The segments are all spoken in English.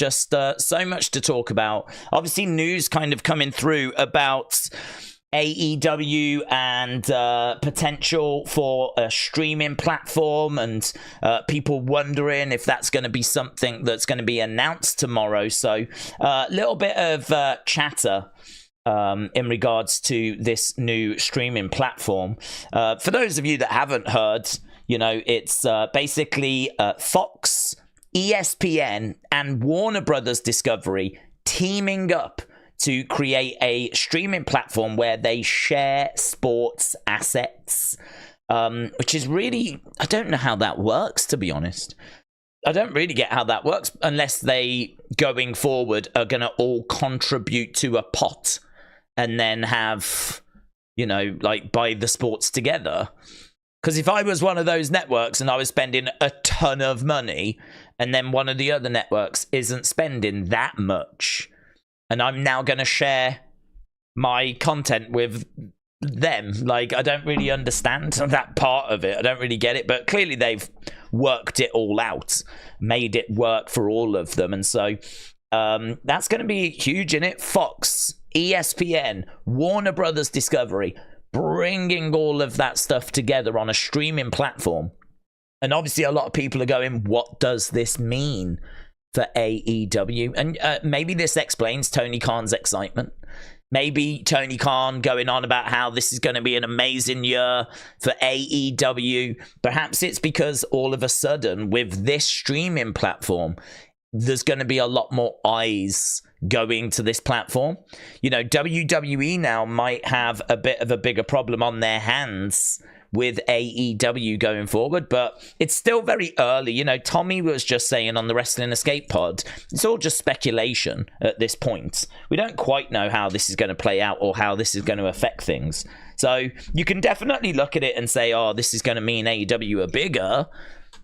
just so much to talk about. Obviously, news kind of coming through about AEW and potential for a streaming platform, and people wondering if that's going to be something that's going to be announced tomorrow. So a little bit of chatter in regards to this new streaming platform. For those of you that haven't heard, you know, it's basically Fox, ESPN, and Warner Brothers Discovery teaming up to create a streaming platform where they share sports assets, which is really, I don't know how that works, to be honest. I don't really get how that works unless they, going forward, are going to all contribute to a pot and then have, you know, like buy the sports together. Because if I was one of those networks and I was spending a ton of money and then one of the other networks isn't spending that much, and I'm now going to share my content with them. Like, I don't really understand that part of it. I don't really get it. But clearly they've worked it all out, made it work for all of them. And so that's going to be huge in it. Fox, ESPN, Warner Brothers Discovery, bringing all of that stuff together on a streaming platform. And obviously a lot of people are going, what does this mean for AEW? And maybe this explains Tony Khan's excitement. Maybe Tony Khan going on about how this is going to be an amazing year for AEW. Perhaps it's because all of a sudden with this streaming platform, there's going to be a lot more eyes going to this platform. You know, WWE now might have a bit of a bigger problem on their hands with AEW going forward, but it's still very early. You know, Tommy was just saying on the Wrestling Escape pod, it's all just speculation at this point. We don't quite know how this is going to play out or how this is going to affect things. So you can definitely look at it and say, oh, this is going to mean AEW are bigger.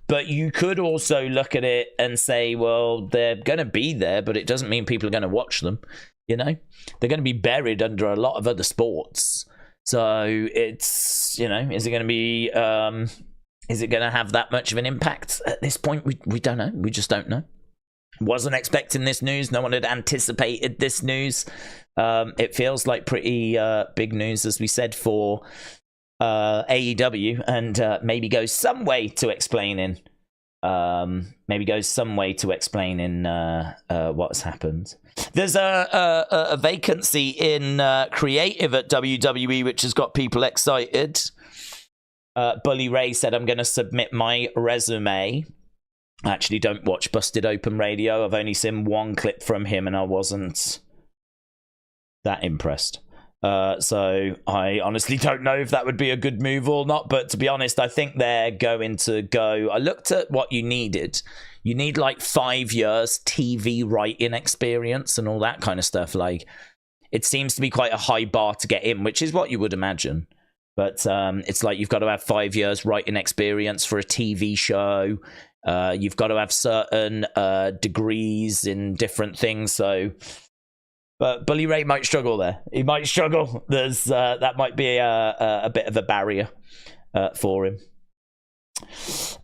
But you could also look at it and say, well, they're going to be there, but it doesn't mean people are going to watch them. You know, they're going to be buried under a lot of other sports. So it's, you know, is it going to be, is it going to have that much of an impact at this point? We don't know. We just don't know. Wasn't expecting this news. No one had anticipated this news. It feels like pretty big news, as we said, for AEW, and maybe goes some way to explaining what's happened. There's a vacancy in creative at WWE, which has got people excited. Bully Ray said, I'm going to submit my resume. I actually don't watch Busted Open Radio. I've only seen one clip from him and I wasn't that impressed. So I honestly don't know if that would be a good move or not, but to be honest, I think they're going to go. I looked at what you needed. You need like 5 years TV writing experience and all that kind of stuff. Like, it seems to be quite a high bar to get in, which is what you would imagine. But it's like you've got to have 5 years writing experience for a TV show. You've got to have certain degrees in different things. So, but Bully Ray might struggle there. He might struggle. There's that might be a bit of a barrier for him.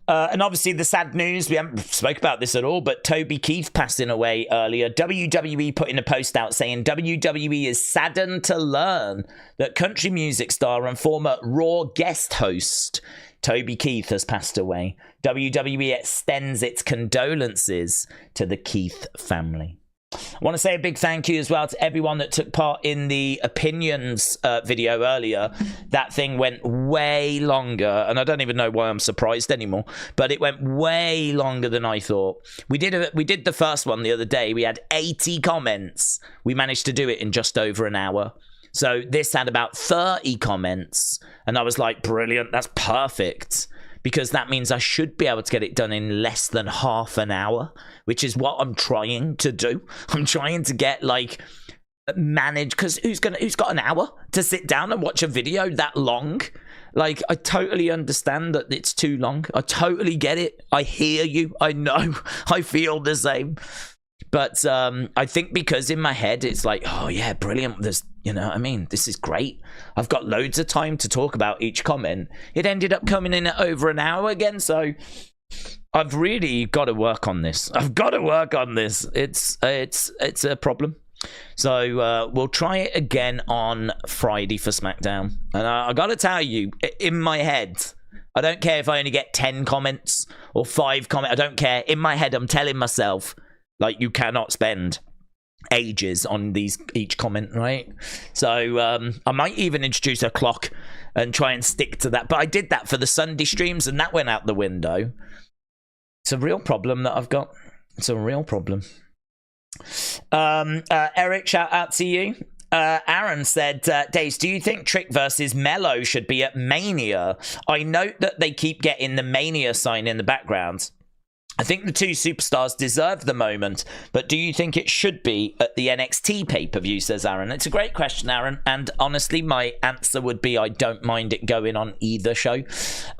And obviously the sad news, we haven't spoke about this at all, but Toby Keith passing away earlier. WWE putting a post out saying WWE is saddened to learn that country music star and former Raw guest host Toby Keith has passed away. WWE extends its condolences to the Keith family. I want to say a big thank you as well to everyone that took part in the opinions video earlier. That thing went way longer, and I don't even know why I'm surprised anymore, but it went way longer than I thought. We did the first one the other day. We had 80 comments. We managed to do it in just over an hour. So this had about 30 comments, and I was like, brilliant, that's perfect. Because that means I should be able to get it done in less than half an hour, which is what I'm trying to do. I'm trying to get like manage, because who's got an hour to sit down and watch a video that long? Like, I totally understand that it's too long. I totally get it. I hear you. I know. I feel the same. But I think because in my head it's like, oh yeah, brilliant. There's, you know what I mean? This is great. I've got loads of time to talk about each comment. It ended up coming in at over an hour again. So I've really got to work on this. I've got to work on this. It's a problem. So we'll try it again on Friday for SmackDown. And I got to tell you, in my head, I don't care if I only get 10 comments or 5 comments. I don't care. In my head, I'm telling myself, like, you cannot spend ages on each comment, right? So I might even introduce a clock and try and stick to that. But I did that for the Sunday streams, and that went out the window. It's a real problem that I've got. It's a real problem. Eric, shout out to you. Aaron said, Daze, do you think Trick versus Melo should be at Mania? I note that they keep getting the Mania sign in the background. I think the two superstars deserve the moment, but do you think it should be at the NXT pay-per-view, says Aaron. It's a great question, Aaron, and honestly, my answer would be I don't mind it going on either show.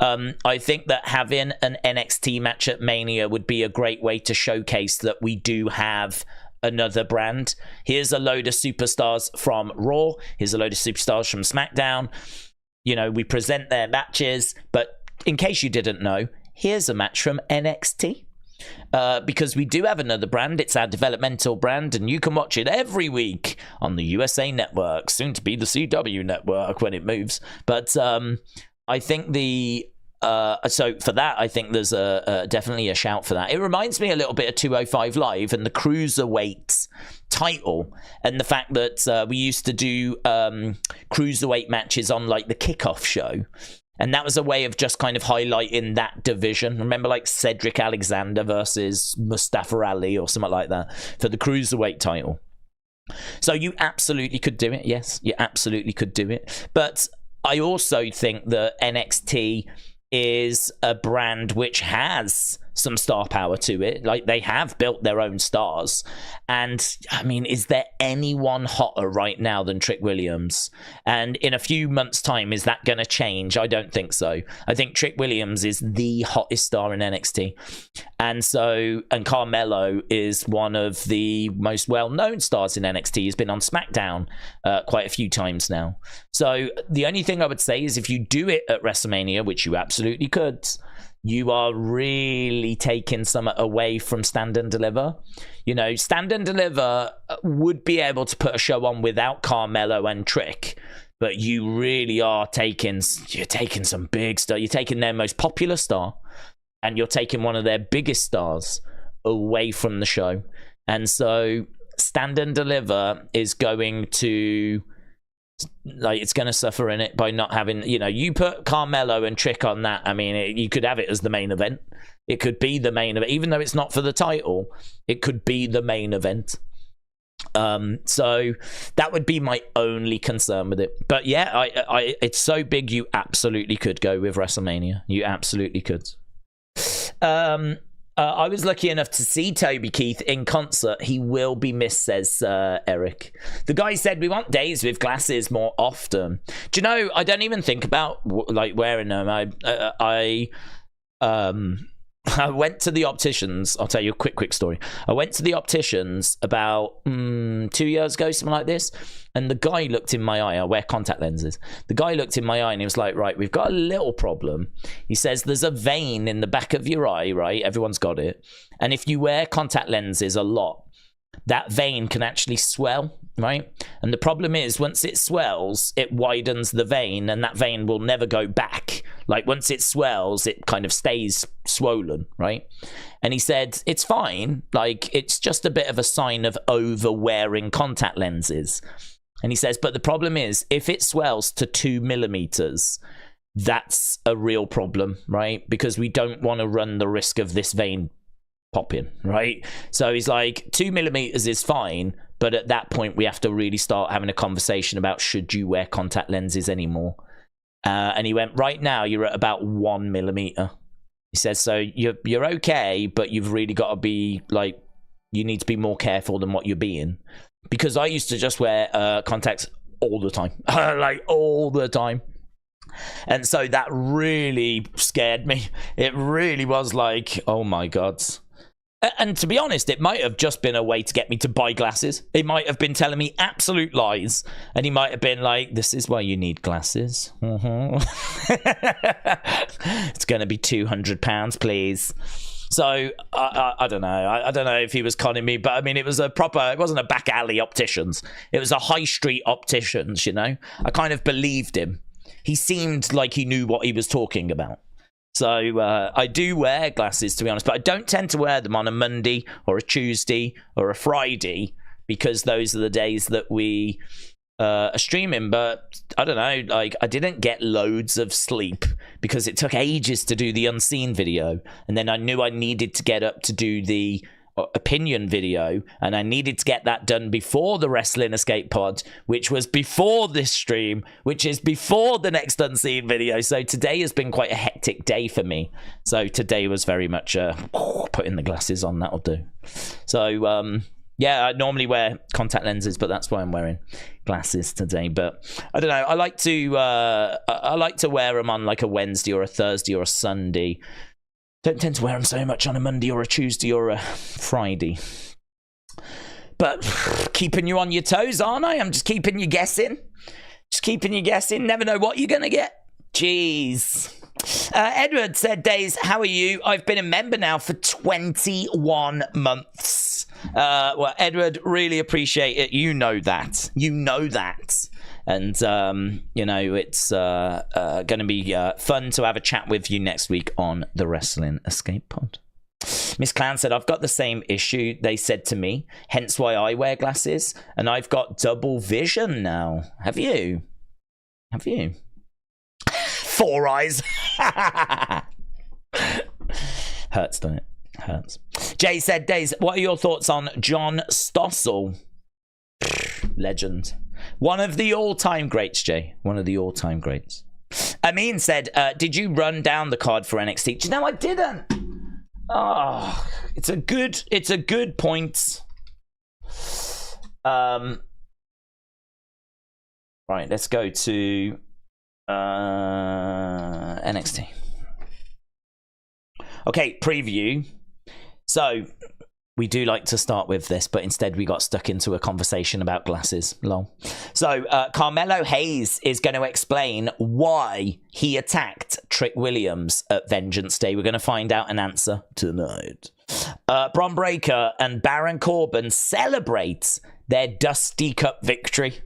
I think that having an NXT match at Mania would be a great way to showcase that we do have another brand. Here's a load of superstars from Raw. Here's a load of superstars from SmackDown. You know, we present their matches, but in case you didn't know, here's a match from NXT. Because we do have another brand. It's our developmental brand, and you can watch it every week on the USA Network, soon to be the CW Network when it moves. But I think so for that, I think there's definitely a shout for that. It reminds me a little bit of 205 Live and the Cruiserweight title, and the fact that we used to do Cruiserweight matches on like the kickoff show. And that was a way of just kind of highlighting that division. Remember, like Cedric Alexander versus Mustafa Ali or something like that for the Cruiserweight title. So you absolutely could do it. Yes, you absolutely could do it. But I also think that NXT is a brand which has some star power to it. Like, they have built their own stars. And I mean, is there anyone hotter right now than Trick Williams? And in a few months' time, is that going to change? I don't think so. I think Trick Williams is the hottest star in NXT. And Carmelo is one of the most well-known stars in NXT. He's been on SmackDown quite a few times now. So the only thing I would say is if you do it at WrestleMania, which you absolutely could, you are really taking some away from Stand and Deliver. You know, Stand and Deliver would be able to put a show on without Carmelo and Trick, but you really are taking some big stuff. You're taking their most popular star, and you're taking one of their biggest stars away from the show. And so Stand and Deliver is going to, like, it's going to suffer in it by not having, you know, you put Carmelo and Trick on that. I mean, you could have it as the main event. It could be the main event, even though it's not for the title. It could be the main event. So that would be my only concern with it. But yeah, it's so big, you absolutely could go with WrestleMania. You absolutely could. I was lucky enough to see Toby Keith in concert. He will be missed, says Eric. The guy said we want Daze with glasses more often. Do you know, I don't even think about like wearing them. I went to the opticians. I'll tell you a quick story. I went to the opticians about 2 years ago, something like this. And the guy looked in my eye. I wear contact lenses. The guy looked in my eye and he was like, right, we've got a little problem. He says, there's a vein in the back of your eye, right? Everyone's got it. And if you wear contact lenses a lot, that vein can actually swell, right? And the problem is, once it swells, it widens the vein, and that vein will never go back. Like, once it swells, it kind of stays swollen, right? And he said, it's fine. Like, it's just a bit of a sign of over wearing contact lenses. And he says, but the problem is, if it swells to 2 millimeters, that's a real problem, right? Because we don't want to run the risk of this vein popping, right? So he's like, 2 millimeters is fine, but at that point we have to really start having a conversation about should you wear contact lenses anymore. And he went, right now you're at about 1 millimeter. He says, so you're okay, but you've really got to be like, you need to be more careful than what you're being. Because I used to just wear contacts all the time, like all the time. And so that really scared me. It really was like, oh my God. And to be honest, it might have just been a way to get me to buy glasses. He might have been telling me absolute lies. And he might have been like, this is why you need glasses. It's going to be £200, please. So I don't know. I don't know if he was conning me, but I mean, it was a proper. It wasn't a back alley opticians. It was a high street opticians. You know, I kind of believed him. He seemed like he knew what he was talking about. So I do wear glasses, to be honest, but I don't tend to wear them on a Monday or a Tuesday or a Friday because those are the days that we are streaming. But I don't know, like I didn't get loads of sleep because it took ages to do the unseen video, and then I knew I needed to get up to do the opinion video, and I needed to get that done before the Wrestling Escape Pod, which was before this stream, which is before the next unseen video. So today has been quite a hectic day for me. So today was very much putting the glasses on, that'll do. So yeah, I normally wear contact lenses, but that's why I'm wearing glasses today. But I don't know, I like to wear them on like a Wednesday or a Thursday or a Sunday. Don't tend to wear them so much on a Monday or a Tuesday or a Friday. But keeping you on your toes, aren't I? I'm just keeping you guessing. Just keeping you guessing. Never know what you're going to get. Jeez. Edward said, Daze, how are you? I've been a member now for 21 months. Well, Edward, really appreciate it. You know that. You know that. And, you know, it's going to be fun to have a chat with you next week on the Wrestling Escape Pod. Miss Clown said, I've got the same issue they said to me, hence why I wear glasses, and I've got double vision now. Have you? Have you? 4 eyes. Hurts, doesn't it? Hurts. Jay said, Daze, what are your thoughts on John Stossel? Legend. One of the all-time greats, Jay. One of the all-time greats. Amin said, did you run down the card for NXT? Do you know I didn't? Oh, it's a good point. Right, let's go to NXT. Okay, preview. So we do like to start with this, but instead we got stuck into a conversation about glasses. Lol. So Carmelo Hayes is going to explain why he attacked Trick Williams at Vengeance Day. We're going to find out an answer tonight. Bron Breakker and Baron Corbin celebrate their Dusty Cup victory.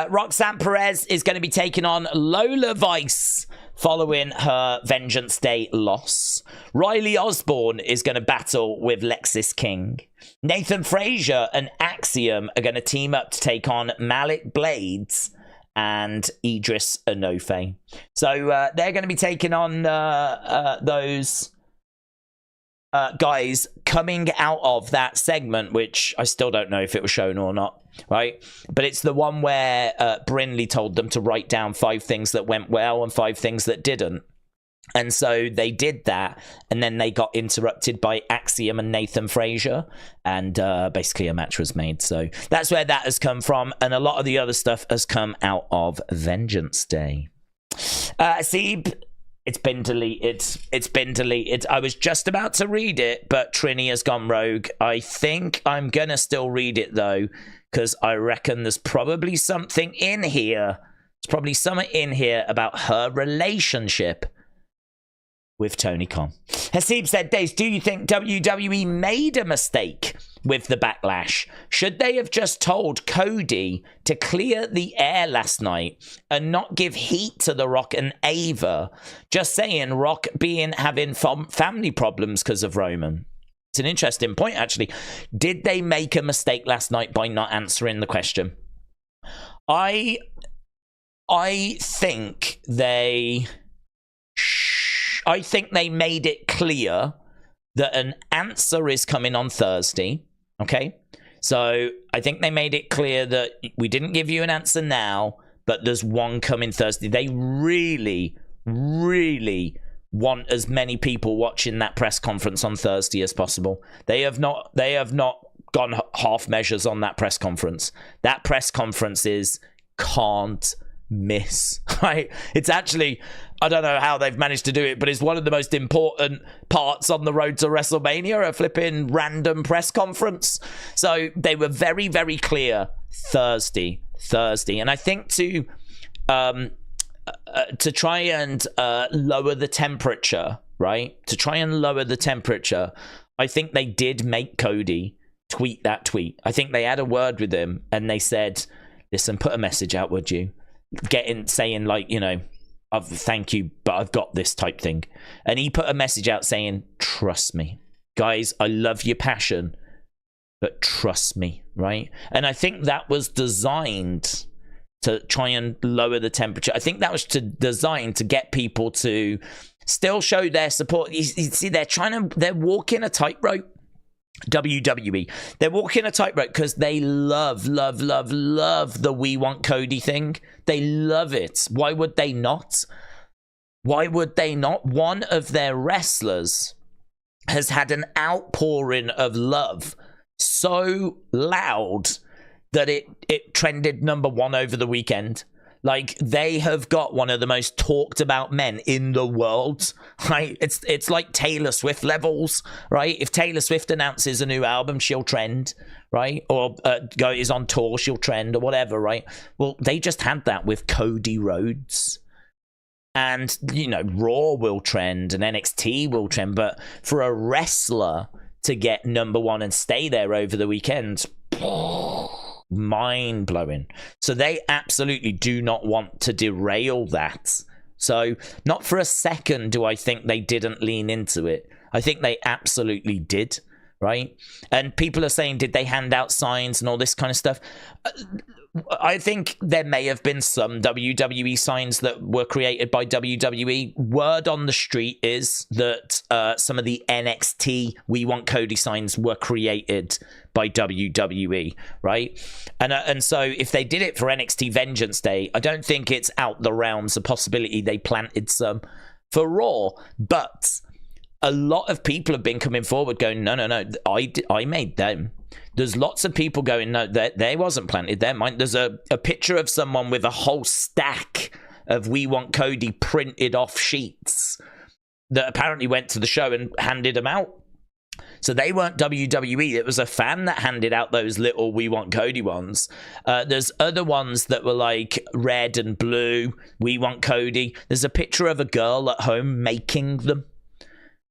Roxanne Perez is going to be taking on Lola Vice following her Vengeance Day loss. Riley Osborne is going to battle with Lexis King. Nathan Frasier and Axiom are going to team up to take on Malik Blades and Idris Enofe. So they're going to be taking on those guys coming out of that segment, which I still don't know if it was shown or not, right? But it's the one where Brinley told them to write down 5 things that went well and 5 things that didn't. And so they did that, and then they got interrupted by Axiom and Nathan Frasier, and basically a match was made. So that's where that has come from, and a lot of the other stuff has come out of Vengeance Day. Seeb, it's been deleted. It's been deleted. I was just about to read it, but Trini has gone rogue. I think I'm going to still read it, though, because I reckon there's probably something in here. There's probably something in here about her relationship with Tony Khan. Hasib said, Daze, do you think WWE made a mistake with the backlash? Should they have just told Cody to clear the air last night and not give heat to The Rock and Ava? Just saying, Rock having family problems because of Roman. It's an interesting point, actually. Did they make a mistake last night by not answering the question? I think they made it clear that an answer is coming on Thursday, okay? So I think they made it clear that we didn't give you an answer now, but there's one coming Thursday. They really, really want as many people watching that press conference on Thursday as possible. They have not gone half measures on that press conference. That press conference is can't miss, right? It's actually, I don't know how they've managed to do it, but it's one of the most important parts on the road to WrestleMania, a flipping random press conference. So they were very, very clear Thursday. And I think to try and lower the temperature right, to try and lower the temperature, I think they did make Cody tweet that tweet. I think they had a word with him and they said, listen, put a message out, would you? Saying like, you know, thank you, but I've got this type thing. And he put a message out saying, trust me. Guys, I love your passion, but trust me, right? And I think that was designed to try and lower the temperature. I think that was designed to get people to still show their support. You see, they're walking a tightrope. WWE. They're walking a tightrope because they love the "We Want Cody" thing. They love it. Why would they not? Why would they not? One of their wrestlers has had an outpouring of love so loud that it trended #1 over the weekend. Like, they have got one of the most talked about men in the world, right? It's like Taylor Swift levels, right? If Taylor Swift announces a new album, she'll trend, right? Or is on tour, she'll trend, or whatever, right? Well, they just had that with Cody Rhodes. And, you know, Raw will trend and NXT will trend. But for a wrestler to get #1 and stay there over the weekend, mind-blowing. So they absolutely do not want to derail that. So not for a second do I think they didn't lean into it. I think they absolutely did, right? And people are saying, did they hand out signs and all this kind of stuff? I think there may have been some WWE signs that were created by WWE. Word on the street is that some of the NXT We Want Cody signs were created by WWE, right? And so if they did it for NXT Vengeance Day, I don't think it's out the realms of possibility they planted some for Raw. But a lot of people have been coming forward going, no, I made them. There's lots of people going, no, they wasn't planted there. There's a picture of someone with a whole stack of We Want Cody printed off sheets that apparently went to the show and handed them out. So they weren't WWE. It was a fan that handed out those little We Want Cody ones. There's other ones that were like red and blue, We Want Cody. There's a picture of a girl at home making them,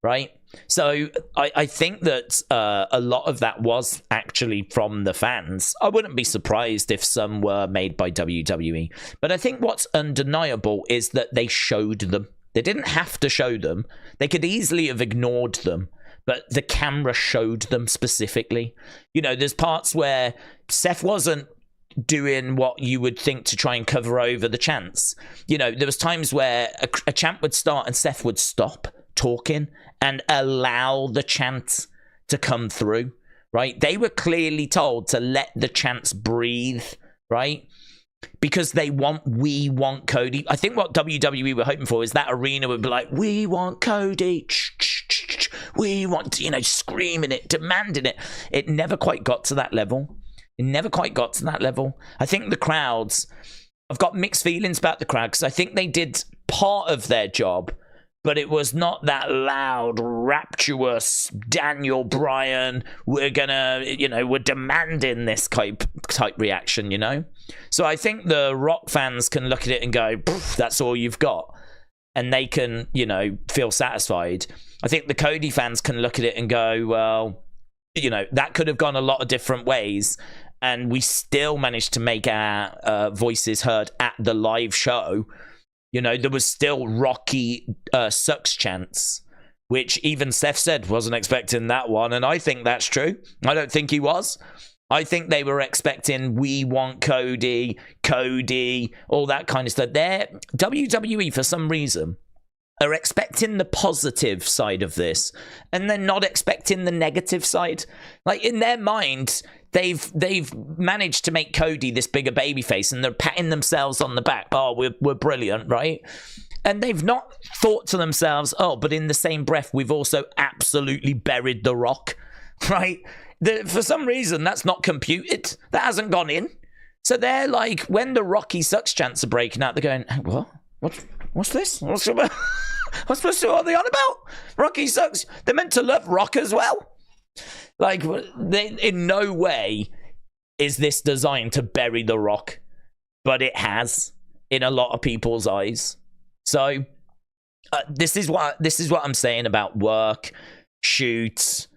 right? So I think that a lot of that was actually from the fans. I wouldn't be surprised if some were made by WWE. But I think what's undeniable is that they showed them. They didn't have to show them. They could easily have ignored them. But the camera showed them specifically. You know, there's parts where Seth wasn't doing what you would think to try and cover over the chants. You know, there was times where a chant would start and Seth would stop talking and allow the chant to come through, right? They were clearly told to let the chants breathe, right? Because they We Want Cody. I think what WWE were hoping for is that arena would be like, we want Cody. We want, you know, screaming it, demanding it. It never quite got to that level. I think the crowds, I've got mixed feelings about the crowd because I think they did part of their job, but it was not that loud, rapturous, Daniel Bryan, we're demanding this type reaction, you know? So I think the Rock fans can look at it and go, that's all you've got. And they can, you know, feel satisfied. I think the Cody fans can look at it and go, well, you know, that could have gone a lot of different ways. And we still managed to make our voices heard at the live show. You know, there was still Rocky sucks chants, which even Seth said wasn't expecting that one. And I think that's true. I don't think he was. I think they were expecting We Want Cody, all that kind of stuff. WWE, for some reason, are expecting the positive side of this, and they're not expecting the negative side. Like, in their mind, they've managed to make Cody this bigger babyface, and they're patting themselves on the back. Oh, we're brilliant, right? And they've not thought to themselves, oh, but in the same breath, we've also absolutely buried The Rock, right? For some reason, that's not computed. That hasn't gone in. So they're like, when the Rocky sucks chants are breaking out, they're going, what? What's this? What are they on about? Rocky sucks. They're meant to love Rock as well. Like, in no way is this designed to bury The Rock, but it has in a lot of people's eyes. So This is what I'm saying about work, shoots,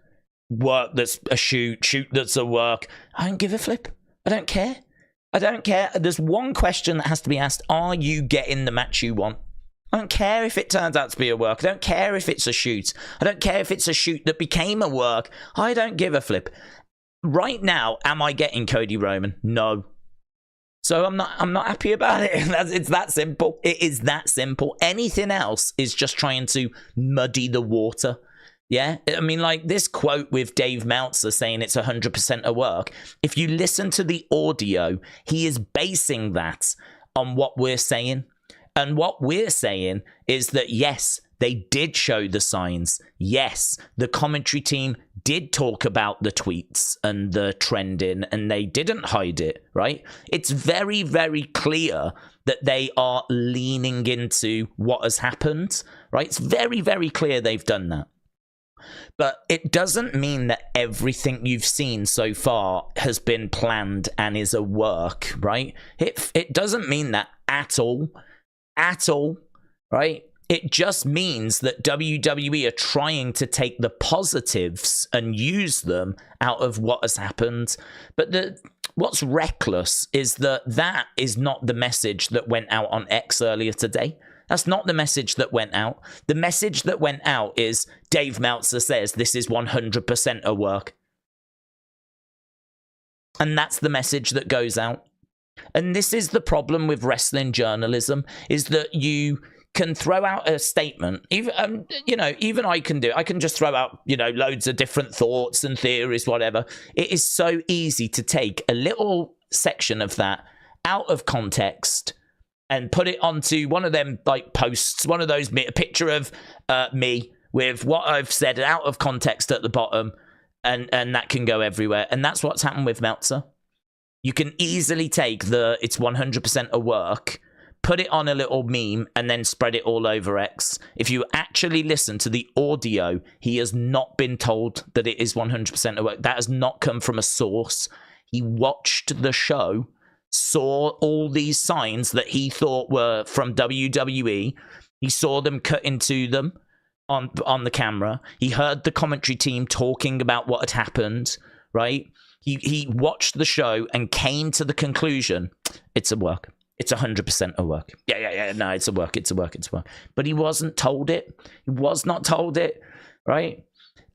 work that's a shoot that's a work. I don't give a flip. I don't care. There's one question that has to be asked: are you getting the match you want? I don't care if it turns out to be a work. I don't care if it's a shoot. I don't care if it's a shoot that became a work. I don't give a flip. Right now, am I getting Cody Roman? No. So I'm not happy about it. It's that simple. It is that simple. Anything else is just trying to muddy the water. Yeah? I mean, like this quote with Dave Meltzer saying it's 100% a work. If you listen to the audio, he is basing that on what we're saying. And what we're saying is that, yes, they did show the signs. Yes, the commentary team did talk about the tweets and the trending, and they didn't hide it, right? It's very, very clear that they are leaning into what has happened, right? It's very, very clear they've done that. But it doesn't mean that everything you've seen so far has been planned and is a work, right? It doesn't mean that at all. At all, right? It just means that WWE are trying to take the positives and use them out of what has happened. But what's reckless is that is not the message that went out on X earlier today. That's not the message that went out. The message that went out is Dave Meltzer says this is 100% a work. And that's the message that goes out. And this is the problem with wrestling journalism, is that you can throw out a statement. Even I can do it. I can just throw out, loads of different thoughts and theories, whatever. It is so easy to take a little section of that out of context and put it onto one of them like posts, one of those, a picture of me with what I've said out of context at the bottom, and that can go everywhere. And that's what's happened with Meltzer. You can easily take it's 100% a work, put it on a little meme, and then spread it all over X. If you actually listen to the audio, he has not been told that it is 100% a work. That has not come from a source. He watched the show, saw all these signs that he thought were from WWE. He saw them cut into them on the camera. He heard the commentary team talking about what had happened, right? He watched the show and came to the conclusion, it's a work. It's 100% a work. Yeah. No, it's a work. But he wasn't told it. He was not told it, right?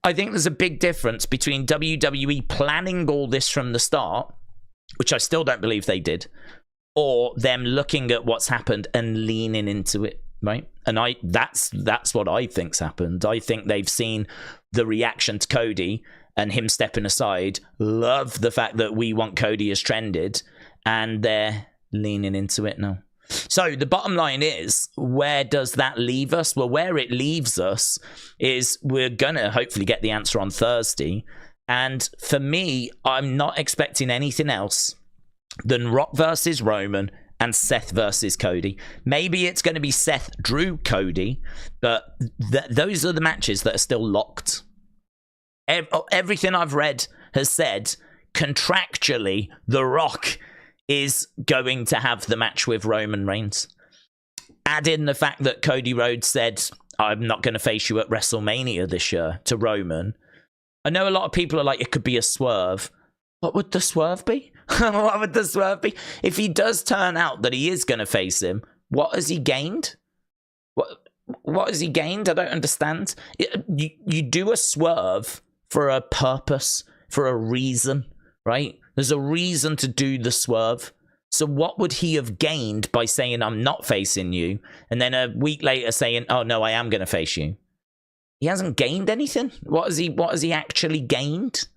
I think there's a big difference between WWE planning all this from the start, which I still don't believe they did, or them looking at what's happened and leaning into it, right? And that's what I think's happened. I think they've seen the reaction to Cody and him stepping aside, love the fact that we want Cody as trended, and they're leaning into it now. So the bottom line is, where does that leave us? Well, where it leaves us is we're going to hopefully get the answer on Thursday. And for me, I'm not expecting anything else than Rock versus Roman and Seth versus Cody. Maybe it's going to be Seth, Drew, Cody, but those are the matches that are still locked. Everything I've read has said contractually The Rock is going to have the match with Roman Reigns. Add in the fact that Cody Rhodes said, I'm not going to face you at WrestleMania this year, to Roman. I know a lot of people are like, it could be a swerve. What would the swerve be? What would the swerve be? If he does turn out that he is going to face him, what has he gained? What has he gained? I don't understand. You do a swerve for a purpose, for a reason, right? There's a reason to do the swerve. So what would he have gained by saying, I'm not facing you, and then a week later saying, oh, no, I am going to face you? He hasn't gained anything. What has he actually gained?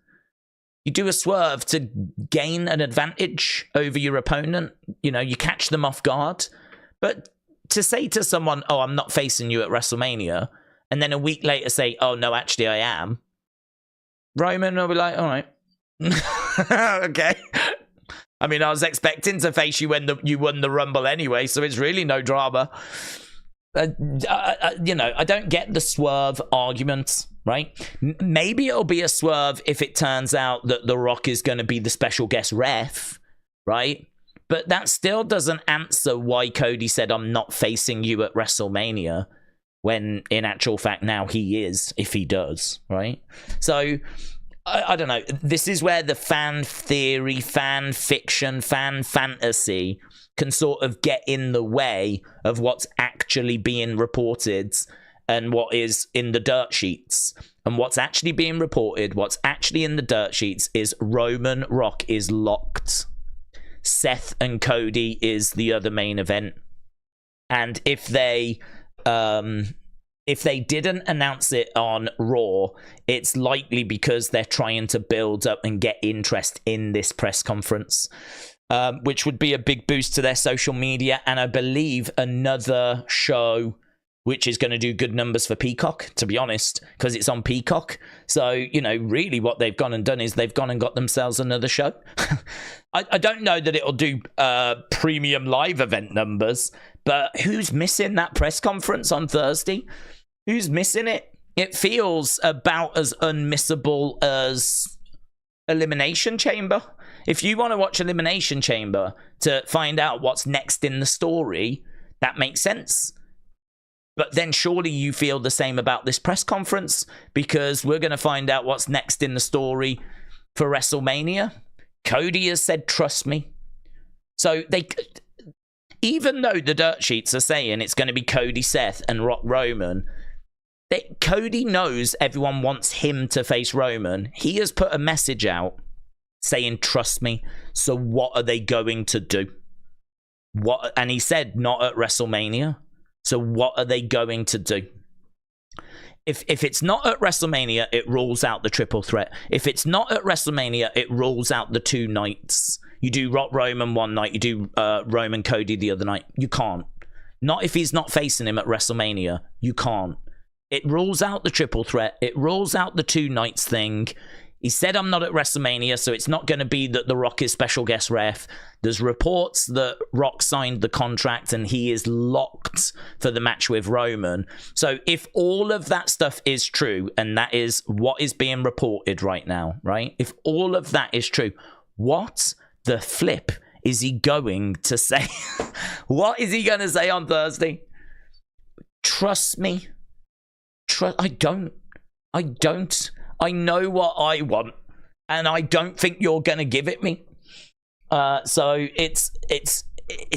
You do a swerve to gain an advantage over your opponent. You catch them off guard. But to say to someone, oh, I'm not facing you at WrestleMania, and then a week later say, oh, no, actually I am, Roman will be like, all right. Okay. I mean, I was expecting to face you when you won the Rumble anyway, so it's really no drama. I don't get the swerve argument, right? Maybe it'll be a swerve if it turns out that The Rock is going to be the special guest ref, right? But that still doesn't answer why Cody said, I'm not facing you at WrestleMania. when in actual fact now he is, if he does, right? So I don't know. This is where the fan theory, fan fiction, fan fantasy can sort of get in the way of what's actually being reported and what is in the dirt sheets. And what's actually being reported, what's actually in the dirt sheets is Roman Rock is locked. Seth and Cody is the other main event. And if they didn't announce it on Raw, it's likely because they're trying to build up and get interest in this press conference, which would be a big boost to their social media. And I believe another show which is going to do good numbers for Peacock, to be honest, because it's on Peacock. So, you know, really what they've gone and done is they've gone and got themselves another show. I don't know that it'll do premium live event numbers, but who's missing that press conference on Thursday? Who's missing it? It feels about as unmissable as Elimination Chamber. If you want to watch Elimination Chamber to find out what's next in the story, that makes sense. But then surely you feel the same about this press conference, because we're going to find out what's next in the story for WrestleMania. Cody has said, trust me. So they, even though the dirt sheets are saying it's going to be Cody, Seth, and Rock Roman, Cody knows everyone wants him to face Roman. He has put a message out saying, trust me. So what are they going to do? What? And he said, not at WrestleMania. So what are they going to do? If it's not at WrestleMania, it rules out the triple threat. If it's not at WrestleMania, it rules out the 2 nights. You do Rock Roman one night, you do Roman Cody the other night. You can't. Not if he's not facing him at WrestleMania. You can't. It rules out the triple threat. It rules out the 2 nights thing. He said, I'm not at WrestleMania, so it's not going to be that The Rock is special guest ref. There's reports that Rock signed the contract and he is locked for the match with Roman. So if all of that stuff is true, and that is what is being reported right now, right? If all of that is true, what the flip is he going to say? What is he going to say on Thursday? Trust me. I don't. I know what I want, and I don't think you're going to give it me. So it's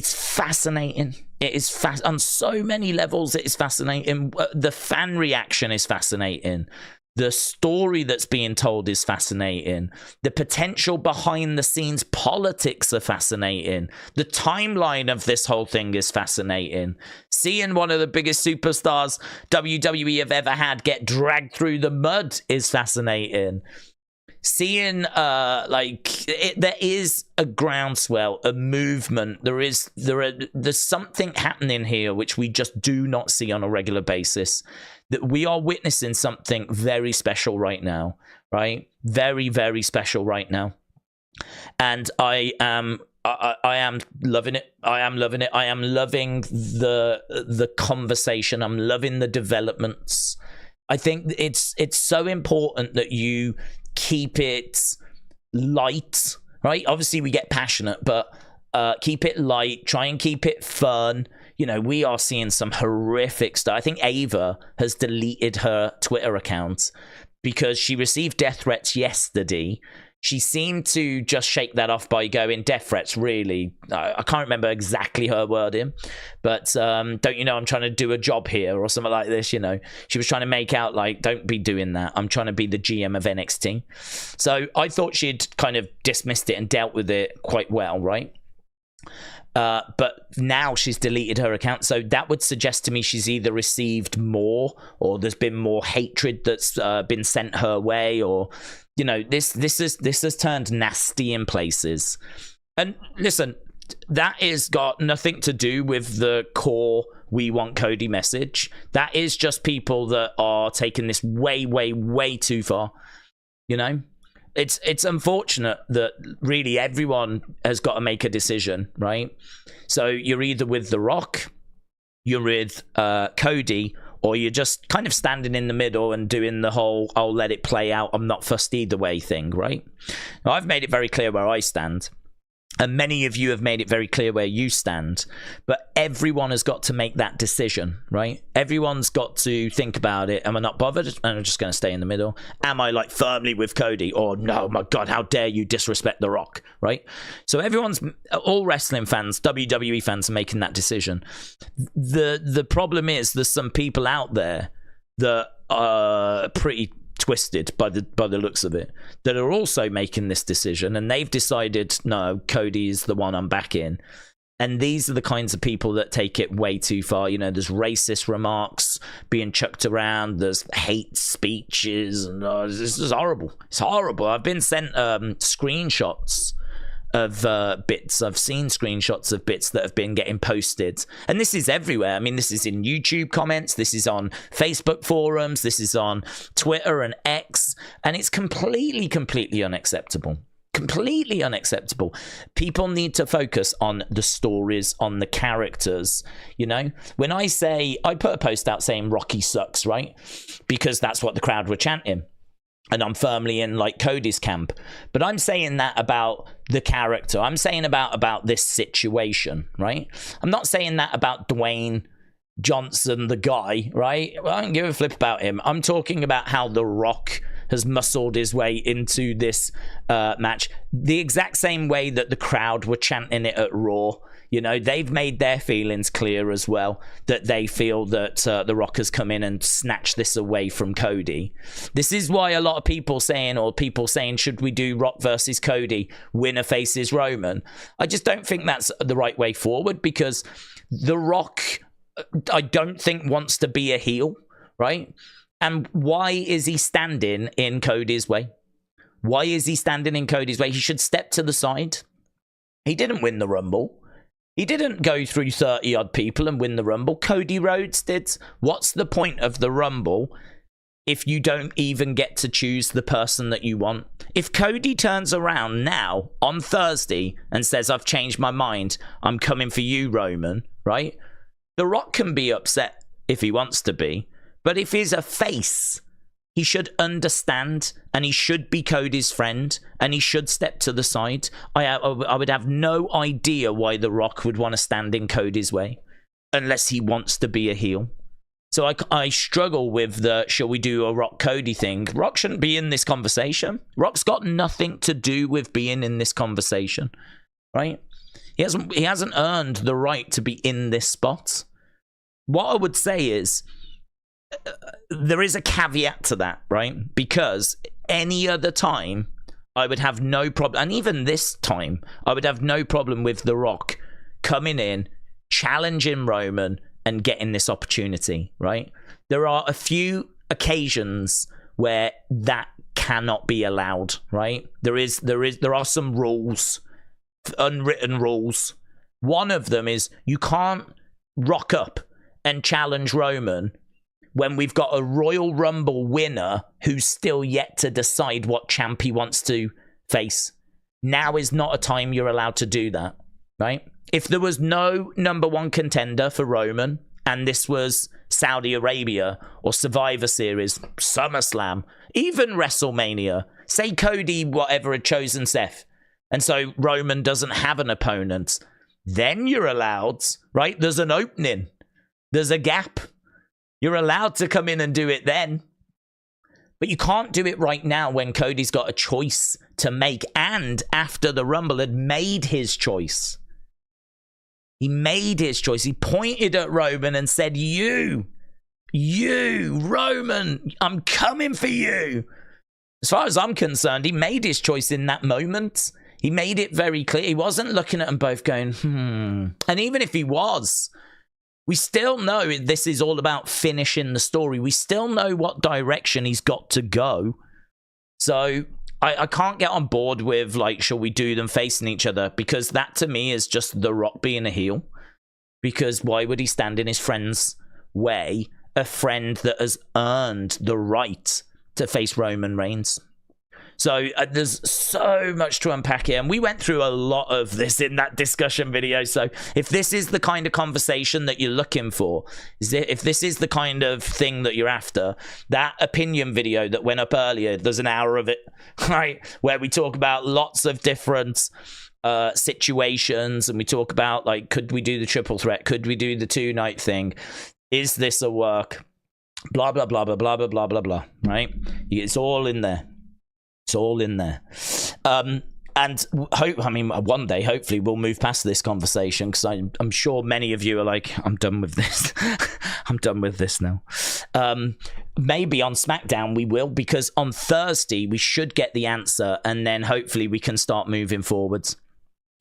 fascinating. It is on so many levels. It is fascinating. The fan reaction is fascinating. The story that's being told is fascinating. The potential behind the scenes politics are fascinating. The timeline of this whole thing is fascinating. Seeing one of the biggest superstars WWE have ever had get dragged through the mud is fascinating. Seeing there is a groundswell, a movement. There's something happening here which we just do not see on a regular basis. That we are witnessing something very special right now, right? Very, very special right now. And I am loving it. I am loving it. I am loving the conversation. I'm loving the developments. I think it's so important that you keep it light, right? Obviously we get passionate, but keep it light, try and keep it fun. You know, we are seeing some horrific stuff. I think Ava has deleted her Twitter account because she received death threats yesterday. She seemed to just shake that off by going, death threats, really? I can't remember exactly her wording, but don't you know I'm trying to do a job here or something like this, you know? She was trying to make out like, don't be doing that. I'm trying to be the GM of NXT. So I thought she'd kind of dismissed it and dealt with it quite well, right? But now she's deleted her account, so that would suggest to me she's either received more, or there's been more hatred that's been sent her way, or you know, this has turned nasty in places. And listen, that is got nothing to do with the core "we want Cody" message. That is just people that are taking this way, way, way too far. You know. It's unfortunate that really everyone has got to make a decision, right? So you're either with The Rock, you're with Cody, or you're just kind of standing in the middle and doing the whole, I'll let it play out, I'm not fussed either way thing, right? Now, I've made it very clear where I stand. And many of you have made it very clear where you stand, but everyone has got to make that decision, right? Everyone's got to think about it. Am I not bothered? And I'm just going to stay in the middle. Am I like firmly with Cody? Or no, my God, how dare you disrespect The Rock, right? So all wrestling fans, WWE fans are making that decision. The problem is there's some people out there that are pretty twisted by the looks of it, that are also making this decision, and they've decided, no, Cody is the one I'm backing. And these are the kinds of people that take it way too far. You know, there's racist remarks being chucked around, there's hate speeches, and this is horrible. It's horrible. I've been sent screenshots of bits. I've seen screenshots of bits that have been getting posted, and this is everywhere. I mean, this is in YouTube comments, this is on Facebook forums, this is on Twitter and X, and it's completely unacceptable. Completely unacceptable. People need to focus on the stories, on the characters. You know, when I put a post out saying Rocky sucks, right? Because that's what the crowd were chanting. And I'm firmly in like Cody's camp. But I'm saying that about the character. I'm saying about this situation, right? I'm not saying that about Dwayne Johnson, the guy, right? Well, I don't give a flip about him. I'm talking about how The Rock has muscled his way into this match. The exact same way that the crowd were chanting it at Raw. You know, they've made their feelings clear as well, that they feel that The Rock has come in and snatched this away from Cody. This is why a lot of people saying, should we do Rock versus Cody, winner faces Roman? I just don't think that's the right way forward, because The Rock, I don't think, wants to be a heel, right? And why is he standing in Cody's way? Why is he standing in Cody's way? He should step to the side. He didn't win the Rumble. He didn't go through 30-odd people and win the Rumble. Cody Rhodes did. What's the point of the Rumble if you don't even get to choose the person that you want? If Cody turns around now on Thursday and says, I've changed my mind, I'm coming for you, Roman, right? The Rock can be upset if he wants to be. But if he's a face, he should understand, and he should be Cody's friend, and he should step to the side. I would have no idea why The Rock would want to stand in Cody's way, unless he wants to be a heel. So I struggle with the, shall we do a Rock Cody thing? Rock shouldn't be in this conversation. Rock's got nothing to do with being in this conversation, right? He hasn't earned the right to be in this spot. What I would say is, there is a caveat to that, right? Because any other time, I would have no problem, and even this time, I would have no problem with The Rock coming in, challenging Roman, and getting this opportunity, right? There are a few occasions where that cannot be allowed, right? There are some rules, unwritten rules. One of them is you can't rock up and challenge Roman when we've got a Royal Rumble winner who's still yet to decide what champ he wants to face. Now is not a time you're allowed to do that, right? If there was no number one contender for Roman, and this was Saudi Arabia or Survivor Series, SummerSlam, even WrestleMania, say Cody, whatever, had chosen Seth, and so Roman doesn't have an opponent, then you're allowed, right? There's an opening. There's a gap. You're allowed to come in and do it then. But you can't do it right now when Cody's got a choice to make, and after the Rumble had made his choice. He made his choice. He pointed at Roman and said, you, Roman, I'm coming for you. As far as I'm concerned, he made his choice in that moment. He made it very clear. He wasn't looking at them both going, And even if he was, we still know this is all about finishing the story. We still know what direction he's got to go. So I can't get on board with, like, shall we do them facing each other? Because that, to me, is just The Rock being a heel. Because why would he stand in his friend's way? A friend that has earned the right to face Roman Reigns. So there's so much to unpack here, and we went through a lot of this in that discussion video. So if this is the kind of conversation that you're looking for, if this is the kind of thing that you're after, that opinion video that went up earlier, there's an hour of it, right, where we talk about lots of different situations, and we talk about, like, could we do the triple threat? Could we do the 2-night thing? Is this a work? Blah, blah, blah, blah, blah, blah, blah, blah, blah, right? It's all in there. It's all in there. And one day, hopefully, we'll move past this conversation, because I'm sure many of you are like, I'm done with this. I'm done with this now. Maybe on SmackDown we will, because on Thursday we should get the answer, and then hopefully we can start moving forwards.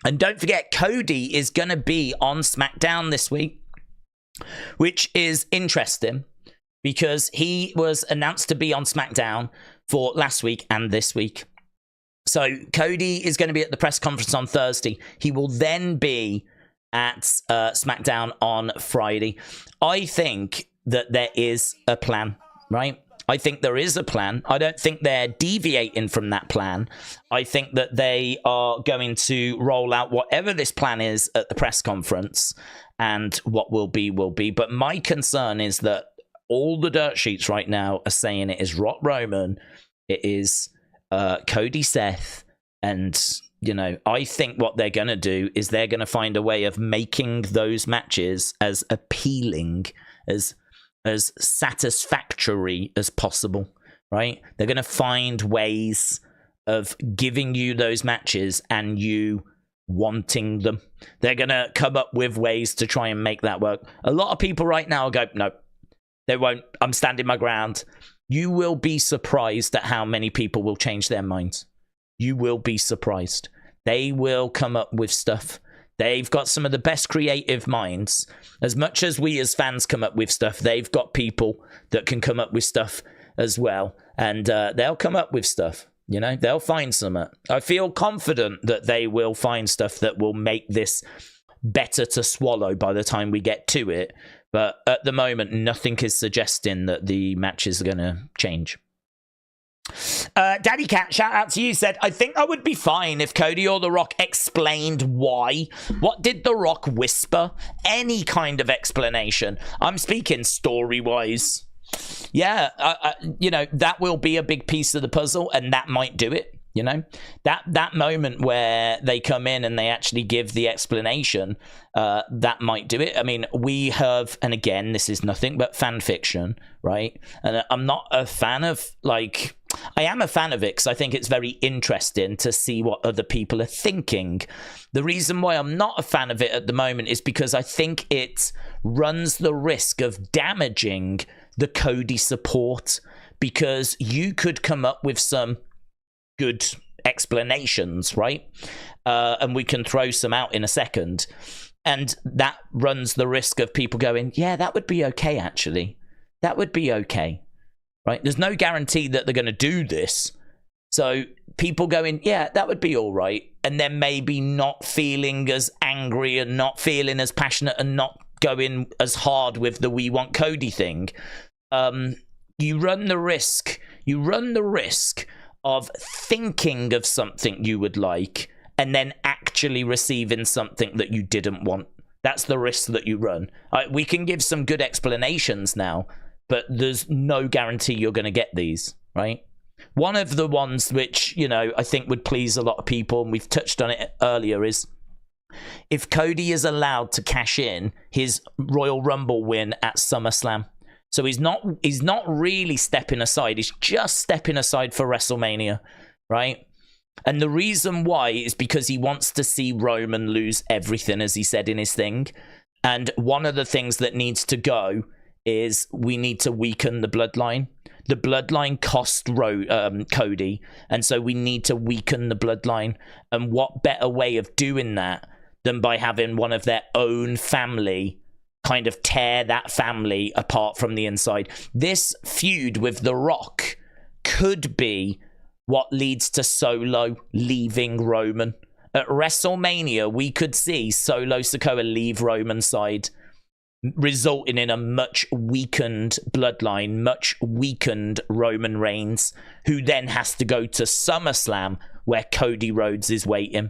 And don't forget, Cody is going to be on SmackDown this week, which is interesting, because he was announced to be on SmackDown for last week and this week. So Cody is going to be at the press conference on Thursday. He will then be at SmackDown on Friday. I think that there is a plan, right? I think there is a plan. I don't think they're deviating from that plan. I think that they are going to roll out whatever this plan is at the press conference, and what will be, will be. But my concern is that all the dirt sheets right now are saying it is Rock Roman, it is Cody Seth, and I think what they're going to do is they're going to find a way of making those matches as appealing, as satisfactory as possible, right? They're going to find ways of giving you those matches and you wanting them. They're going to come up with ways to try and make that work. A lot of people right now go, no, they won't. I'm standing my ground. You will be surprised at how many people will change their minds. You will be surprised. They will come up with stuff. They've got some of the best creative minds. As much as we as fans come up with stuff, they've got people that can come up with stuff as well. And they'll come up with stuff. They'll find something. I feel confident that they will find stuff that will make this better to swallow by the time we get to it. But at the moment, nothing is suggesting that the matches are going to change. Daddy Cat, shout out to you, said, I think I would be fine if Cody or The Rock explained why. What did The Rock whisper? Any kind of explanation. I'm speaking story-wise. Yeah, that will be a big piece of the puzzle, and that might do it. That moment where they come in and they actually give the explanation, that might do it. I mean, we have, and again, this is nothing but fan fiction, right? And I'm not a fan of, I am a fan of it because I think it's very interesting to see what other people are thinking. The reason why I'm not a fan of it at the moment is because I think it runs the risk of damaging the Cody support, because you could come up with some good explanations, right? And we can throw some out in a second. And that runs the risk of people going, yeah, that would be okay, actually. That would be okay, right? There's no guarantee that they're going to do this. So people going, yeah, that would be all right. And then maybe not feeling as angry and not feeling as passionate and not going as hard with the we want Cody thing. You run the risk of thinking of something you would like and then actually receiving something that you didn't want. That's the risk that you run. We can give some good explanations now, but there's no guarantee you're going to get these, right? One of the ones which, I think would please a lot of people, and we've touched on it earlier, is if Cody is allowed to cash in his Royal Rumble win at SummerSlam. So he's not really stepping aside. He's just stepping aside for WrestleMania, right? And the reason why is because he wants to see Roman lose everything, as he said in his thing. And one of the things that needs to go is we need to weaken the bloodline. The bloodline cost Cody, and so we need to weaken the bloodline. And what better way of doing that than by having one of their own family kind of tear that family apart from the inside. This feud with The Rock could be what leads to Solo leaving Roman. At WrestleMania, we could see Solo Sikoa leave Roman's side, resulting in a much weakened bloodline, much weakened Roman Reigns, who then has to go to SummerSlam, where Cody Rhodes is waiting.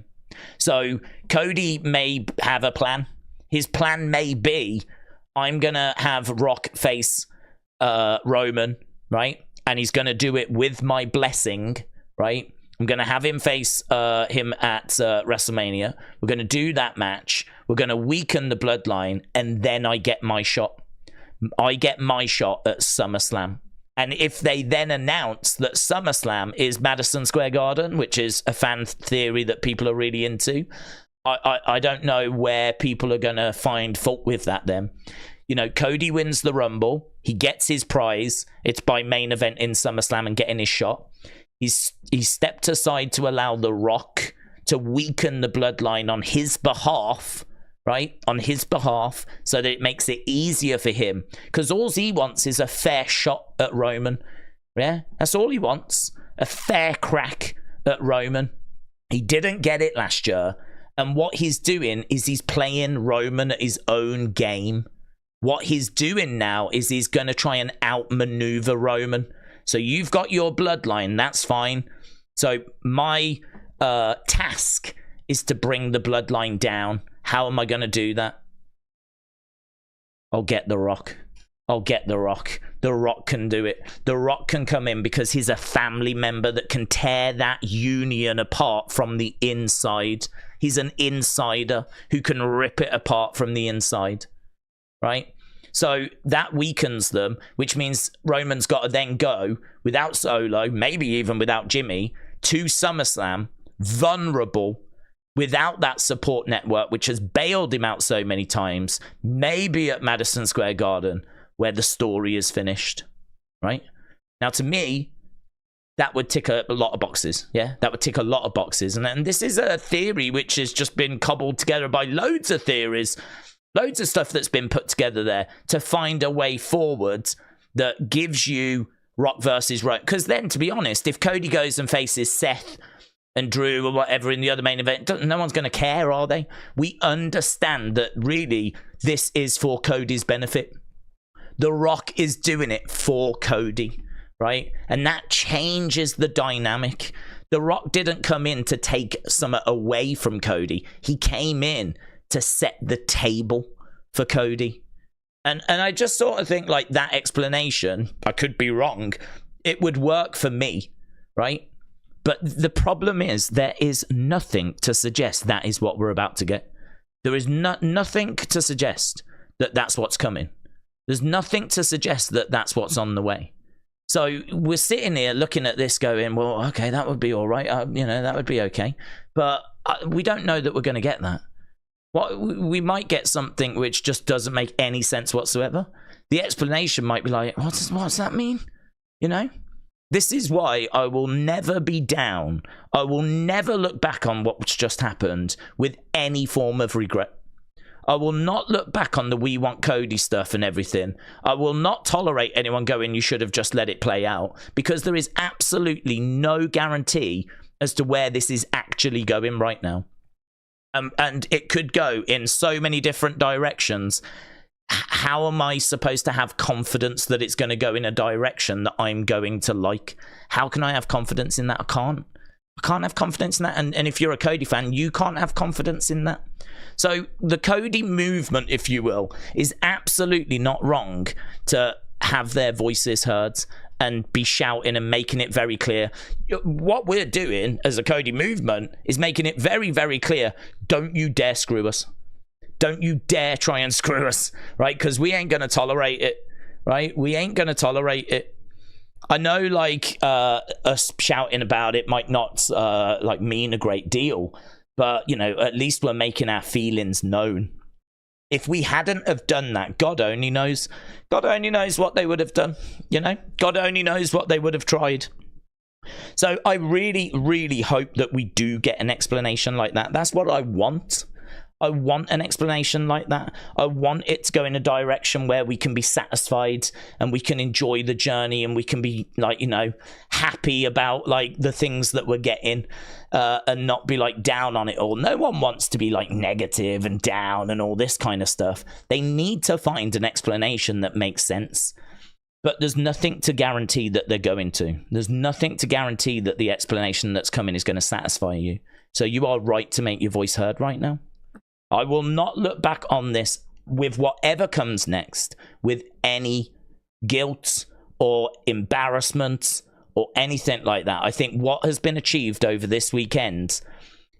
So Cody may have a plan. His plan may be, I'm going to have Rock face Roman, right? And he's going to do it with my blessing, right? I'm going to have him face him at WrestleMania. We're going to do that match. We're going to weaken the bloodline, and then I get my shot. I get my shot at SummerSlam. And if they then announce that SummerSlam is Madison Square Garden, which is a fan theory that people are really into, I don't know where people are going to find fault with that then. You know, Cody wins the Rumble. He gets his prize. It's by main event in SummerSlam and getting his shot. He's stepped aside to allow The Rock to weaken the bloodline on his behalf, right? On his behalf, so that it makes it easier for him. Because all he wants is a fair shot at Roman. Yeah, that's all he wants. A fair crack at Roman. He didn't get it last year. And what he's doing is he's playing Roman at his own game. What he's doing now is he's going to try and outmaneuver Roman. So you've got your bloodline, that's fine. So my task is to bring the bloodline down. How am I going to do that? I'll get The Rock. I'll get The Rock. The Rock can do it. The Rock can come in because he's a family member that can tear that union apart from the inside. He's an insider who can rip it apart from the inside, right? So that weakens them, which means Roman's got to then go without Solo, maybe even without Jimmy, to SummerSlam, vulnerable, without that support network, which has bailed him out so many times, maybe at Madison Square Garden, where the story is finished, right? Now, to me, that would tick a lot of boxes, yeah? That would tick a lot of boxes. And this is a theory which has just been cobbled together by loads of theories, loads of stuff that's been put together there to find a way forward that gives you Rock versus Roman. Because then, to be honest, if Cody goes and faces Seth and Drew or whatever in the other main event, no one's going to care, are they? We understand that really this is for Cody's benefit. The Rock is doing it for Cody, right? And that changes the dynamic. The Rock didn't come in to take something away from Cody. He came in to set the table for Cody. And I just sort of think like that explanation, I could be wrong, it would work for me, right? But the problem is there is nothing to suggest that is what we're about to get. There is nothing to suggest that that's what's coming. There's nothing to suggest that that's what's on the way. So we're sitting here looking at this going, well, okay, that would be all right. That would be okay. But we don't know that we're going to get that. We might get something which just doesn't make any sense whatsoever. The explanation might be like, what's that mean? You know? This is why I will never be down. I will never look back on what's just happened with any form of regret. I will not look back on the we want Cody stuff and everything. I will not tolerate anyone going, you should have just let it play out, because there is absolutely no guarantee as to where this is actually going right now. And it could go in so many different directions. How am I supposed to have confidence that it's going to go in a direction that I'm going to like? How can I have confidence in that? I can't have confidence in that. And if you're a Cody fan, you can't have confidence in that. So the Cody movement, if you will, is absolutely not wrong to have their voices heard and be shouting and making it very clear. What we're doing as a Cody movement is making it very, very clear. Don't you dare screw us. Don't you dare try and screw us, right? Because we ain't going to tolerate it, right? We ain't going to tolerate it. I know, like, us shouting about it might not, mean a great deal, but, you know, at least we're making our feelings known. If we hadn't have done that, God only knows what they would have done, you know? God only knows what they would have tried. So I really, really hope that we do get an explanation like that. That's what I want. I want an explanation like that. I want it to go in a direction where we can be satisfied and we can enjoy the journey and we can be, like, you know, happy about, like, the things that we're getting, and not be, like, down on it all. No one wants to be, like, negative and down and all this kind of stuff. They need to find an explanation that makes sense. But there's nothing to guarantee that they're going to. There's nothing to guarantee that the explanation that's coming is going to satisfy you. So you are right to make your voice heard right now. I will not look back on this with whatever comes next with any guilt or embarrassment or anything like that. I think what has been achieved over this weekend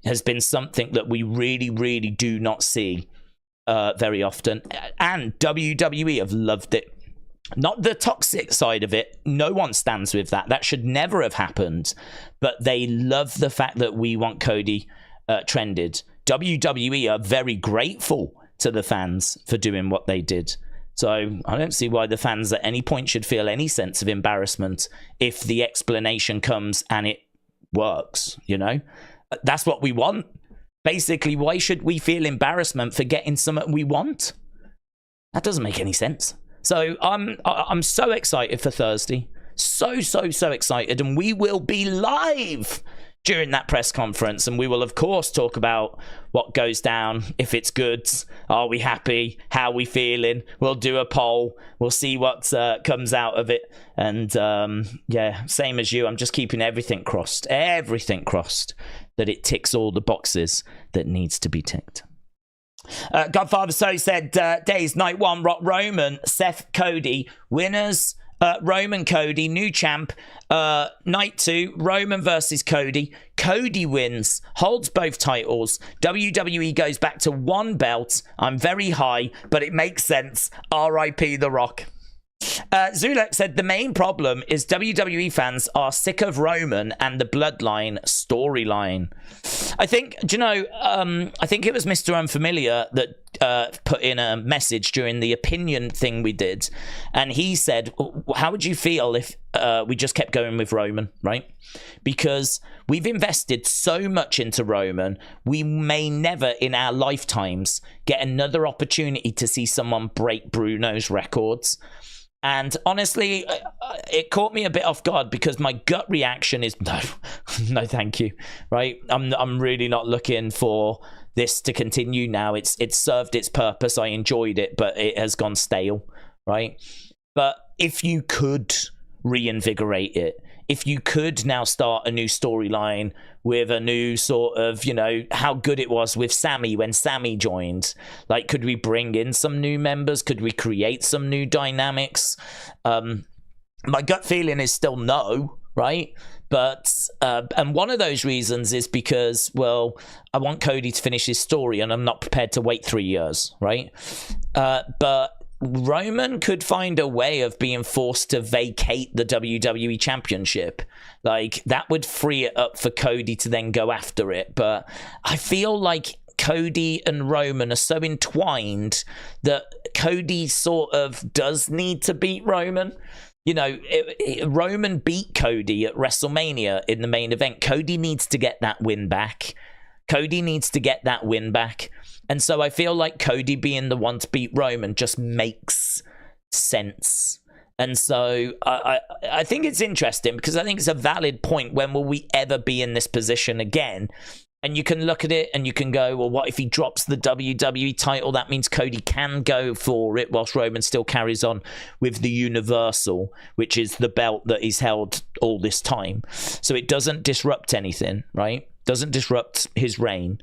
has been something that we really, really do not see very often. And WWE have loved it. Not the toxic side of it. No one stands with that. That should never have happened. But they love the fact that we want Cody trended. WWE are very grateful to the fans for doing what they did. So I don't see why the fans at any point should feel any sense of embarrassment if the explanation comes and it works, you know? That's what we want. Basically, why should we feel embarrassment for getting something we want? That doesn't make any sense. So I'm so excited for Thursday. So excited. And we will be live during that press conference. And we will, of course, talk about what goes down, if it's good. Are we happy? How are we feeling? We'll do a poll. We'll see what comes out of it. And yeah, same as you. I'm just keeping everything crossed that it ticks all the boxes that needs to be ticked. Godfather So said, Days, night one, Roman, Seth, Cody, winners, Roman, Cody, new champ. Night two, Roman versus Cody. Cody wins, holds both titles. WWE goes back to one belt. I'm very high, but it makes sense. R.I.P. The Rock. Zulek said the main problem is WWE fans are sick of Roman and the Bloodline storyline. I think, do you know, I think it was Mr. Unfamiliar that put in a message during the opinion thing we did, and he said, how would you feel if we just kept going with Roman, right? Because we've invested so much into Roman, we may never in our lifetimes get another opportunity to see someone break Bruno's records. And honestly, it caught me a bit off guard because my gut reaction is no, thank you. Right? I'm really not looking for this to continue now. It's served its purpose. I enjoyed it, but it has gone stale. Right? But if you could reinvigorate it, if you could now start a new storyline with a new sort of, you know, how good it was with Sammy when Sammy joined. Like, could we bring in some new members? Could we create some new dynamics? My gut feeling is still no, right? But, and one of those reasons is because, well, I want Cody to finish his story and I'm not prepared to wait 3 years, right? But Roman could find a way of being forced to vacate the WWE Championship. Like, that would free it up for Cody to then go after it. But I feel like Cody and Roman are so entwined that Cody sort of does need to beat Roman. You know, Roman beat Cody at WrestleMania in the main event. Cody needs to get that win back. And so I feel like Cody being the one to beat Roman just makes sense. And so I think it's interesting because I think it's a valid point. When will we ever be in this position again? And you can look at it and you can go, well, what if he drops the WWE title? That means Cody can go for it whilst Roman still carries on with the Universal, which is the belt that he's held all this time. So it doesn't disrupt anything, right? Doesn't disrupt his reign,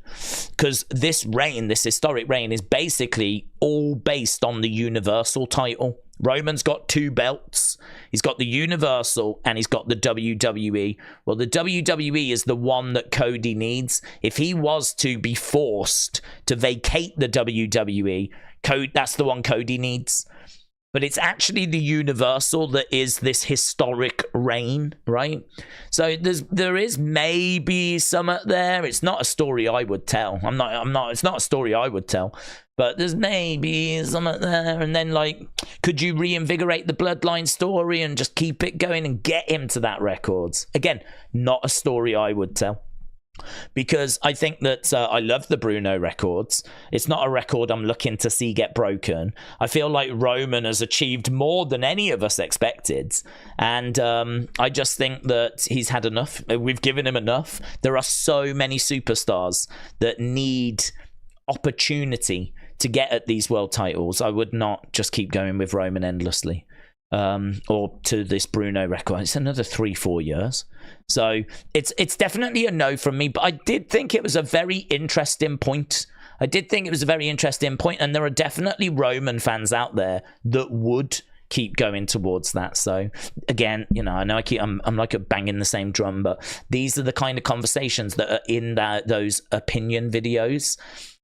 because this reign, this historic reign, is basically all based on the Universal title. Roman's got two belts. He's got the Universal and he's got the WWE. Well, the WWE is the one that Cody needs. If he was to be forced to vacate the WWE, that's the one Cody needs. But it's actually the Universal that is this historic reign, right? So there is maybe some up there. It's not a story I would tell. It's not a story I would tell. But there's maybe some up there. And then, like, could you reinvigorate the Bloodline story and just keep it going and get him to that records? Again, not a story I would tell. Because I think that I love the Bruno records. It's not a record I'm looking to see get broken. I feel like Roman has achieved more than any of us expected. And I just think that he's had enough. We've given him enough. There are so many superstars that need opportunity to get at these world titles. I would not just keep going with Roman endlessly. Or to this Bruno record. It's another 3-4 years. So it's definitely a no from me, but I did think it was a very interesting point. And there are definitely Roman fans out there that would keep going towards that. So again, you know, I know I'm like banging the same drum, but these are the kind of conversations that are in those opinion videos.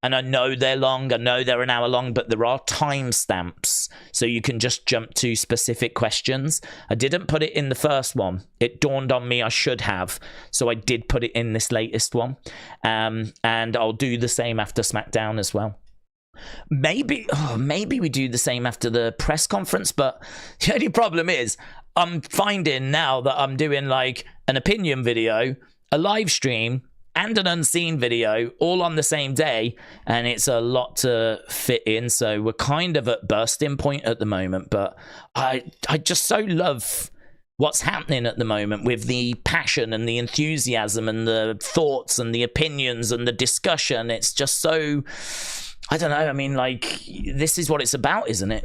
And I know they're long, I know they're an hour long, but there are timestamps, so you can just jump to specific questions. I didn't put it in the first one. It dawned on me I should have, so I did put it in this latest one. And I'll do the same after SmackDown as well. Maybe we do the same after the press conference, but the only problem is I'm finding now that I'm doing like an opinion video, a live stream, and an unseen video all on the same day, and it's a lot to fit in, so we're kind of at bursting point at the moment. But I just so love what's happening at the moment with the passion and the enthusiasm and the thoughts and the opinions and the discussion. It's just so, I don't know, I mean, like, this is what it's about, isn't it?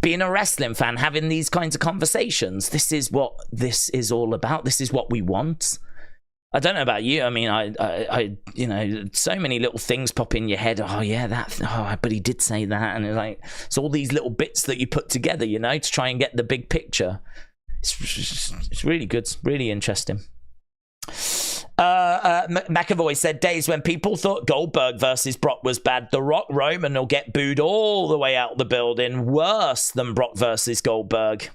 Being a wrestling fan, having these kinds of conversations, this is what this is all about. This is what we want. I don't know about you. I mean, I you know, so many little things pop in your head. Oh yeah, but he did say that, and it's all these little bits that you put together, you know, to try and get the big picture. It's really good. It's really interesting. McAvoy said, Days, when people thought Goldberg versus Brock was bad, The Rock Roman will get booed all the way out the building. Worse than Brock versus Goldberg.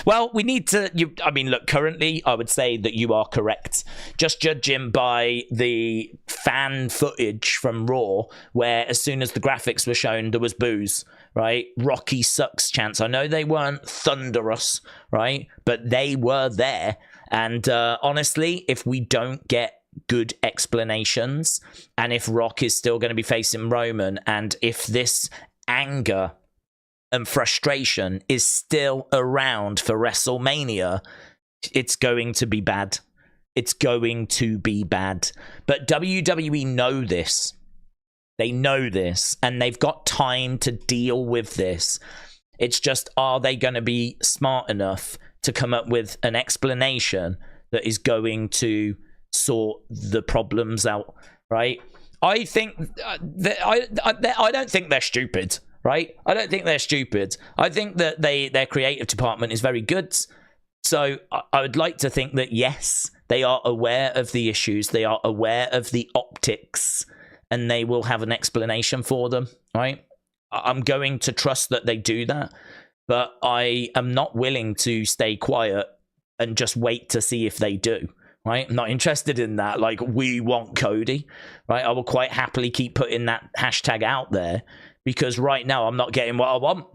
Well, we need to, I mean, look, currently, I would say that you are correct. Just judging by the fan footage from Raw, where as soon as the graphics were shown, there was boos, right? Rocky sucks chants. I know they weren't thunderous, right? But they were there. And honestly, if we don't get good explanations, and if Rock is still going to be facing Roman, and if this anger and frustration is still around for WrestleMania, it's going to be bad. It's going to be bad. But WWE know this. They know this, and they've got time to deal with this. It's just, are they going to be smart enough to come up with an explanation that is going to sort the problems out, right? I think I don't think they're stupid. Right? I don't think they're stupid. I think that their creative department is very good. So I would like to think that, yes, they are aware of the issues. They are aware of the optics, and they will have an explanation for them, right? I'm going to trust that they do that, but I am not willing to stay quiet and just wait to see if they do. Right? I'm not interested in that. Like, we want Cody, right? I will quite happily keep putting that hashtag out there, because right now I'm not getting what I want,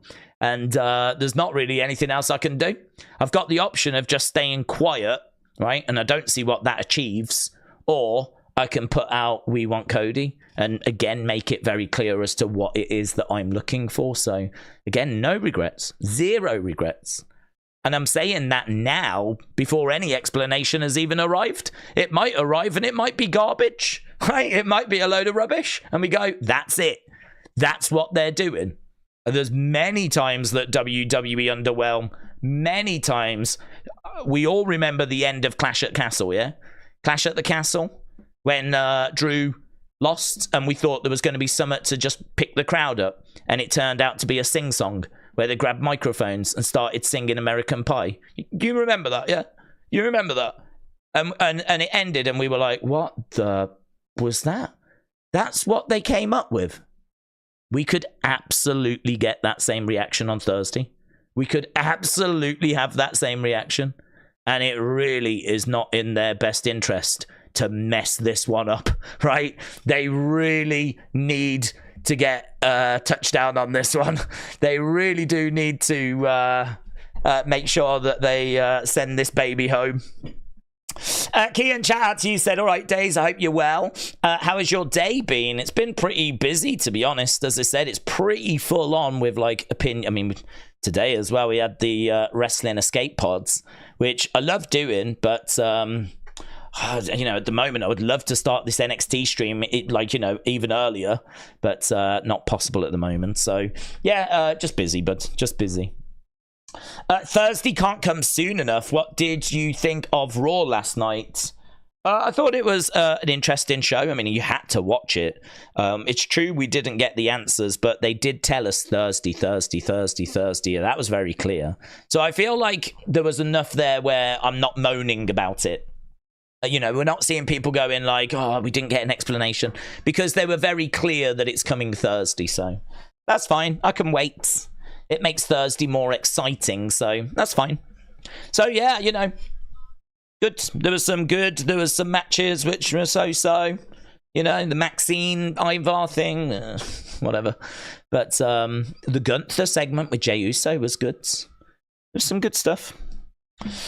and there's not really anything else I can do. I've got the option of just staying quiet, right? And I don't see what that achieves, or I can put out "We want Cody" and again make it very clear as to what it is that I'm looking for. So again, no regrets, zero regrets. And I'm saying that now before any explanation has even arrived. It might arrive and it might be garbage, right? It might be a load of rubbish, and we go, that's it. That's what they're doing. And there's many times that WWE underwhelm. Many times. We all remember the end of Clash at Castle, yeah? Clash at the Castle, when Drew lost, and we thought there was going to be something to just pick the crowd up, and it turned out to be a sing-song where they grabbed microphones and started singing American Pie. You remember that, yeah? You remember that? And it ended, and we were like, what the was that? That's what they came up with. We could absolutely get that same reaction on Thursday. We could absolutely have that same reaction. And it really is not in their best interest to mess this one up, right? They really need to get a touchdown on this one. They really do need to make sure that they send this baby home. Kian, chat out to you, said, all right, Daze, I hope you're well. How has your day been? It's been pretty busy, to be honest. As I said, it's pretty full on with like opinion. I mean, today as well, we had the wrestling escape pods, which I love doing, but you know, at the moment, I would love to start this NXT stream, like, you know, even earlier, but not possible at the moment. So yeah, just busy, but just busy. Thursday can't come soon enough. What did you think of Raw last night? I thought it was an interesting show. I mean, you had to watch it. It's true we didn't get the answers, but they did tell us Thursday. And that was very clear. So I feel like there was enough there where I'm not moaning about it. You know, we're not seeing people going like, oh, we didn't get an explanation, because they were very clear that it's coming Thursday. So that's fine. I can wait. It makes Thursday more exciting. So that's fine. So, yeah, you know. Good. There was some good. There was some matches which were so-so. You know, the Maxine Ivar thing, whatever. But the Gunther segment with Jey Uso was good. There's some good stuff.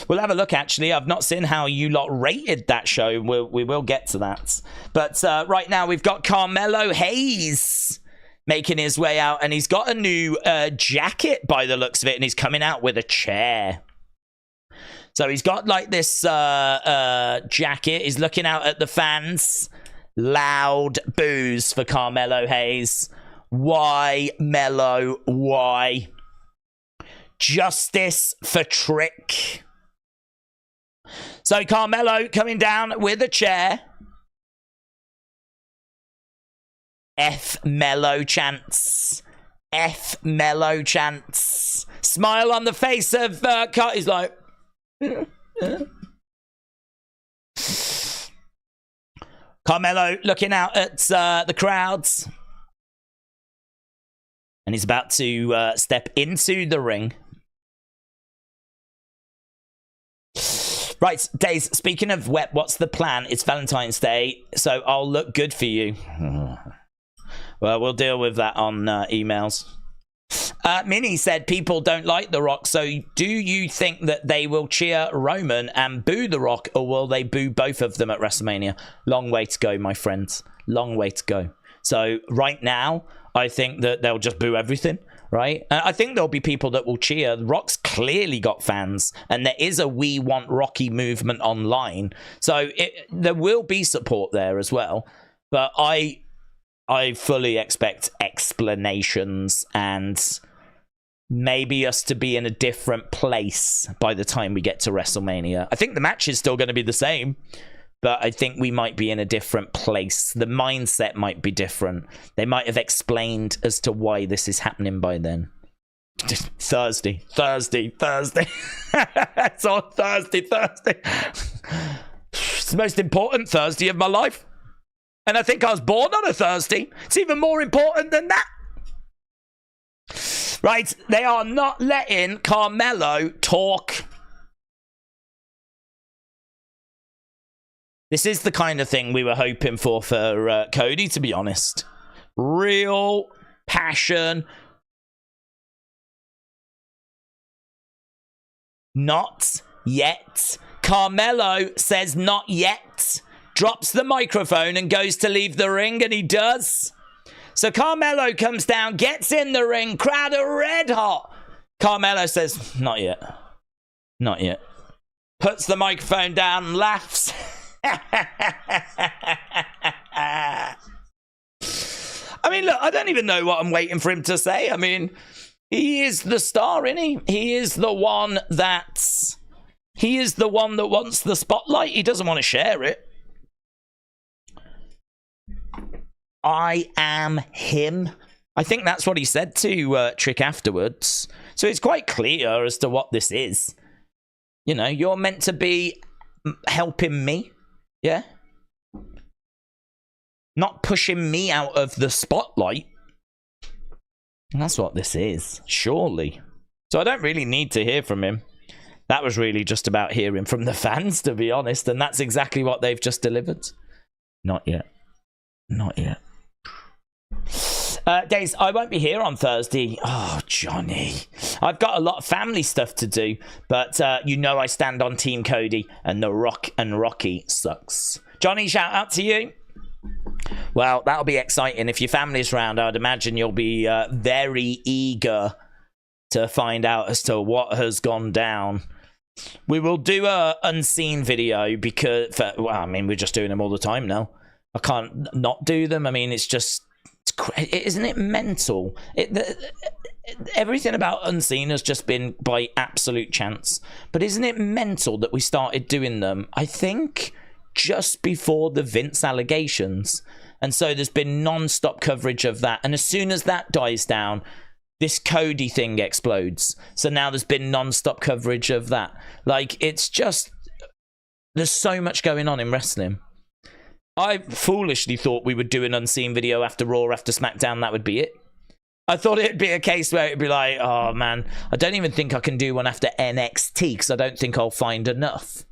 We'll have a look, actually. I've not seen how you lot rated that show. We will get to that. But right now, we've got Carmelo Hayes making his way out. And he's got a new jacket by the looks of it. And he's coming out with a chair. So he's got like this jacket. He's looking out at the fans. Loud boos for Carmelo Hayes. Why, Melo? Why? Justice for Trick. So Carmelo coming down with a chair. F Melo chants. F Melo chants. Smile on the face of He's like... Carmelo looking out at the crowds, and he's about to step into the ring. Right, Daze, speaking of wet, what's the plan? It's Valentine's Day, so I'll look good for you. Well, we'll deal with that on emails. Minnie said people don't like The Rock, so do you think that they will cheer Roman and boo The Rock, or will they boo both of them at WrestleMania? Long way to go, my friends. Long way to go. So right now, I think that they'll just boo everything, right? I think there'll be people that will cheer. The Rock's clearly got fans, and there is a We Want Rocky movement online. So there will be support there as well. But I fully expect explanations and maybe us to be in a different place by the time we get to WrestleMania. I think the match is still going to be the same, but I think we might be in a different place. The mindset might be different. They might have explained as to why this is happening by then. Just Thursday. It's on Thursday. It's the most important Thursday of my life. And I think I was born on a Thursday. It's even more important than that. Right, they are not letting Carmelo talk. This is the kind of thing we were hoping for Cody, to be honest. Real passion. Not yet. Carmelo says not yet. Drops the microphone and goes to leave the ring, and he does. So Carmelo comes down, gets in the ring, crowd are red hot. Carmelo says, not yet. Not yet. Puts the microphone down and laughs. I mean, look, I don't even know what I'm waiting for him to say. I mean, he is the star, isn't he? He is the one that wants the spotlight. He doesn't want to share it. I am him. I think that's what he said to Trick afterwards. So it's quite clear as to what this is. You know, you're meant to be helping me. Yeah? Not pushing me out of the spotlight. And that's what this is, surely. So I don't really need to hear from him. That was really just about hearing from the fans, to be honest. And that's exactly what they've just delivered. Not yet. Not yet. Daze, I won't be here on Thursday. Oh, Johnny. I've got a lot of family stuff to do, but you know I stand on Team Cody, and the Rock and Rocky sucks. Johnny, shout out to you. Well, that'll be exciting. If your family's around, I'd imagine you'll be very eager to find out as to what has gone down. We will do a unseen video because, well, I mean, we're just doing them all the time now. I can't not do them. I mean, isn't it mental? Everything about Unseen has just been by absolute chance. But isn't it mental that we started doing them, I think, just before the Vince allegations. And so there's been non-stop coverage of that. And as soon as that dies down, this Cody thing explodes. So now there's been non-stop coverage of that. Like, it's just, there's so much going on in wrestling. I foolishly thought we would do an unseen video after Raw, after SmackDown. That would be it. I thought it'd be a case where it'd be like, oh man, I don't even think I can do one after NXT because I don't think I'll find enough.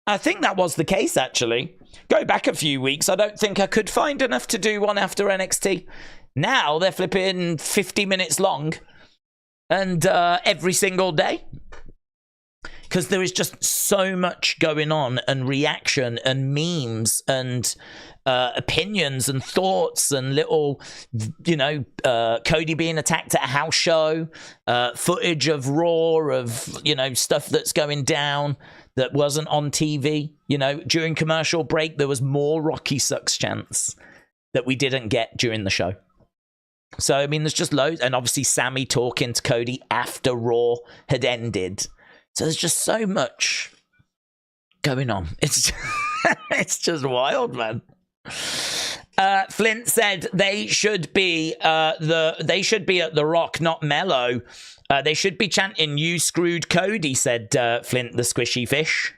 I think that was the case, actually. Go back a few weeks, I don't think I could find enough to do one after NXT. Now they're flipping 50 minutes long and every single day. Because there is just so much going on, and reaction and memes and opinions and thoughts and little, you know, Cody being attacked at a house show, footage of Raw, of, you know, stuff that's going down that wasn't on TV. You know, during commercial break, there was more Rocky Sucks chants that we didn't get during the show. So, I mean, there's just loads. And obviously, Sammy talking to Cody after Raw had ended. So there's just so much going on. It's it's just wild, man. Flint said they should be at The Rock, not Melo. They should be chanting "You screwed Cody," said Flint the squishy fish.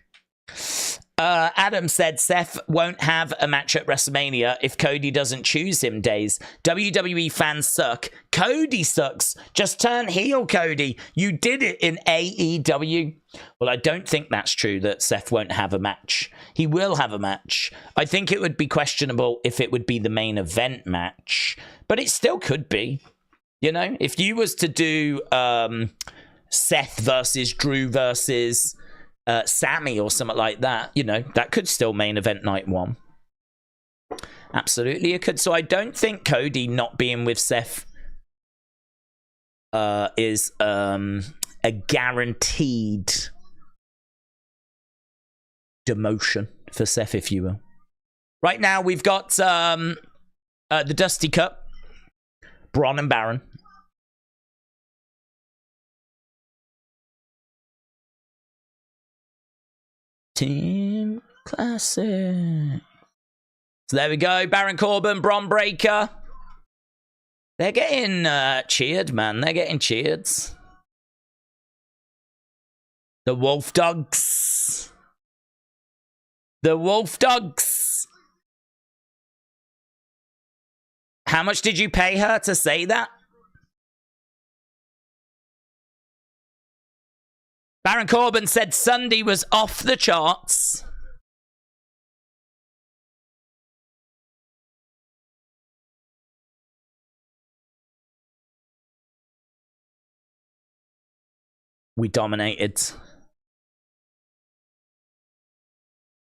Adam said Seth won't have a match at WrestleMania if Cody doesn't choose him. Daze. WWE fans suck. Cody sucks. Just turn heel, Cody. You did it in AEW. Well, I don't think that's true that Seth won't have a match. He will have a match. I think it would be questionable if it would be the main event match, but it still could be. You know, if you was to do Seth versus Drew versus Sammy or something like that, you know, that could still main event night one. Absolutely, it could. So I don't think Cody not being with Seth is a guaranteed demotion for Seth, if you will. Right now, we've got the Dusty Cup, Bron and Baron. Team Classic. So there we go. Baron Corbin, Bron Breakker. They're getting cheered, man. They're getting cheered. The Wolf Dogs. The Wolf Dogs. How much did you pay her to say that? Baron Corbin said Sunday was off the charts. We dominated.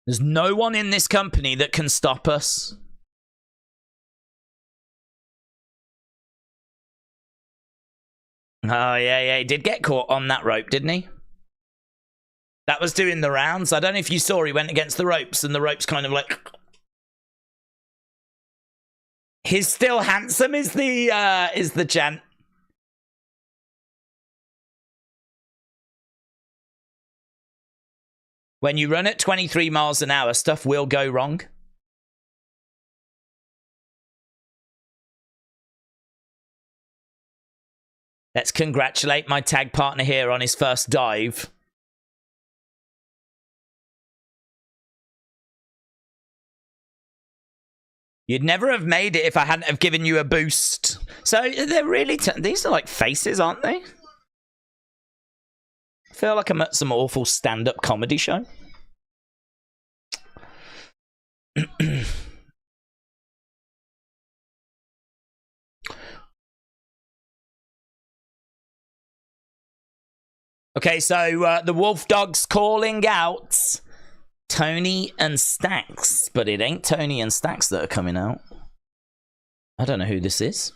There's no one in this company that can stop us. Oh, yeah. He did get caught on that rope, didn't he? That was doing the rounds. I don't know if you saw, he went against the ropes and the ropes kind of like... He's still handsome is the chant. When you run at 23 miles an hour, stuff will go wrong. Let's congratulate my tag partner here on his first dive. You'd never have made it if I hadn't have given you a boost. So they're really... these are like faces, aren't they? I feel like I'm at some awful stand-up comedy show. Okay, so the Wolf Dogs calling out Tony and Stacks, but it ain't Tony and Stacks that are coming out. I don't know who this is.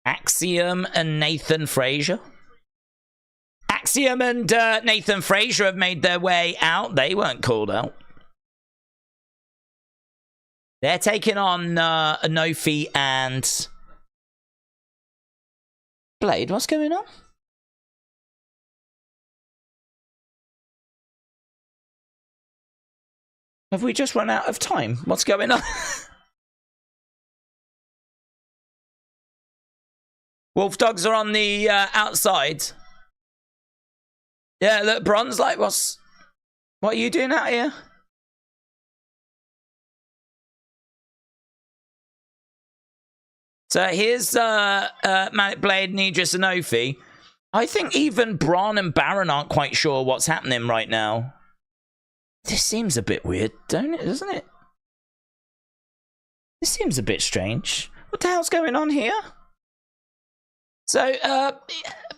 Axiom and Nathan Frasier. Axiom and Nathan Frasier have made their way out. They weren't called out. They're taking on Anofi and Blade. What's going on? Have we just run out of time? What's going on? Wolf dogs are on the outside. Yeah, look, Bron's like, what are you doing out here? So here's Manic Blade and Idris Anofi. I think even Bron and Baron aren't quite sure what's happening right now. This seems a bit weird, doesn't it? This seems a bit strange. What the hell's going on here? So,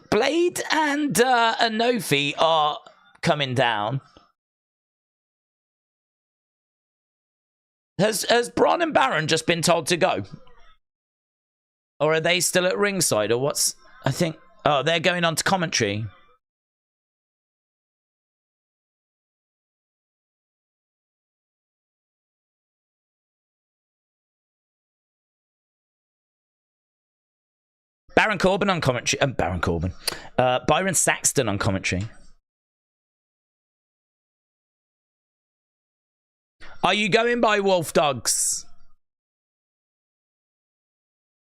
Blade and Anofi are coming down. Has Bron and Baron just been told to go? Or are they still at ringside? Or what's... I think... Oh, they're going on to commentary. Baron Corbin on commentary. Byron Saxton on commentary. Are you going by Wolf Dogs?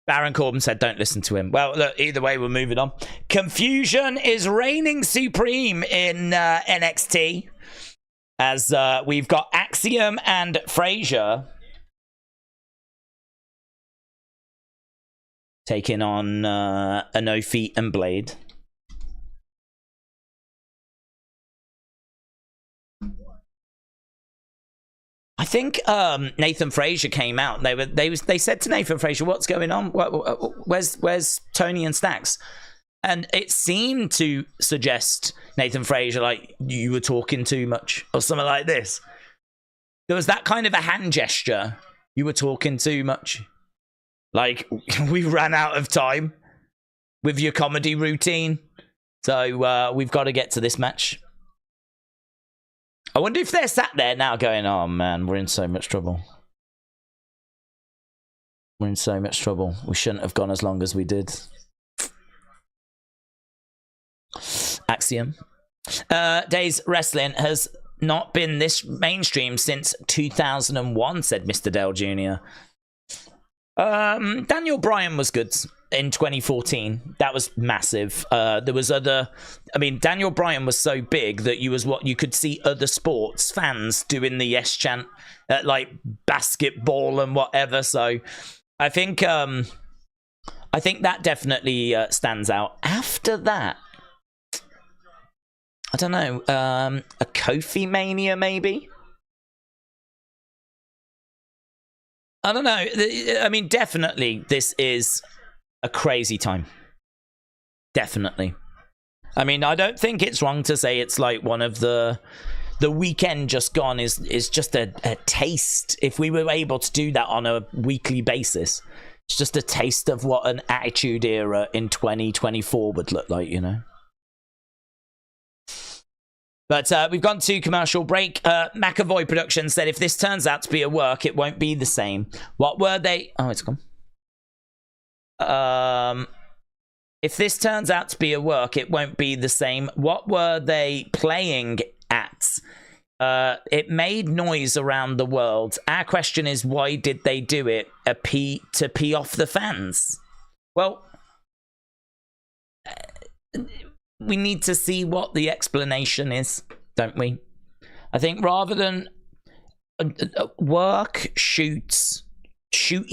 Baron Corbin said don't listen to him. Well, look, either way, we're moving on. Confusion is reigning supreme in NXT. As we've got Axiom and Frasier taking on Anofi and Blade. I think Nathan Frazier came out. They said to Nathan Frazier, "What's going on? Where's Tony and Stacks?" And it seemed to suggest Nathan Frazier like you were talking too much or something like this. There was that kind of a hand gesture. You were talking too much. Like we ran out of time with your comedy routine, so we've got to get to this match. I wonder if they're sat there now going, oh man, we're in so much trouble. We're in so much trouble. We shouldn't have gone as long as we did. Axiom. Daze Wrestling has not been this mainstream since 2001, said Mr. Dale Jr. Daniel Bryan was good in 2014. That was massive. There was other... I mean, Daniel Bryan was so big that you could see other sports fans doing the yes chant at, like, basketball and whatever. So I think that definitely stands out. After that, I don't know, a Kofi Mania maybe? I don't know. I mean, definitely this is a crazy time. Definitely. I mean, I don't think it's wrong to say it's like one of the weekend just gone is just a taste. If we were able to do that on a weekly basis, it's just a taste of what an Attitude Era in 2024 would look like, you know? But we've gone to commercial break. McAvoy Productions said if this turns out to be a work, it won't be the same. What were they... Oh, it's gone. If this turns out to be a work, it won't be the same. What were they playing at? It made noise around the world. Our question is, why did they do it? To pee off the fans? Well... we need to see what the explanation is, don't we? I think rather than shooty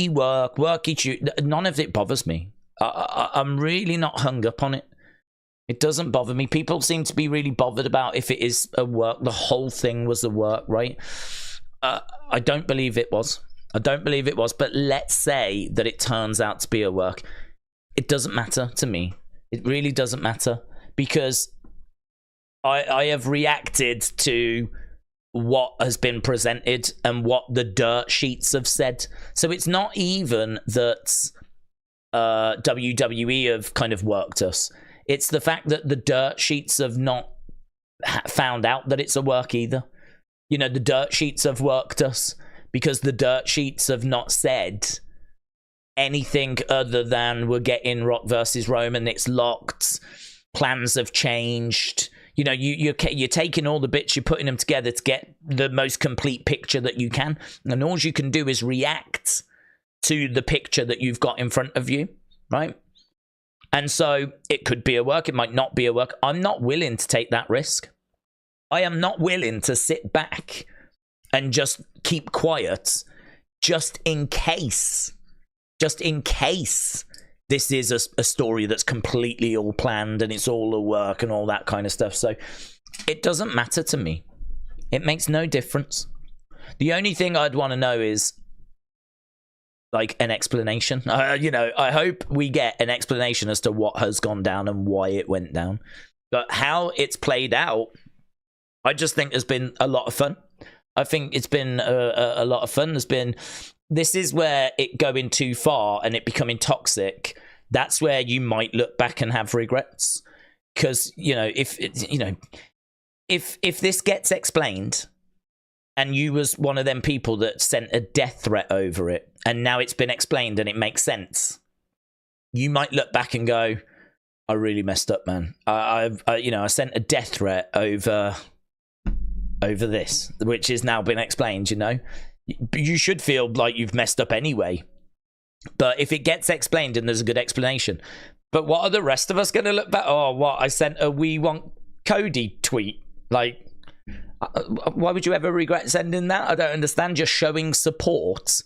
work, worky shoot, none of it bothers me. I'm really not hung up on it. It doesn't bother me. People seem to be really bothered about if it is a work. The whole thing was a work, right? I don't believe it was. But let's say that it turns out to be a work. It doesn't matter to me. It really doesn't matter. Because I have reacted to what has been presented and what the dirt sheets have said. So it's not even that WWE have kind of worked us. It's the fact that the dirt sheets have not found out that it's a work either. You know, the dirt sheets have worked us because the dirt sheets have not said anything other than we're getting Rock versus Roman, it's locked. Plans have changed. You know, you're taking all the bits, you're putting them together to get the most complete picture that you can. And all you can do is react to the picture that you've got in front of you, right? And so it could be a work, it might not be a work. I'm not willing to take that risk. I am not willing to sit back and just keep quiet just in case this is a story that's completely all planned and it's all a work and all that kind of stuff. So it doesn't matter to me. It makes no difference. The only thing I'd want to know is like an explanation. You know, I hope we get an explanation as to what has gone down and why it went down. But how it's played out, I just think has been a lot of fun. I think it's been a lot of fun. This is where it going too far and it becoming toxic. That's where you might look back and have regrets. Because, you know, if this gets explained and you was one of them people that sent a death threat over it and now it's been explained and it makes sense, you might look back and go, I really messed up, man. I sent a death threat over this, which has now been explained, you know. You should feel like you've messed up anyway. But if it gets explained and there's a good explanation. But what are the rest of us going to look back? Oh, what? I sent a "We Want Cody" tweet. Like, why would you ever regret sending that? I don't understand. You're showing support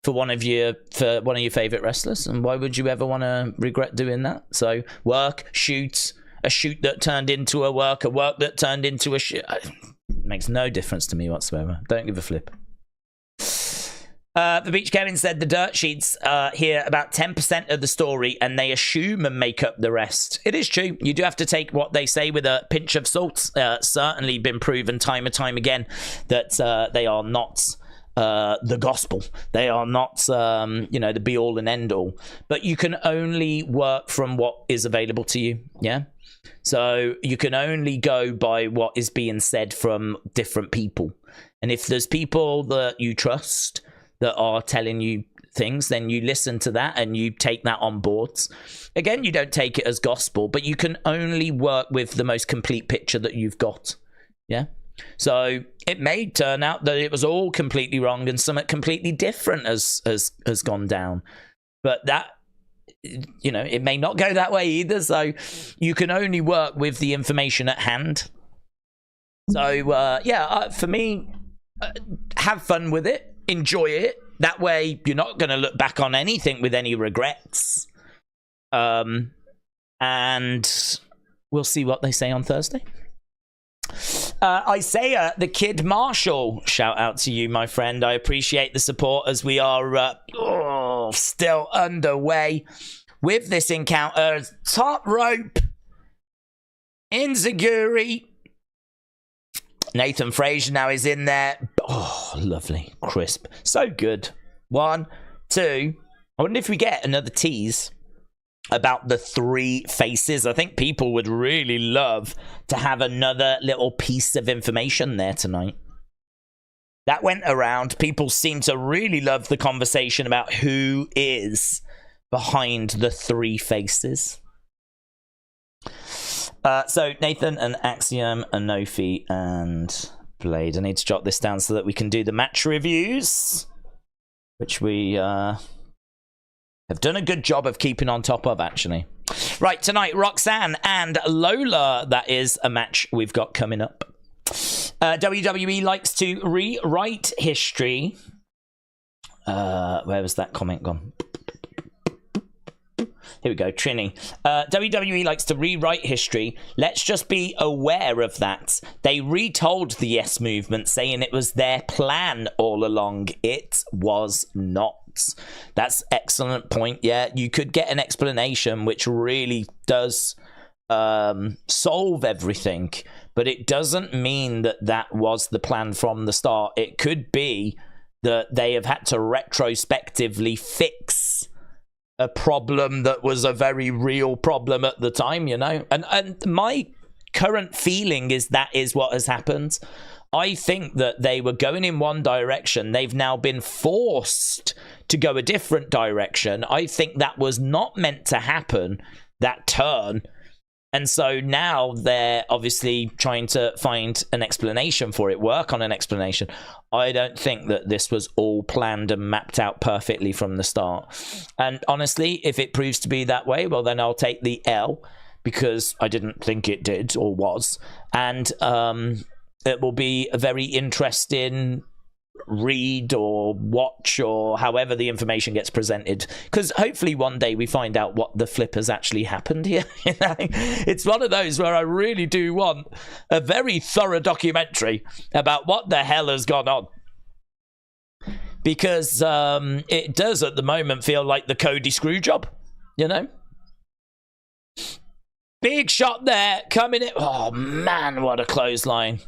for one of your favorite wrestlers. And why would you ever want to regret doing that? So, work, shoot, a shoot that turned into a work that turned into a shoot. It makes no difference to me whatsoever. Don't give a flip. The Beach Kevin said the dirt sheets hear about 10% of the story and they assume and make up the rest. It is true. You do have to take what they say with a pinch of salt. Certainly been proven time and time again that they are not the gospel. They are not, the be all and end all. But you can only work from what is available to you. Yeah. So you can only go by what is being said from different people. And if there's people that you trust that are telling you things, then you listen to that and you take that on board. Again, you don't take it as gospel, but you can only work with the most complete picture that you've got. Yeah. So it may turn out that it was all completely wrong and something completely different has gone down. But that, you know, it may not go that way either. So you can only work with the information at hand. So, for me, have fun with it. Enjoy it. That way you're not going to look back on anything with any regrets. And we'll see what they say on Thursday. Isaiah, the Kid Marshall, shout out to you, my friend. I appreciate the support as we are still underway with this encounter. Top rope, Inzaguri. Nathan Frasier now is in there. Oh, lovely. Crisp. So good. 1, 2. I wonder if we get another tease about the 3 faces. I think people would really love to have another little piece of information there tonight. That went around. People seem to really love the conversation about who is behind the 3 faces. So Nathan and Axiom, Anofi and Blade. I need to jot this down so that we can do the match reviews, which we have done a good job of keeping on top of, actually. Right, tonight, Roxanne and Lola. That is a match we've got coming up. WWE likes to rewrite history. Where was that comment gone? Here we go, Trini. WWE likes to rewrite history. Let's just be aware of that. They retold the Yes Movement, saying it was their plan all along. It was not. That's excellent point. Yeah, you could get an explanation which really does solve everything, but it doesn't mean that that was the plan from the start. It could be that they have had to retrospectively fix a problem that was a very real problem at the time, you know? And my current feeling is that is what has happened. I think that they were going in one direction. They've now been forced to go a different direction. I think that was not meant to happen, that turn. And so now they're obviously trying to find an explanation for it, work on an explanation. I don't think that this was all planned and mapped out perfectly from the start. And honestly, if it proves to be that way, well, then I'll take the L, because I didn't think it did or was. And it will be a very interesting read or watch, or however the information gets presented, because hopefully one day we find out what the flip has actually happened here. It's one of those where I really do want a very thorough documentary about what the hell has gone on, because it does at the moment feel like the Cody screw job, you know. Big shot there coming in. Oh man, what a clothesline.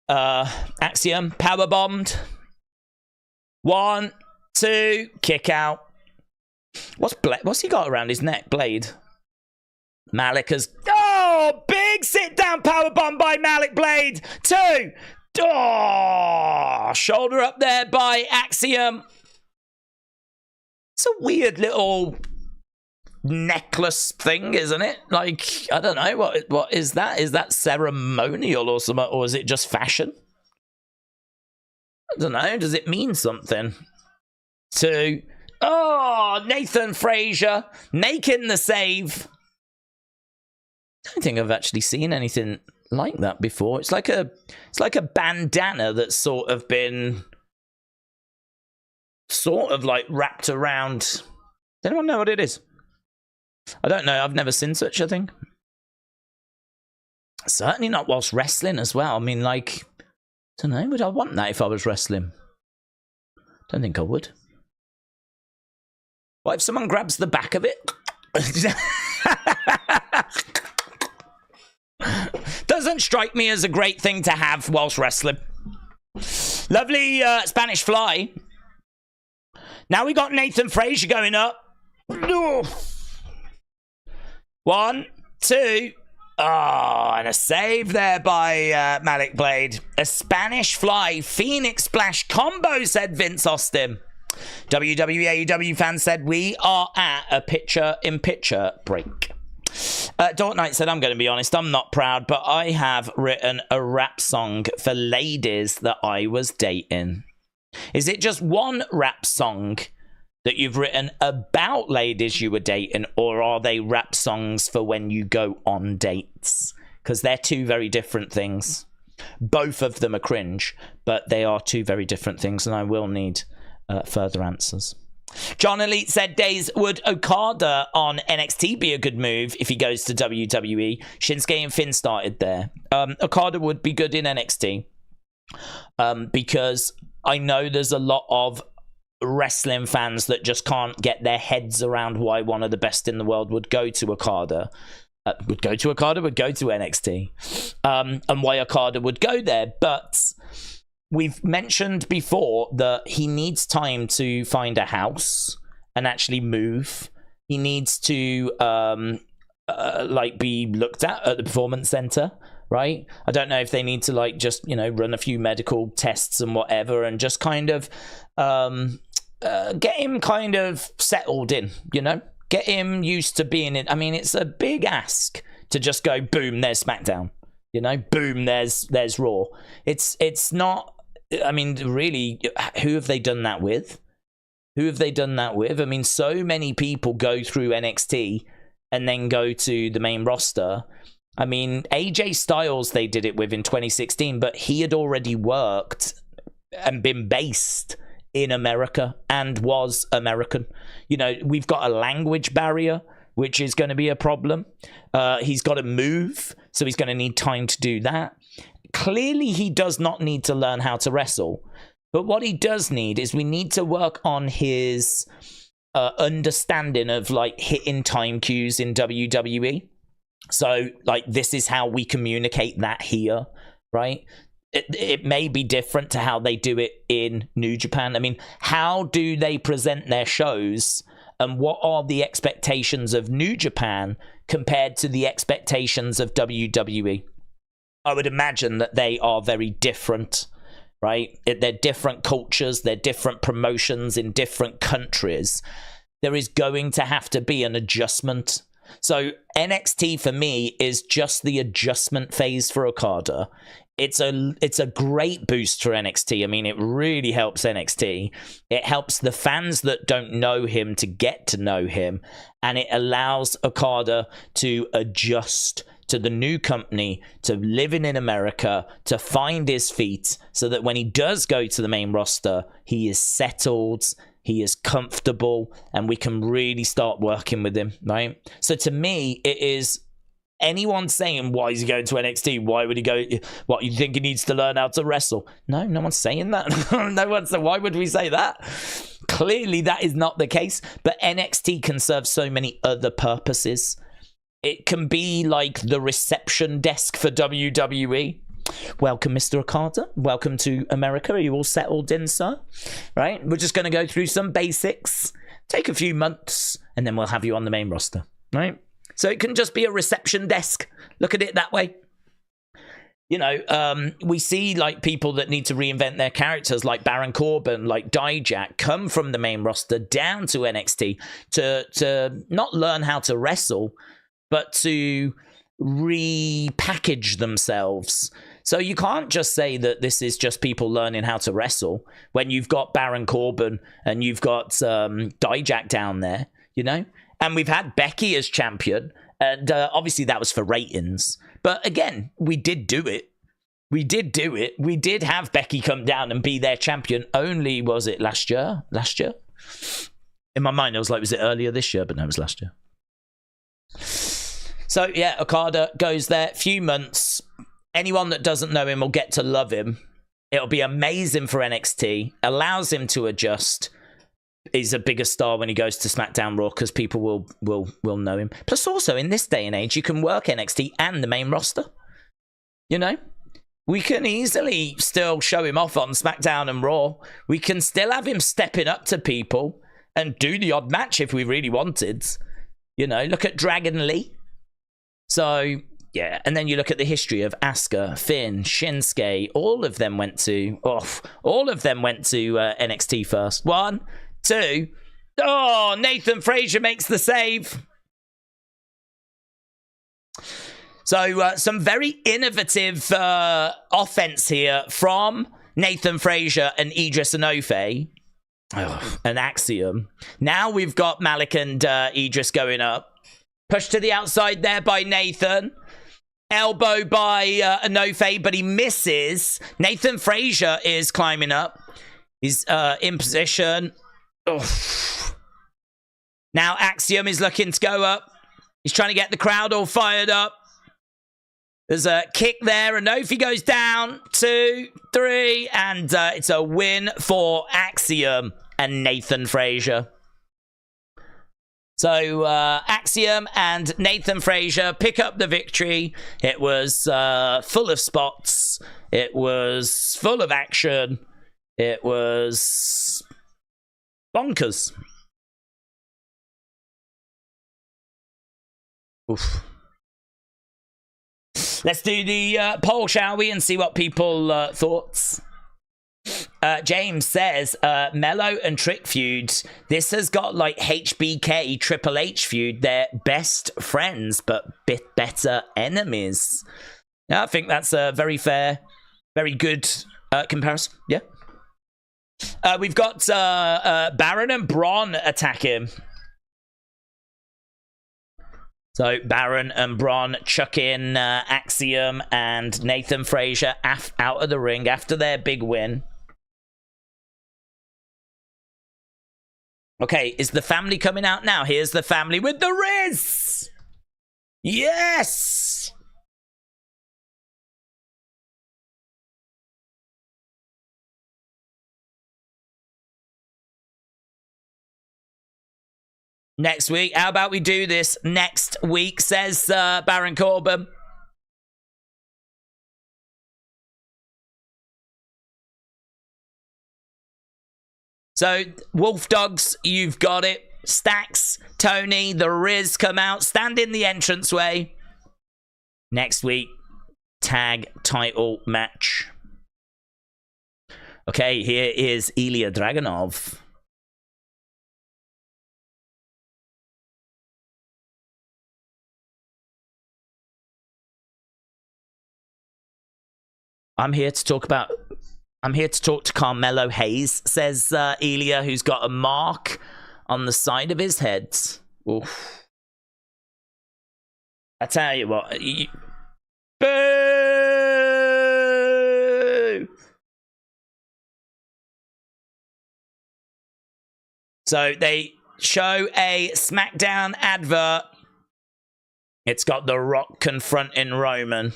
Axiom power bombed. 1, 2, kick out. What's he got around his neck? Blade. Malik has. Oh, big sit down power bomb by Malik. Blade 2. Oh, shoulder up there by Axiom. It's a weird little necklace thing, isn't it? Like, I don't know, what is that? Is that ceremonial or something, or is it just fashion? I don't know. Does it mean something? 2. Oh, Nathan Frasier making the save. I don't think I've actually seen anything like that before. It's like a bandana that's sort of like wrapped around. Does anyone know what it is? I don't know. I've never seen such a thing. Certainly not whilst wrestling as well. I mean, like, I don't know. Would I want that if I was wrestling? Don't think I would. What if someone grabs the back of it? Doesn't strike me as a great thing to have whilst wrestling. Lovely Spanish fly. Now we got Nathan Frasier going up. 1, 2. Oh, and a save there by Malik Blade. A Spanish fly Phoenix Splash combo, said Vince Austin. WWE AEW fans said we are at a picture-in-picture break. Dort Knight said, I'm going to be honest, I'm not proud, but I have written a rap song for ladies that I was dating. Is it just one rap song that you've written about ladies you were dating, or are they rap songs for when you go on dates? Because they're two very different things. Both of them are cringe, but they are two very different things, and I will need further answers. John Elite said, Daze, would Okada on NXT be a good move if he goes to WWE? Shinsuke and Finn started there. Okada would be good in NXT because I know there's a lot of wrestling fans that just can't get their heads around why one of the best in the world would go to Okada. Would go to NXT. And why Okada would go there. But we've mentioned before that he needs time to find a house and actually move. He needs to like be looked at the performance center, right? I don't know if they need to like just, you know, run a few medical tests and whatever and just kind of get him kind of settled in, you know? Get him used to being in. I mean, it's a big ask to just go, boom, there's SmackDown. You know, boom, there's Raw. It's not, I mean, really, who have they done that with? Who have they done that with? I mean, so many people go through NXT and then go to the main roster. I mean, AJ Styles, they did it with in 2016, but he had already worked and been based in America and was American. You know, we've got a language barrier, which is going to be a problem. He's got to move, so he's going to need time to do that. Clearly, he does not need to learn how to wrestle. But what he does need is we need to work on his understanding of, like, hitting time cues in WWE. So, like, this is how we communicate that here, right? It may be different to how they do it in New Japan. I mean, how do they present their shows, and what are the expectations of New Japan compared to the expectations of WWE? I would imagine that they are very different, right? They're different cultures, they're different promotions in different countries. there is going to have to be an adjustment. So NXT for me is just the adjustment phase for Okada. It's a great boost for NXT. I mean, it really helps NXT. It helps the fans that don't know him to get to know him, and it allows Okada to adjust to the new company, to living in America, to find his feet, so that when he does go to the main roster, he is settled, he is comfortable, and we can really start working with him, right? So to me, it is anyone saying, why is he going to NXT? Why would he go? What, you think he needs to learn how to wrestle? No, no one's saying that. No one's saying, why would we say that? Clearly, that is not the case. But NXT can serve so many other purposes. It can be like the reception desk for WWE. Welcome, Mr. Okada. Welcome to America. Are you all settled in, sir? Right? We're just going to go through some basics, take a few months, and then we'll have you on the main roster, right? So it can just be a reception desk. Look at it that way. You know, we see like people that need to reinvent their characters, like Baron Corbin, like Dijak, come from the main roster down to NXT to not learn how to wrestle, but to repackage themselves. So you can't just say that this is just people learning how to wrestle when you've got Baron Corbin and you've got Dijak down there, you know? And we've had Becky as champion, and obviously that was for ratings. But again, we did do it. We did do it. We did have Becky come down and be their champion. Only, was it last year? Last year? In my mind, I was like, was it earlier this year? But no, it was last year. So yeah, Okada goes there, few months. Anyone that doesn't know him will get to love him. It'll be amazing for NXT. Allows him to adjust. He's a bigger star when he goes to SmackDown Raw because people will know him. Plus, also in this day and age, you can work NXT and the main roster. You know, we can easily still show him off on SmackDown and Raw. We can still have him stepping up to people and do the odd match if we really wanted. You know, look at Dragon Lee. So yeah, and then you look at the history of Asuka, Finn, Shinsuke. All of them went to NXT first. 1, 2. Oh, Nathan Frazier makes the save. So some very innovative offense here from Nathan Frazier and Idris Enofe. Oh, an Axiom. Now we've got Malik and Idris going up. Pushed to the outside there by Nathan. Elbow by Enofe, but he misses. Nathan Frazier is climbing up. He's in position. Oof. Now Axiom is looking to go up. He's trying to get the crowd all fired up. There's a kick there. Enofe goes down. 2, 3. And it's a win for Axiom and Nathan Frazier. So Axiom and Nathan Frazier pick up the victory. It was full of spots. It was full of action. It was bonkers. Oof. Let's do the poll, shall we, and see what people thoughts. James says, Melo and Trick feuds. This has got like HBK, Triple H feud. They're best friends, but better enemies. Yeah, I think that's a very fair, very good comparison. Yeah. We've got Baron and Bron attacking. So Baron and Bron chuck in Axiom and Nathan Frazier out of the ring after their big win. Okay, is the family coming out now? Here's the family with the Riz! Yes! Next week. How about we do this next week, says Baron Corbin. So, Wolf Dogs, you've got it. Stacks, Tony, the Riz come out, stand in the entranceway. Next week, tag title match. Okay, here is Ilya Dragunov. I'm here to talk to Carmelo Hayes, says Elia, who's got a mark on the side of his head. Oof. I tell you what. Boo! So they show a SmackDown advert. It's got The Rock confronting Roman.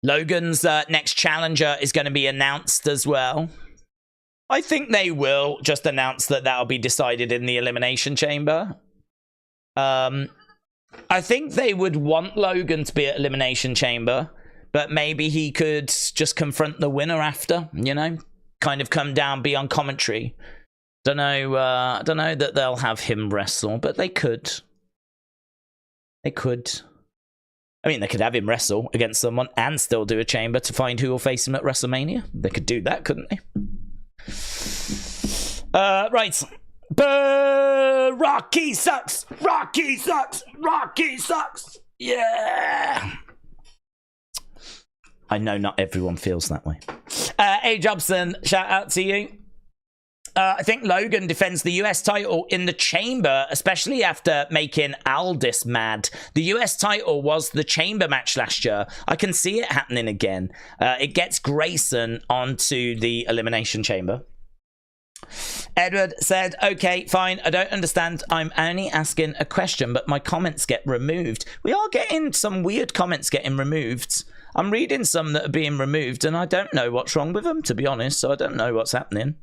Logan's next challenger is going to be announced as well. I think they will just announce that that'll be decided in the Elimination Chamber. I think they would want Logan to be at Elimination Chamber, but maybe he could just confront the winner after, you know? Kind of come down, be on commentary. Don't know that they'll have him wrestle, but they could. They could. I mean, they could have him wrestle against someone and still do a chamber to find who will face him at WrestleMania. They could do that, couldn't they? Right. Rocky sucks! Rocky sucks! Rocky sucks! Yeah! I know not everyone feels that way. A. Jobson, shout out to you. I think Logan defends the US title in the chamber, especially after making Aldis mad. The US title was the chamber match last year. I can see it happening again. It gets Grayson onto the Elimination Chamber. Edward said, okay, fine, I don't understand. I'm only asking a question, but my comments get removed. We are getting some weird comments getting removed. I'm reading some that are being removed, and I don't know what's wrong with them, to be honest, so I don't know what's happening.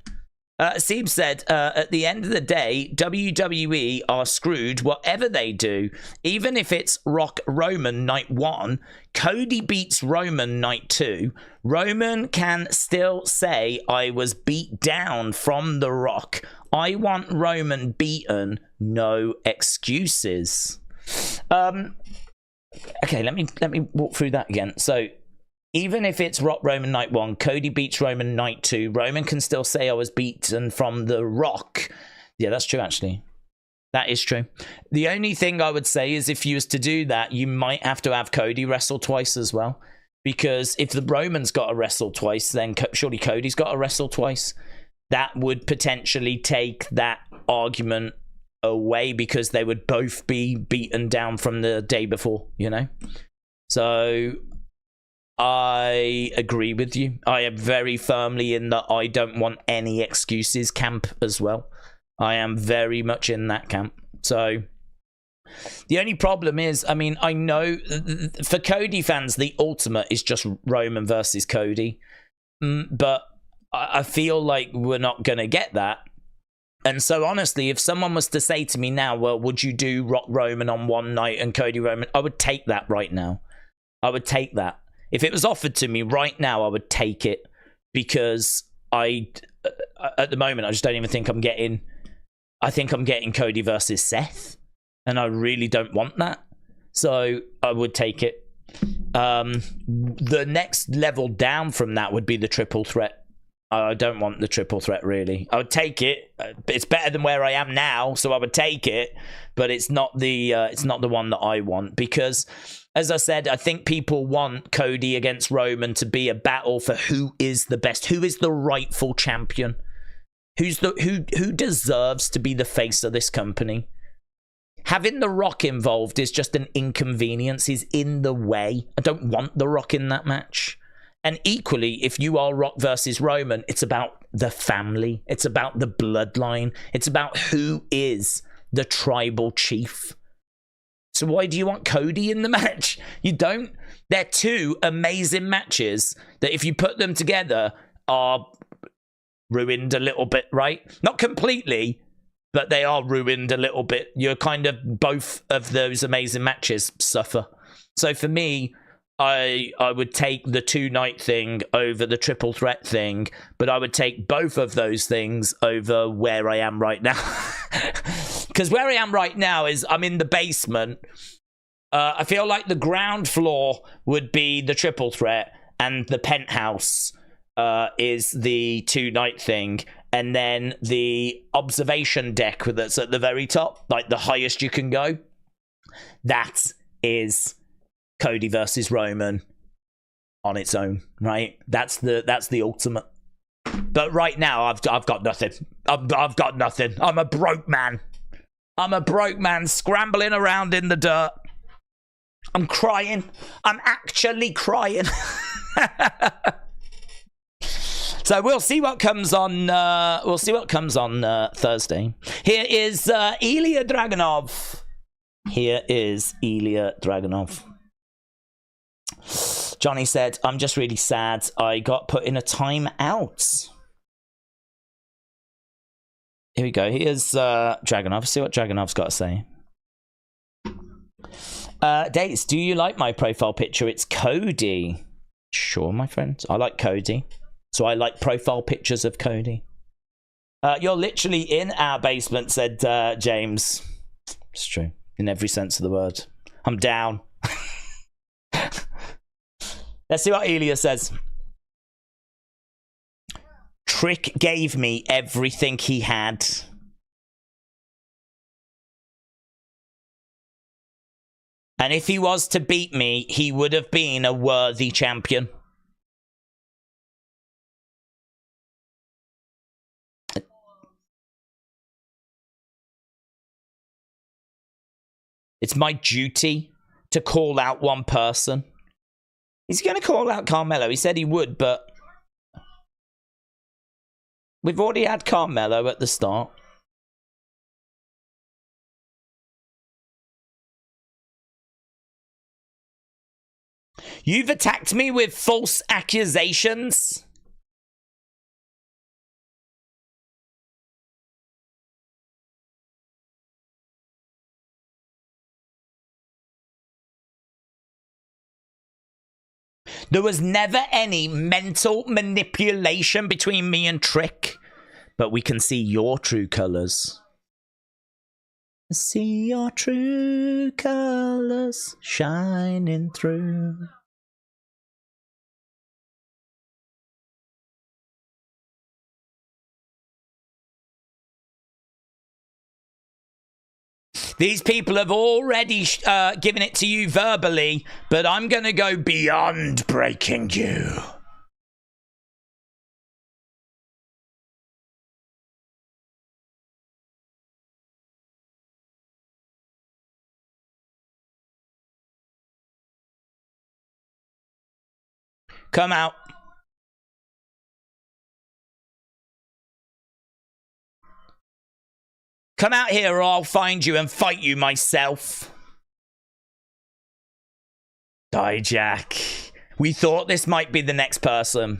Seeb said, at the end of the day, WWE are screwed whatever they do. Even if it's Rock Roman night 1, Cody beats Roman night 2, Roman can still say, I was beat down from The Rock. I want Roman beaten, no excuses. Okay, let me walk through that again. So, even if it's Rock Roman night 1, Cody beats Roman night 2, Roman can still say I was beaten from The Rock. Yeah, that's true, actually. That is true. The only thing I would say is if you was to do that, you might have to have Cody wrestle twice as well. Because if the Roman's got to wrestle twice, then surely Cody's got to wrestle twice. That would potentially take that argument away because they would both be beaten down from the day before, you know? So I agree with you. I am very firmly in the I don't want any excuses camp as well. I am very much in that camp. So the only problem is, I mean, I know for Cody fans, the ultimate is just Roman versus Cody. But I feel like we're not going to get that. And so honestly, if someone was to say to me now, well, would you do Rock Roman on one night and Cody Roman? I would take that right now. I would take that. If it was offered to me right now, I would take it because at the moment, I just don't even think I think I'm getting Cody versus Seth, and I really don't want that. So I would take it. The next level down from that would be the triple threat. I don't want the triple threat, really. I would take it. It's better than where I am now, so I would take it. But it's not the one that I want because, as I said, I think people want Cody against Roman to be a battle for who is the best, who is the rightful champion, who deserves to be the face of this company. Having The Rock involved is just an inconvenience. He's in the way. I don't want The Rock in that match. And equally, if you are Rock versus Roman, it's about the family. It's about the bloodline. It's about who is the tribal chief. So why do you want Cody in the match? You don't. They're two amazing matches that if you put them together are ruined a little bit, right? Not completely, but they are ruined a little bit. You're kind of, both of those amazing matches suffer. So for me, I would take the 2-night thing over the triple threat thing, but I would take both of those things over where I am right now. Because where I am right now is I'm in the basement. I feel like the ground floor would be the triple threat, and the penthouse is the 2-night thing. And then the observation deck that's at the very top, like the highest you can go, that is Cody versus Roman on its own, right? That's the ultimate. But right now, I've got nothing. I've got nothing. I'm a broke man. I'm a broke man scrambling around in the dirt. I'm crying. I'm actually crying. So we'll see what comes on. We'll see what comes on Thursday. Here is Ilya Dragunov. Here is Ilya Dragunov. Johnny said, "I'm just really sad. I got put in a timeout." Here we go. Here's Dragunov. See what Dragunov's got to say. Dates, do you like my profile picture? It's Cody. Sure, my friend. I like Cody. So I like profile pictures of Cody. You're literally in our basement, said James. It's true. In every sense of the word. I'm down. Let's see what Ilya says. Trick gave me everything he had. And if he was to beat me, he would have been a worthy champion. It's my duty to call out one person. Is he going to call out Carmelo? He said he would, but we've already had Carmelo at the start. You've attacked me with false accusations. There was never any mental manipulation between me and Trick, but we can see your true colors. See your true colors shining through. These people have already given it to you verbally, but I'm going to go beyond breaking you. Come out. Come out here or I'll find you and fight you myself. Dijak. We thought this might be the next person.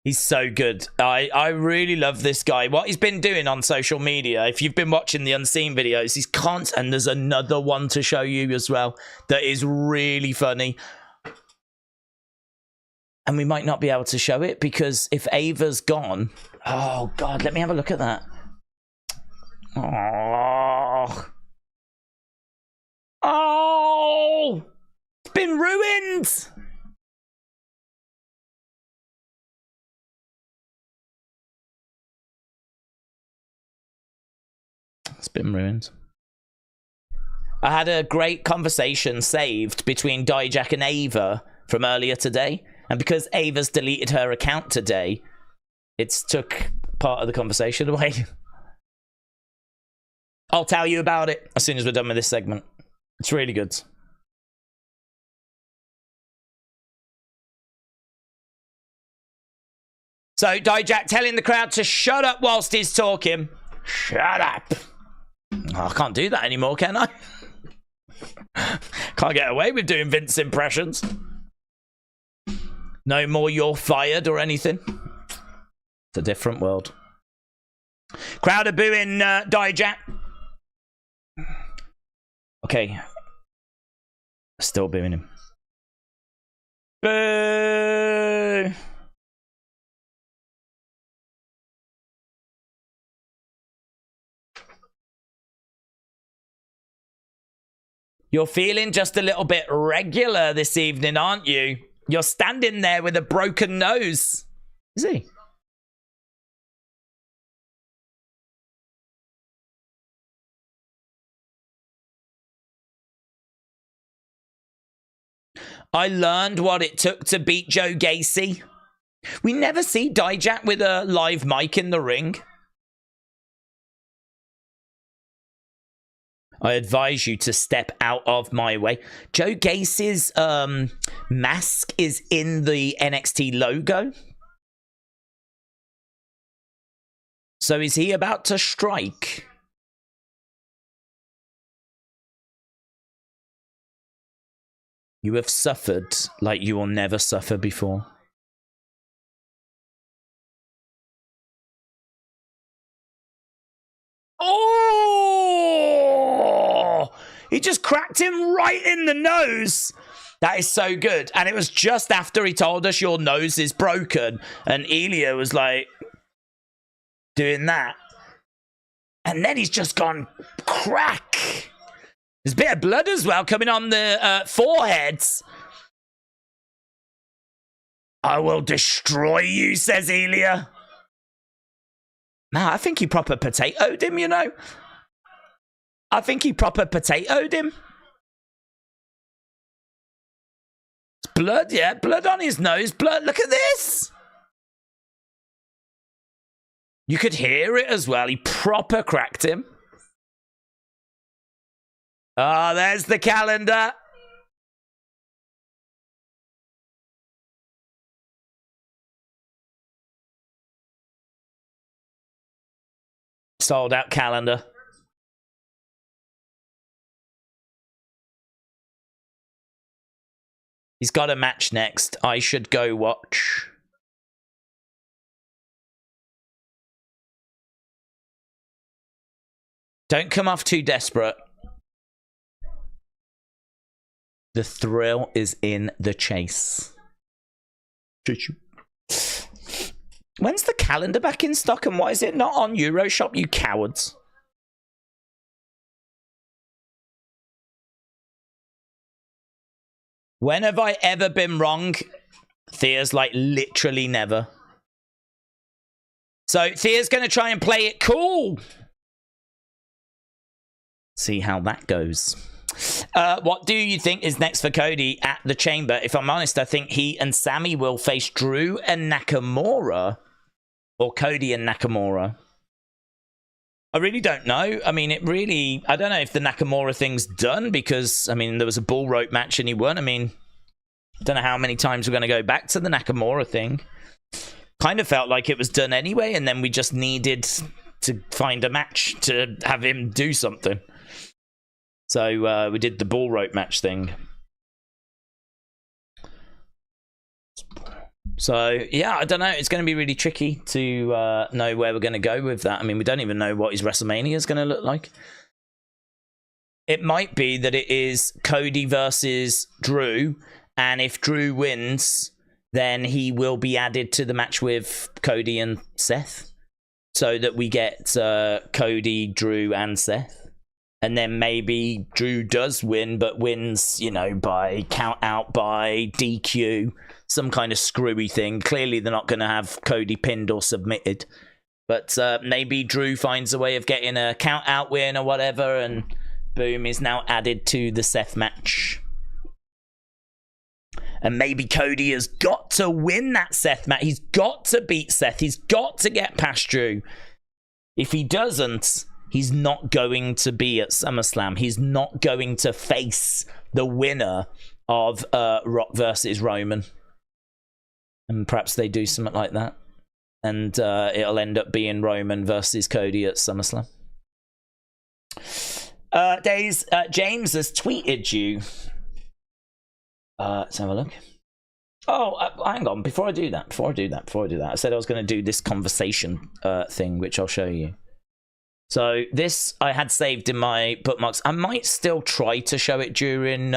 He's so good. I really love this guy. What he's been doing on social media, if you've been watching the Unseen videos, he's constant. And there's another one to show you as well that is really funny. And we might not be able to show it because if Ava's gone... Oh, God, let me have a look at that. Oh. Oh. It's been ruined. It's been ruined. I had a great conversation saved between Dijak and Ava from earlier today. And because Ava's deleted her account today, it's took part of the conversation away. I'll tell you about it as soon as we're done with this segment. It's really good. So, Dijak telling the crowd to shut up whilst he's talking. Shut up. Oh, I can't do that anymore, can I? Can't get away with doing Vince impressions. No more you're fired or anything. It's a different world. Crowd are booing Dijak. Okay. Still booing him. Boo! You're feeling just a little bit regular this evening, aren't you? You're standing there with a broken nose. Is he? I learned what it took to beat Joe Gacy. We never see Dijak with a live mic in the ring. I advise you to step out of my way. Joe Gacy's mask is in the NXT logo. So is he about to strike? You have suffered like you will never suffer before. Oh! He just cracked him right in the nose. That is so good. And it was just after he told us your nose is broken. And Ilya was like doing that. And then he's just gone crack. There's a bit of blood as well coming on the foreheads. I will destroy you, says Ilya. Now, I think he proper potatoed him, you know. I think he proper potatoed him. It's blood, yeah. Blood on his nose. Blood. Look at this. You could hear it as well. He proper cracked him. Oh, there's the calendar. Sold out calendar. He's got a match next. I should go watch. Don't come off too desperate. The thrill is in the chase. When's the calendar back in stock and why is it not on Euroshop, you cowards? When have I ever been wrong? Thea's like literally never. So Thea's going to try and play it cool. See how that goes. What do you think is next for Cody at the Chamber? If I'm honest, I think he and Sammy will face Drew and Nakamura. Or Cody and Nakamura. I really don't know. I mean, I don't know if the Nakamura thing's done because, I mean, there was a bull rope match and he won. I mean, I don't know how many times we're going to go back to the Nakamura thing. Kind of felt like it was done anyway, and then we just needed to find a match to have him do something. So we did the bull rope match thing. So, yeah, I don't know. It's going to be really tricky to know where we're going to go with that. I mean, we don't even know what his WrestleMania is going to look like. It might be that it is Cody versus Drew, and if Drew wins, then he will be added to the match with Cody and Seth, so that we get Cody, Drew, and Seth. And then maybe Drew does win, but wins, you know, by count out, by DQ, some kind of screwy thing. Clearly, they're not going to have Cody pinned or submitted. But maybe Drew finds a way of getting a count out win or whatever, and boom, is now added to the Seth match. And maybe Cody has got to win that Seth match. He's got to beat Seth. He's got to get past Drew. If he doesn't, he's not going to be at SummerSlam. He's not going to face the winner of Rock versus Roman. And perhaps they do something like that. And it'll end up being Roman versus Cody at SummerSlam. Daze, James has tweeted you. Let's have a look. Oh, hang on. Before I do that, I said I was going to do this conversation thing, which I'll show you. So this I had saved in my bookmarks. I might still try to show it during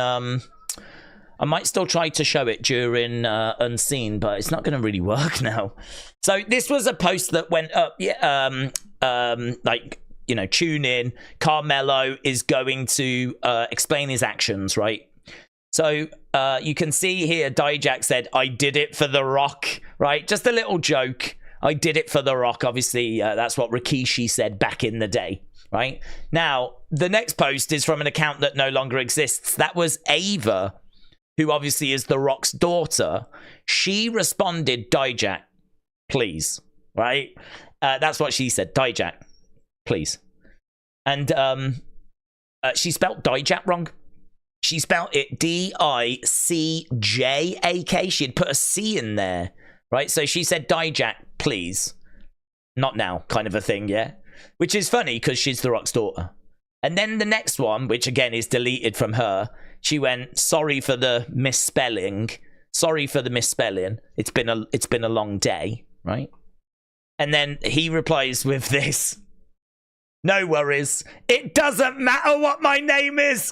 Unseen, but it's not going to really work now. So this was a post that went up. Yeah, like, you know, tune in. Carmelo is going to explain his actions, right? So you can see here, Dijak said, "I did it for The Rock," right? Just a little joke. I did it for The Rock. Obviously, that's what Rikishi said back in the day, right? Now, the next post is from an account that no longer exists. That was Ava. who obviously is The Rock's daughter, she responded, Dijak, please. Right? That's what she said. Dijak, please. And she spelled Dijak wrong. She spelled it Dicijak. She had put a C in there. Right? So she said Dijak, please. Not now, kind of a thing, yeah? Which is funny because she's The Rock's daughter. And then the next one, which again is deleted from her, she went, sorry for the misspelling. Sorry for the misspelling. It's been a long day, right? And then he replies with this. No worries. It doesn't matter what my name is.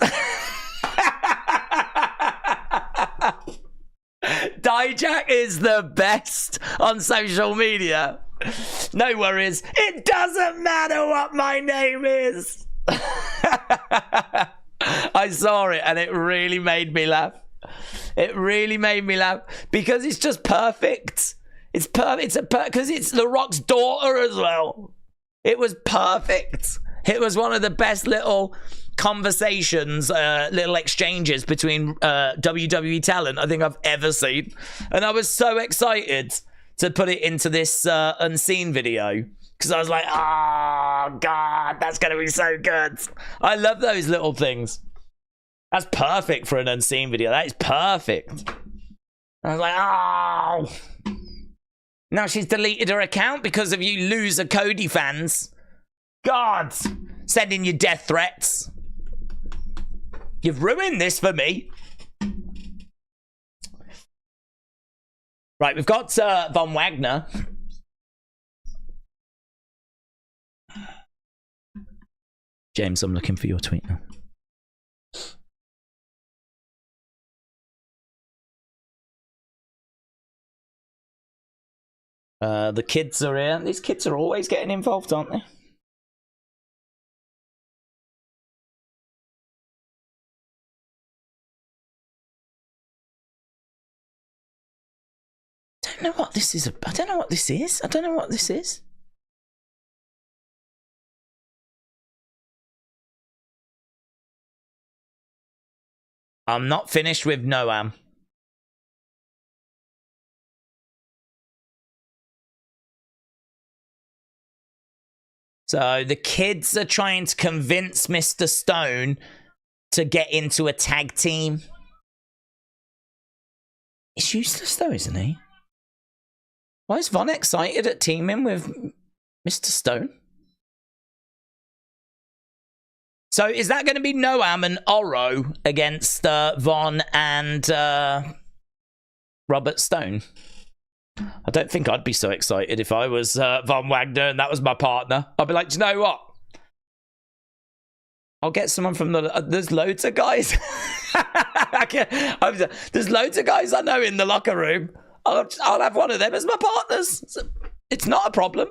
Dijak is the best on social media. No worries. It doesn't matter what my name is. I saw it and it really made me laugh. It really made me laugh because it's just perfect. It's perfect. Because it's The Rock's daughter as well. It was perfect. It was one of the best little conversations, little exchanges between WWE talent I think I've ever seen. And I was so excited to put it into this unseen video because I was like, oh, God, that's going to be so good. I love those little things. That's perfect for an unseen video. That is perfect. I was like, oh. Now she's deleted her account because of you loser Cody fans. God, sending you death threats. You've ruined this for me. Right, we've got Von Wagner. James, I'm looking for your tweet now. The kids are here. These kids are always getting involved, aren't they? I don't know what this is. I don't know what this is. I don't know what this is. I'm not finished with Noam. So the kids are trying to convince Mr. Stone to get into a tag team. He's useless though, isn't he? Why is Von excited at teaming with Mr. Stone? So is that going to be Noam and Oro against Von and Robert Stone? I don't think I'd be so excited if I was Von Wagner and that was my partner. I'd be like, do you know what? I'll get someone from the... there's loads of guys. There's loads of guys I know in the locker room. I'll have one of them as my partners. It's not a problem.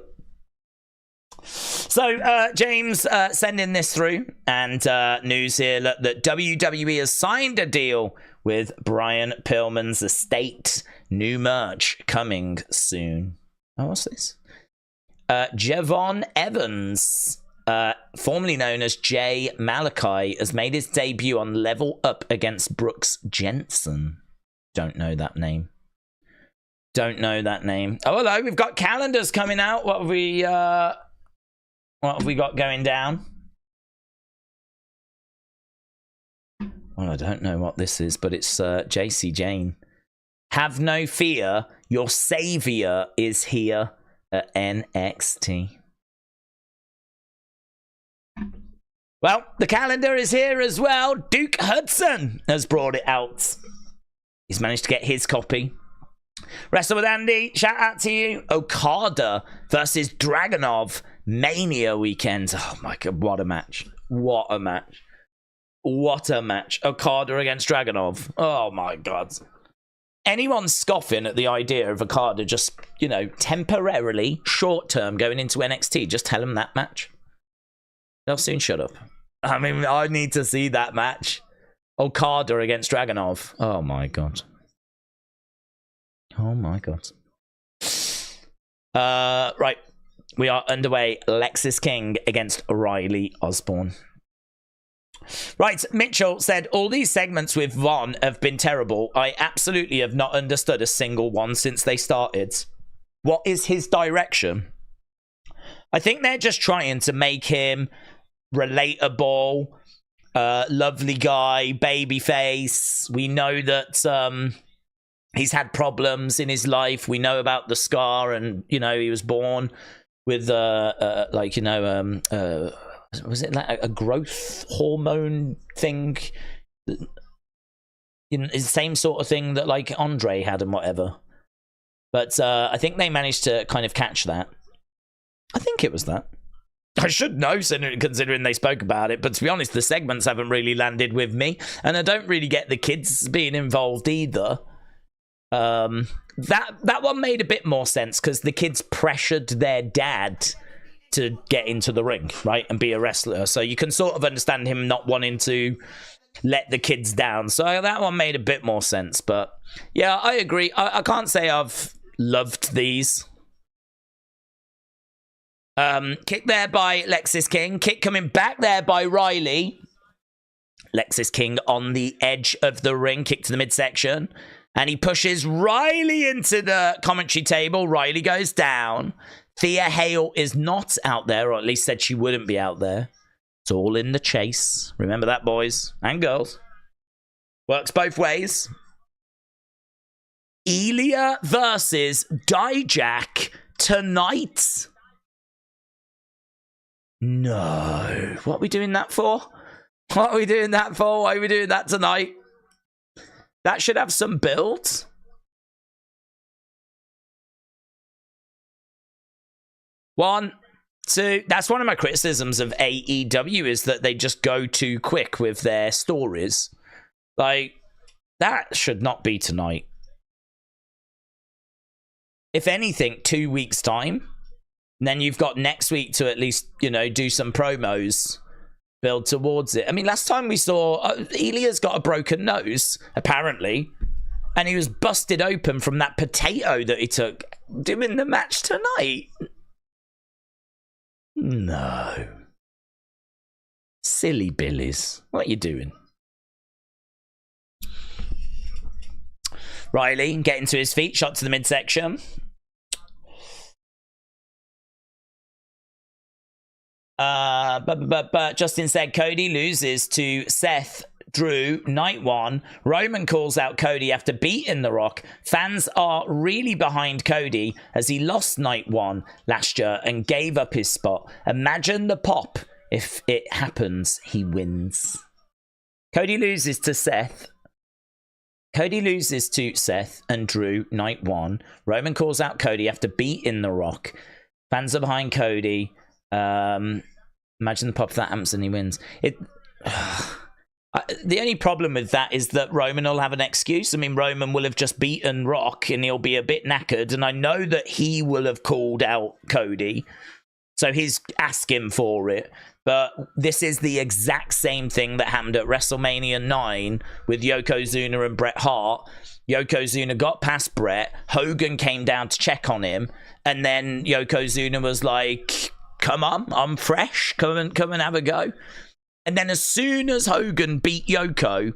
So, James sending this through. And news here that WWE has signed a deal with Brian Pillman's estate. New merch coming soon. Oh, what's this? Javon Evans, formerly known as Jay Malachi, has made his debut on Level Up against Brooks Jensen. Don't know that name. Don't know that name. Oh, hello. We've got calendars coming out. What have we got going down? Well, I don't know what this is, but it's JC Jane. Have no fear, your savior is here at NXT. Well, the calendar is here as well. Duke Hudson has brought it out. He's managed to get his copy. Wrestle with Andy, shout out to you. Okada versus Dragunov, Mania weekend. Oh my God, what a match. What a match. What a match. Okada against Dragunov. Oh my God. Anyone scoffing at the idea of Okada just, you know, temporarily, short term, going into NXT, just tell them that match. They'll soon shut up. I mean, I need to see that match. Okada against Dragunov. Oh my God. Oh my God. Right. We are underway. Lexis King against Riley Osborne. Right, Mitchell said, all these segments with Von have been terrible. I absolutely have not understood a single one since they started. What is his direction? I think they're just trying to make him relatable, lovely guy, babyface. We know that he's had problems in his life. We know about the scar, and, you know, he was born with, like, you know, was it like a growth hormone thing? You know, it's the same sort of thing that, like, Andre had and whatever. But I think they managed to kind of catch that. I think it was that. I should know, considering they spoke about it. But to be honest, the segments haven't really landed with me. And I don't really get the kids being involved either. That one made a bit more sense because the kids pressured their dad to get into the ring, right, and be a wrestler. So you can sort of understand him not wanting to let the kids down. So that one made a bit more sense. But yeah, I agree. I can't say I've loved these. Kick there by Lexis King. Kick coming back there by Riley. Lexis King on the edge of the ring. Kick to the midsection. And he pushes Riley into the commentary table. Riley goes down. Thea Hale is not out there, or at least said she wouldn't be out there. It's all in the chase. Remember that, boys and girls. Works both ways. Ilya versus Dijak tonight. No. What are we doing that for? What are we doing that for? Why are we doing that tonight? That should have some build. One, two. That's one of my criticisms of AEW is that they just go too quick with their stories. Like, that should not be tonight. If anything, 2 weeks' time. And then you've got next week to at least, you know, do some promos. Build towards it. I mean, last time we saw Ilya's got a broken nose, apparently. And he was busted open from that potato that he took. Doing the match tonight. No. Silly Billies. What are you doing? Riley getting to his feet. Shot to the midsection. But Justin said Cody loses to Seth, Drew, night one. Roman calls out Cody after beating The Rock. Fans are really behind Cody as he lost night one last year and gave up his spot. Imagine the pop if it happens. He wins. Cody loses to Seth. Cody loses to Seth and Drew night one. Roman calls out Cody after beating The Rock. Fans are behind Cody. Imagine the pop if that happens and he wins. The only problem with that is that Roman will have an excuse. I mean, Roman will have just beaten Rock and he'll be a bit knackered. And I know that he will have called out Cody. So he's asking for it. But this is the exact same thing that happened at WrestleMania 9 with Yokozuna and Bret Hart. Yokozuna got past Bret. Hogan came down to check on him. And then Yokozuna was like, come on, I'm fresh. Come and have a go. And then as soon as Hogan beat Yoko,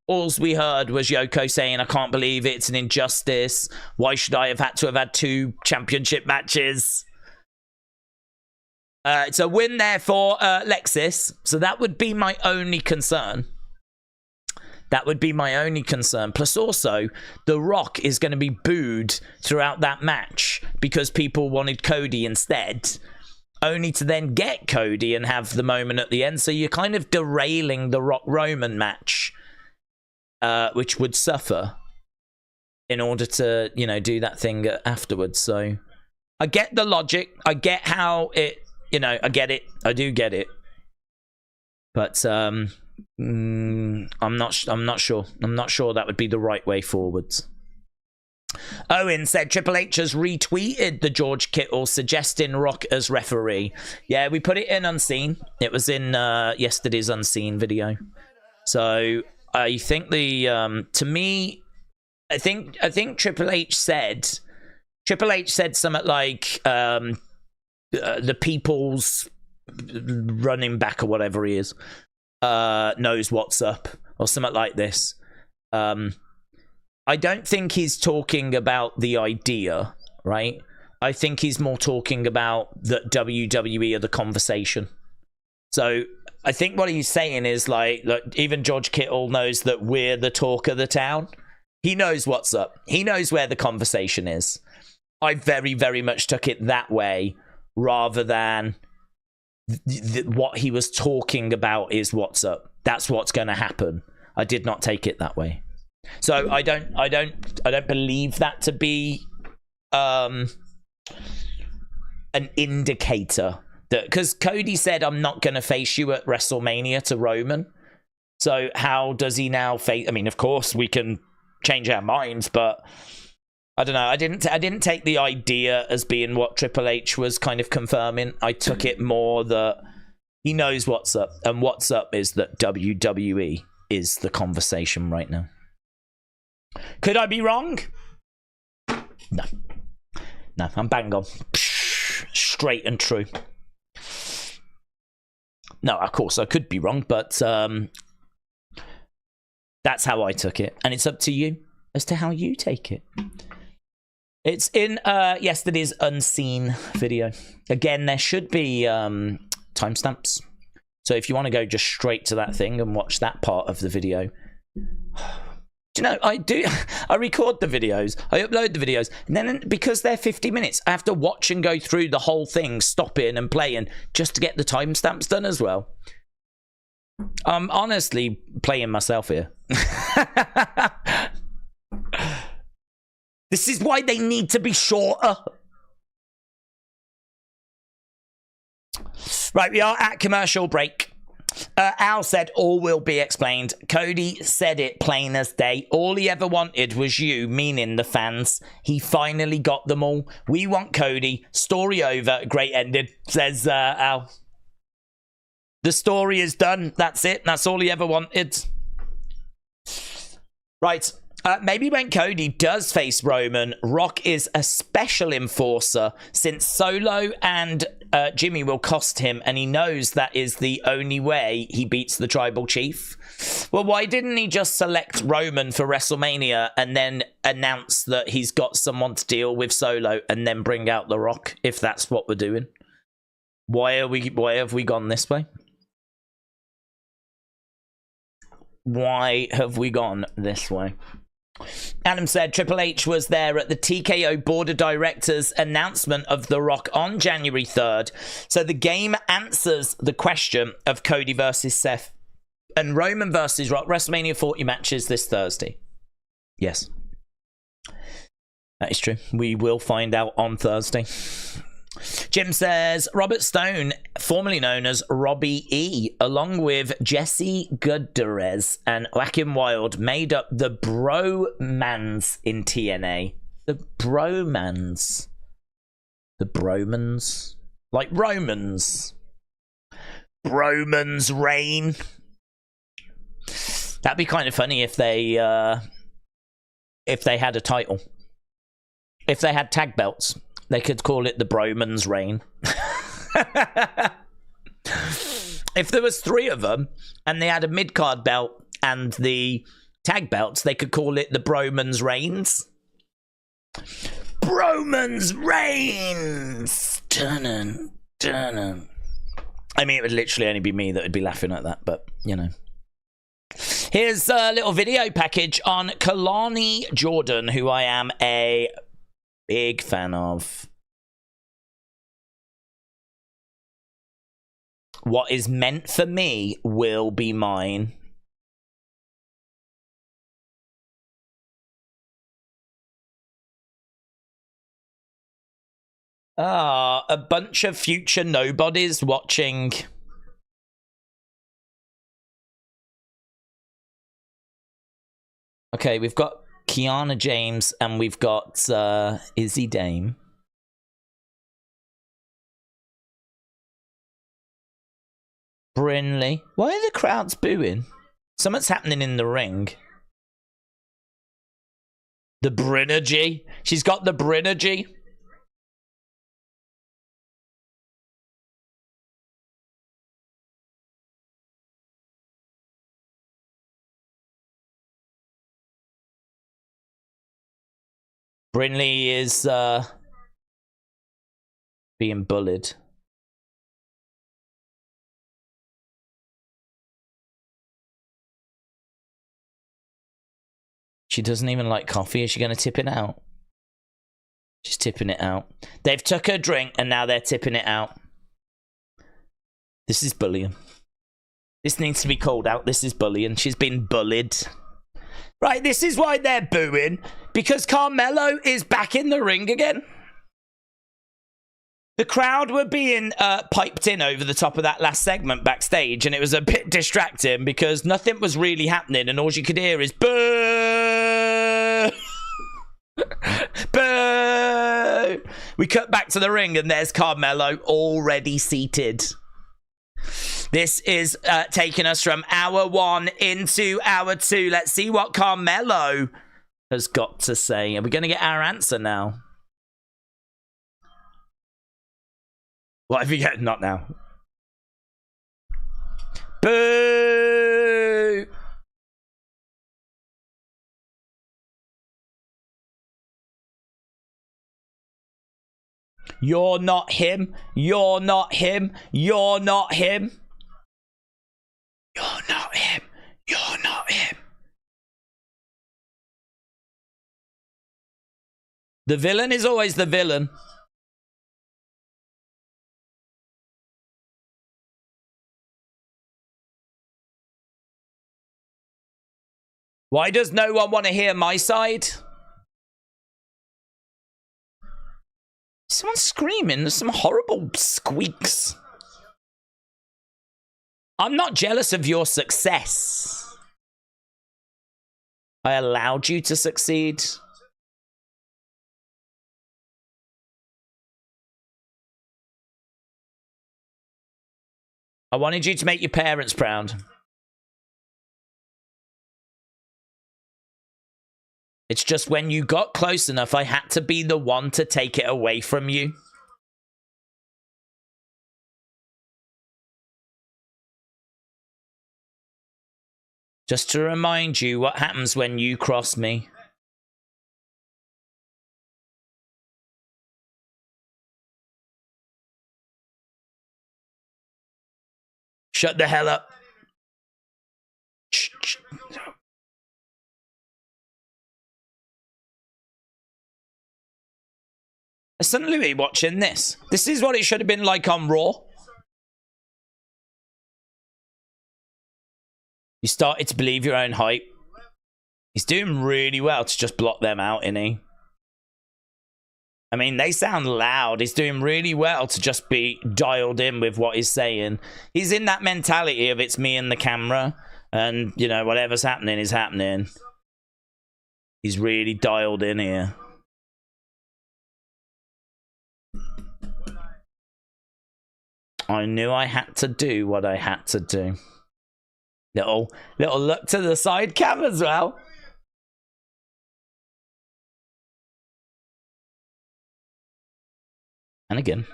all we heard was Yoko saying, I can't believe it. It's an injustice. Why should I have had 2 championship matches? It's a win there for Lexis. So that would be my only concern. That would be my only concern. Plus also, The Rock is going to be booed throughout that match because people wanted Cody instead. Only to then get Cody and have the moment at the end. So you're kind of derailing the Rock-Roman match, which would suffer in order to, you know, do that thing afterwards. So I get the logic. I get how it, you know, I get it. I do get it. But I'm not sure. I'm not sure that would be the right way forwards. Owen said Triple H has retweeted the George Kittle suggesting Rock as referee. Yeah, we put it in Unseen. It was in yesterday's Unseen video. So I think to me, I think Triple H said something like the people's running back or whatever he is. knows what's up, or something like this. I don't think he's talking about the idea, right? I think he's more talking about that WWE are the conversation. So I think what he's saying is like even George Kittle knows that we're the talk of the town. He knows what's up. He knows where the conversation is. I very, very much took it that way rather than what he was talking about is what's up. That's what's going to happen. I did not take it that way. So I don't believe that to be an indicator that, because Cody said I'm not going to face you at WrestleMania to Roman. So how does he now face? I mean, of course we can change our minds, but I don't know. I didn't take the idea as being what Triple H was kind of confirming. I took it more that he knows what's up, and what's up is that WWE is the conversation right now. Could I be wrong? No, I'm bang on, straight and true. No, of course I could be wrong, but that's how I took it, and it's up to you as to how you take it. It's in yesterday's unseen video. Again, there should be timestamps, so if you want to go just straight to that thing and watch that part of the video. You know, I record the videos, I upload the videos, and then because they're 50 minutes, I have to watch and go through the whole thing, stopping and playing, just to get the timestamps done as well. I'm honestly playing myself here. This is why they need to be shorter. Right, we are at commercial break. Al said, all will be explained. Cody said it plain as day. All he ever wanted was you, meaning the fans. He finally got them all. We want Cody. Story over. Great ending, says Al. The story is done. That's it. That's all he ever wanted. Right. Maybe when Cody does face Roman, Rock is a special enforcer since Solo and Jimmy will cost him, and he knows that is the only way he beats the tribal chief. Well, why didn't he just select Roman for WrestleMania and then announce that he's got someone to deal with Solo and then bring out The Rock, if that's what we're doing? Why have we gone this way? Why have we gone this way? Adam said Triple H was there at the TKO Board of Directors announcement of The Rock on January 3rd. So the game answers the question of Cody versus Seth and Roman versus Rock. WrestleMania 40 matches this Thursday. Yes. That is true. We will find out on Thursday. Jim says Robert Stone, formerly known as Robbie E, along with Jesse Gutierrez and Joaquin Wilde, made up the Bromans in TNA. The Bromans. The Bromans. Like Romans. Bromans reign. That'd be kind of funny if they had a title. If they had tag belts. They could call it the Bromans reign. If there was 3 of them and they had a mid-card belt and the tag belts, they could call it the Bromans reigns. Bromans reigns. Dun-dun, dun-dun. I mean, it would literally only be me that would be laughing at that, but, you know. Here's a little video package on Kalani Jordan, who I am a big fan of. What is meant for me will be mine. A bunch of future nobodies watching. Okay, we've got Kiana James and we've got Izzy Dame. Brinley. Why are the crowds booing? Something's happening in the ring. The Brinergy. She's got the Brinergy. Brinley is being bullied. She doesn't even like coffee. Is she going to tip it out? She's tipping it out. They've took her drink and now they're tipping it out. This is bullying. This needs to be called out. This is bullying. She's been bullied. Right, this is why they're booing. Because Carmelo is back in the ring again. The crowd were being piped in over the top of that last segment backstage, and it was a bit distracting because nothing was really happening, and all you could hear is boo! Boo! We cut back to the ring, and there's Carmelo already seated. This is taking us from hour 1 into hour 2. Let's see what Carmelo has got to say. Are we going to get our answer now? What have you got? Not now. Boo! You're not him. You're not him. You're not him. You're not him. You're not him. The villain is always the villain. Why does no one want to hear my side? Someone's screaming. There's some horrible squeaks. I'm not jealous of your success. I allowed you to succeed. I wanted you to make your parents proud. It's just when you got close enough, I had to be the one to take it away from you. Just to remind you what happens when you cross me. Shut the hell up. Shh. Son Louis watching this. This is what it should have been like on Raw. You started to believe your own hype. He's doing really well to just block them out, isn't he? I mean, they sound loud. He's doing really well to just be dialed in with what he's saying. He's in that mentality of it's me and the camera. And, you know, whatever's happening is happening. He's really dialed in here. I knew I had to do what I had to do. Little look to the side cam as well. And again.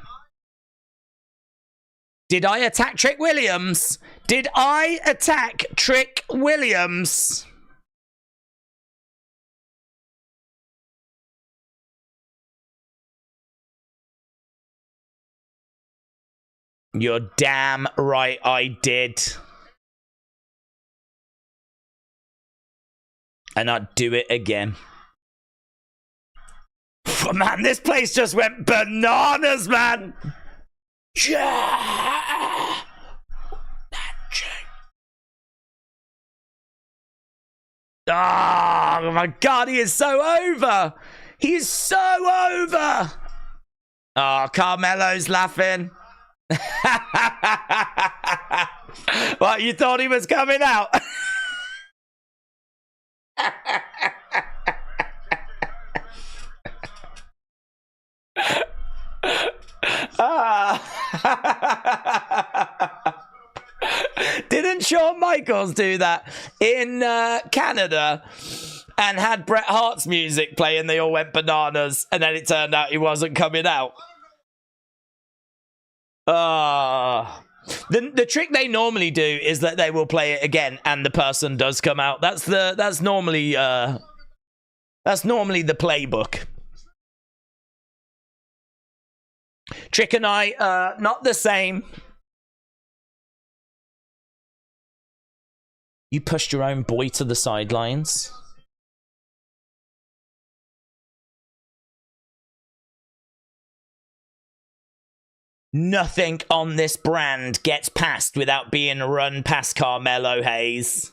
Did I attack Trick Williams? Did I attack Trick Williams? You're damn right I did. And I'd do it again. Man, this place just went bananas, man. Yeah. Oh my God, he is so over. He is so over. Oh, Carmelo's laughing. What, you thought he was coming out? Didn't Shawn Michaels do that in Canada and had Bret Hart's music playing? They all went bananas, and then it turned out he wasn't coming out. The trick they normally do is that they will play it again and the person does come out. That's normally the playbook. Trick and I, not the same. You pushed your own boy to the sidelines. Nothing on this brand gets passed without being run past Carmelo Hayes.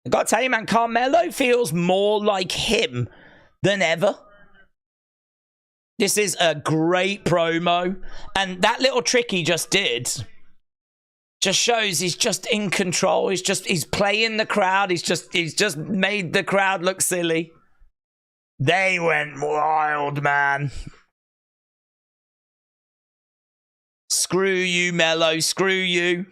I gotta tell you, man, Carmelo feels more like him than ever. This is a great promo. And that little trick he just did just shows he's just in control. He's playing the crowd. He's just made the crowd look silly. They went wild, man. Screw you, Melo. Screw you.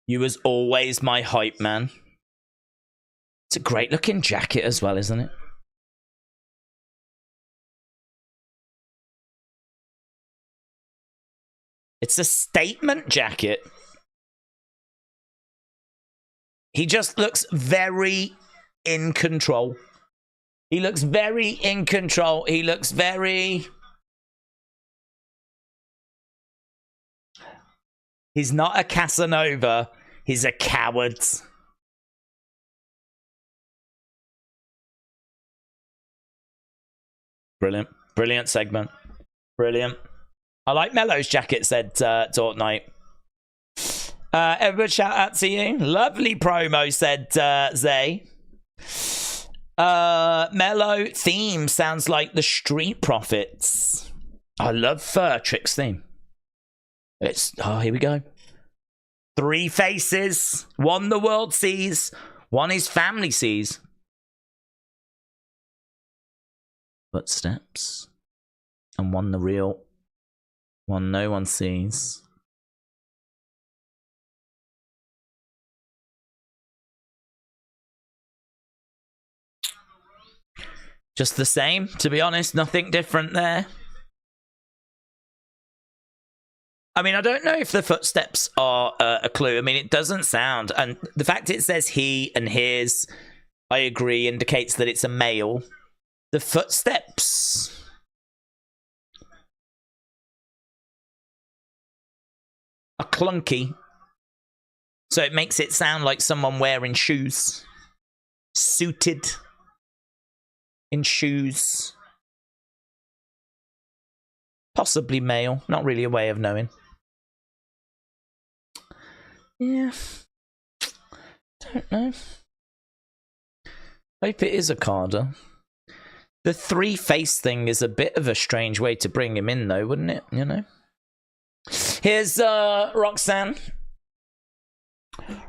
You was always my hype man. It's a great looking jacket as well, isn't it? It's a statement jacket. He just looks very in control. He looks very in control. He looks very... He's not a Casanova. He's a coward. Brilliant. Brilliant segment. Brilliant. I like Melo's jacket, said Tortnite. Everyone shout out to you. Lovely promo, said Zay. Melo theme sounds like the Street Profits. I love Trick's theme. Here we go. 3 faces. One the world sees. One his family sees. Footsteps. And one the real. One no one sees. Just the same, to be honest. Nothing different there. I mean, I don't know if the footsteps are a clue. I mean, it doesn't sound. And the fact it says he and his, I agree, indicates that it's a male. The footsteps are clunky. So it makes it sound like someone wearing shoes. Suited in shoes. Possibly male. Not really a way of knowing. Yeah. Don't know. Hope it is a Carter. The 3-face thing is a bit of a strange way to bring him in, though, wouldn't it? You know? Here's Roxanne.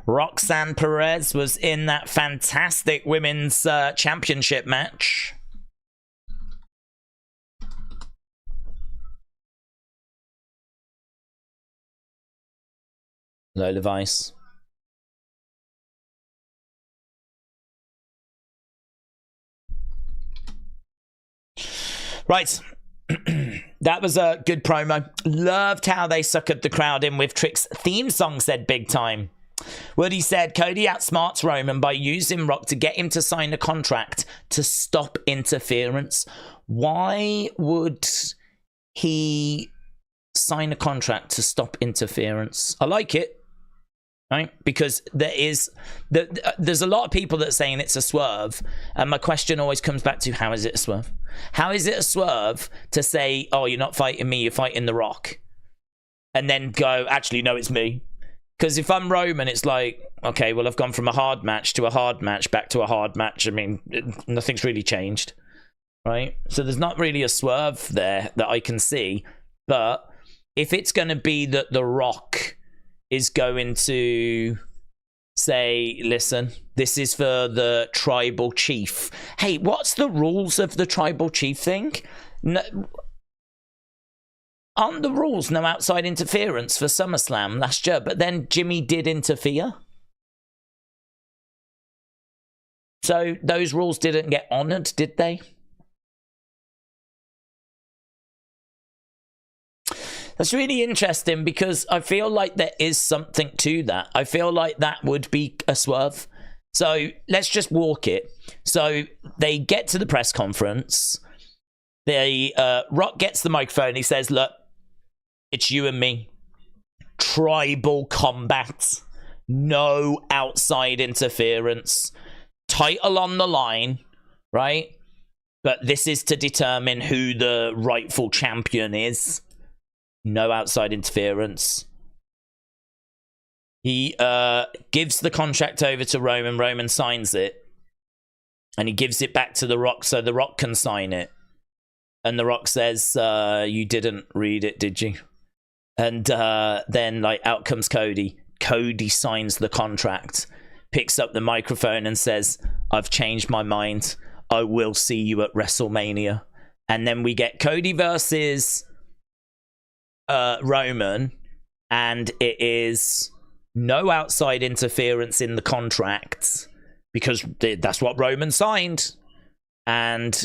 Roxanne Perez was in that fantastic women's championship match. Lola Vice. Right. That was a good promo. Loved how they suckered the crowd in with Trick's theme song, said Big Time. Woody said Cody outsmarts Roman by using Rock to get him to sign a contract to stop interference. Why would he sign a contract to stop interference? I like it. Right? Because there's a lot of people that are saying it's a swerve. And my question always comes back to, how is it a swerve? How is it a swerve to say, oh, you're not fighting me, you're fighting The Rock? And then go, actually, no, it's me. Because if I'm Roman, it's like, okay, well, I've gone from a hard match to a hard match, back to a hard match. I mean, nothing's really changed. Right? So there's not really a swerve there that I can see. But if it's going to be that The Rock is going to say, listen, this is for the tribal chief. Hey, what's the rules of the tribal chief thing? No, aren't the rules no outside interference for SummerSlam last year? But then Jimmy did interfere. So those rules didn't get honored, did they? That's really interesting because I feel like there is something to that. I feel like that would be a swerve. So let's just walk it. So they get to the press conference. Rock gets the microphone. He says, look, it's you and me. Tribal combat. No outside interference. Title on the line, right? But this is to determine who the rightful champion is. No outside interference. He gives the contract over to Roman. Roman signs it. And he gives it back to The Rock so The Rock can sign it. And The Rock says, you didn't read it, did you? And then, like, out comes Cody. Cody signs the contract, picks up the microphone and says, I've changed my mind. I will see you at WrestleMania. And then we get Cody versus Roman. And it is no outside interference in the contract because that's what Roman signed. And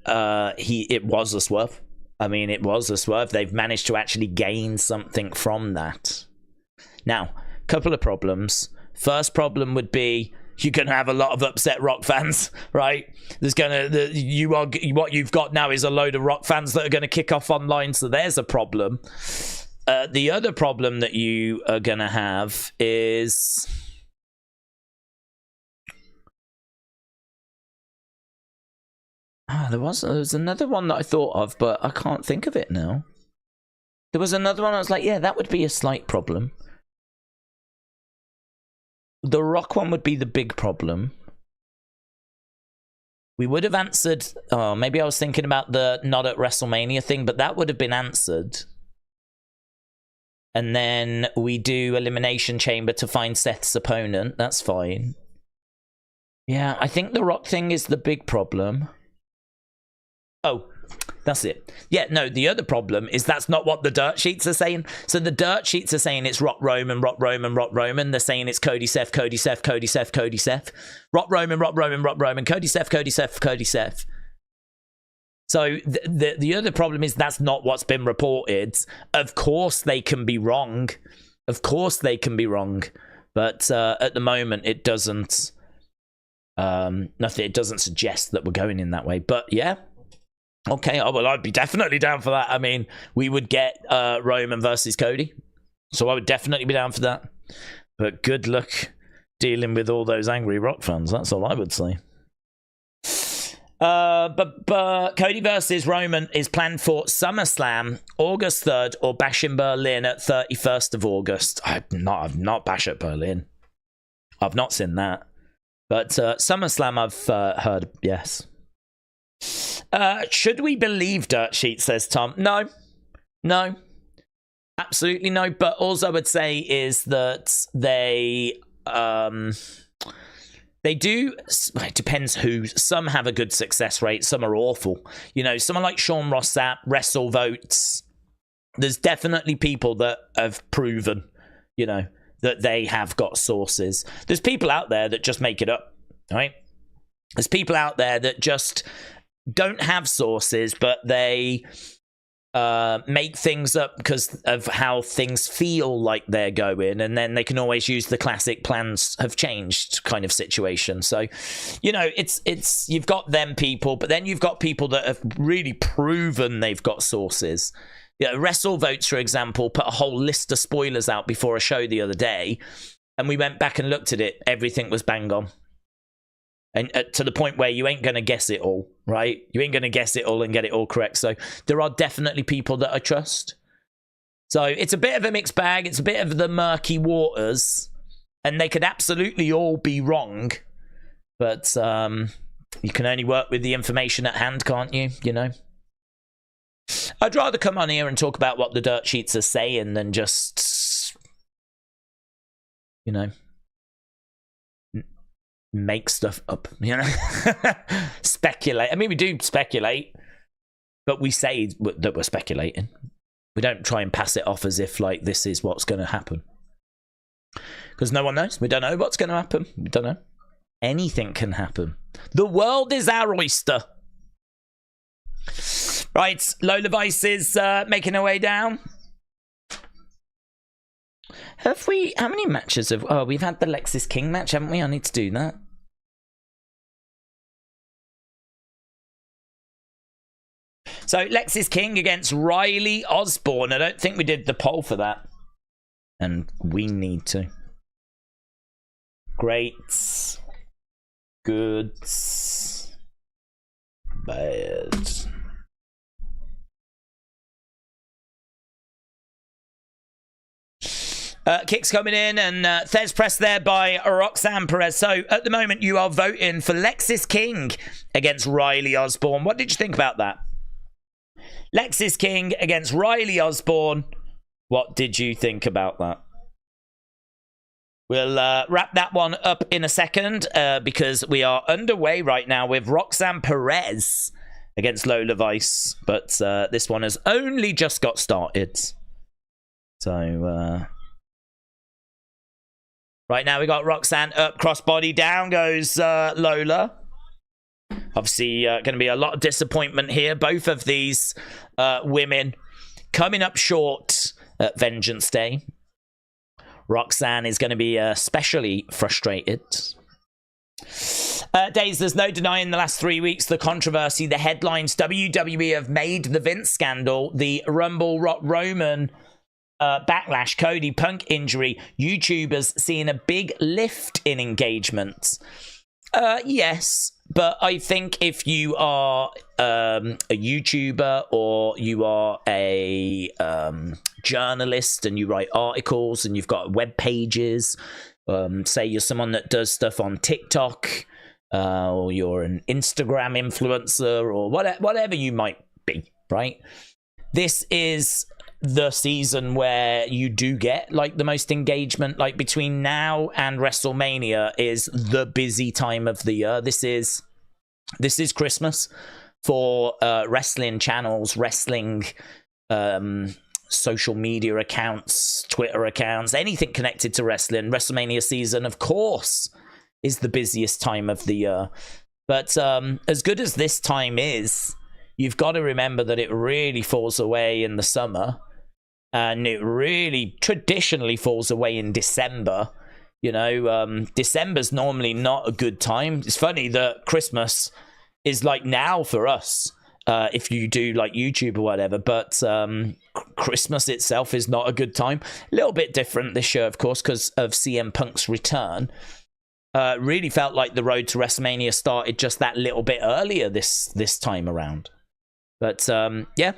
it was a swerve. I mean, it was a swerve. They've managed to actually gain something from that. Now, couple of problems. First problem would be you're going to have a lot of upset Rock fans, right? What you've got now is a load of Rock fans that are going to kick off online, so there's a problem. The other problem that you are going to have is there was another one that I thought of, but I can't think of it now. There was another one I was like, yeah, that would be a slight problem. The Rock one would be the big problem. We would have answered... Oh, maybe I was thinking about the not at WrestleMania thing, but that would have been answered. And then we do Elimination Chamber to find Seth's opponent. That's fine. Yeah, I think the Rock thing is the big problem. Oh, that's it. Yeah, no, the other problem is that's not what the dirt sheets are saying. So the dirt sheets are saying it's Rock Roman, Rock Roman, Rock Roman. They're saying it's Cody Seth, Cody Seth, Cody Seth, Cody Seth. Rock Roman, Rock Roman, Rock Roman, Cody Seth, Cody Seth, Cody Seth. So the other problem is that's not what's been reported. Of course they can be wrong. Of course they can be wrong. But at the moment it doesn't... nothing. It doesn't suggest that we're going in that way. But yeah. Okay, oh, well, I'd be definitely down for that. I mean, we would get Roman versus Cody. So I would definitely be down for that. But good luck dealing with all those angry Rock fans. That's all I would say. But Cody versus Roman is planned for SummerSlam, August 3rd, or Bash in Berlin at 31st of August. I've not Bash at Berlin. I've not seen that. But SummerSlam, I've heard, yes. Should we believe dirt sheet, says Tom? No, absolutely no. But all I would say is that they do, it depends who. Some have a good success rate, some are awful. You know, someone like Sean Ross at WrestleVotes, there's definitely people that have proven, you know, that they have got sources. There's people out there that just make it up, right? There's people out there that just don't have sources, but they make things up because of how things feel like they're going, and then they can always use the classic plans have changed kind of situation. So, you know, it's you've got them people, but then you've got people that have really proven they've got sources. Yeah, WrestleVotes, for example, put a whole list of spoilers out before a show the other day, and we went back and looked at it. Everything was bang on. And to the point where you ain't going to guess it all, right? You ain't going to guess it all and get it all correct. So there are definitely people that I trust. So it's a bit of a mixed bag. It's a bit of the murky waters. And they could absolutely all be wrong. But you can only work with the information at hand, can't you? You know? I'd rather come on here and talk about what the dirt sheets are saying than just, you know, make stuff up, you know. Speculate. I mean, we do speculate, but we say that we're speculating. We don't try and pass it off as if like this is what's going to happen, because no one knows. We don't know what's going to happen. We don't know. Anything can happen. The world is our oyster. Right, Lola Vice is making her way down. Have we... How many matches have... Oh, we've had the Lexis King match, haven't we? I need to do that. So Lexis King against Riley Osborne. I don't think we did the poll for that. And we need to. Greats. Goods. Bad. Kicks coming in, and Thez press there by Roxanne Perez. So at the moment, you are voting for Lexis King against Riley Osborne. What did you think about that? Lexis King against Riley Osborne. What did you think about that? We'll wrap that one up in a second because we are underway right now with Roxanne Perez against Lola Vice. But this one has only just got started. So... right now we got Roxanne up, crossbody down goes Lola. Obviously going to be a lot of disappointment here. Both of these women coming up short at Vengeance Day. Roxanne is going to be especially frustrated. Daze, there's no denying the last 3 weeks, the controversy, the headlines. WWE have made the Vince scandal, the Rumble Roman... backlash, Cody Punk injury, YouTubers seeing a big lift in engagement. Yes, but I think if you are a YouTuber or you are a journalist and you write articles and you've got web pages, say you're someone that does stuff on TikTok, or you're an Instagram influencer or whatever you might be, right? This is the season where you do get like the most engagement. Like between now and WrestleMania is the busy time of the year. This is Christmas for wrestling channels, wrestling social media accounts, Twitter accounts, anything connected to wrestling. WrestleMania season, of course, is the busiest time of the year. But as good as this time is, you've got to remember that it really falls away in the summer. And it really traditionally falls away in December. You know, December's normally not a good time. It's funny that Christmas is like now for us, if you do like YouTube or whatever. But Christmas itself is not a good time. A little bit different this year, of course, because of CM Punk's return. Really felt like the road to WrestleMania started just that little bit earlier this time around. But yeah.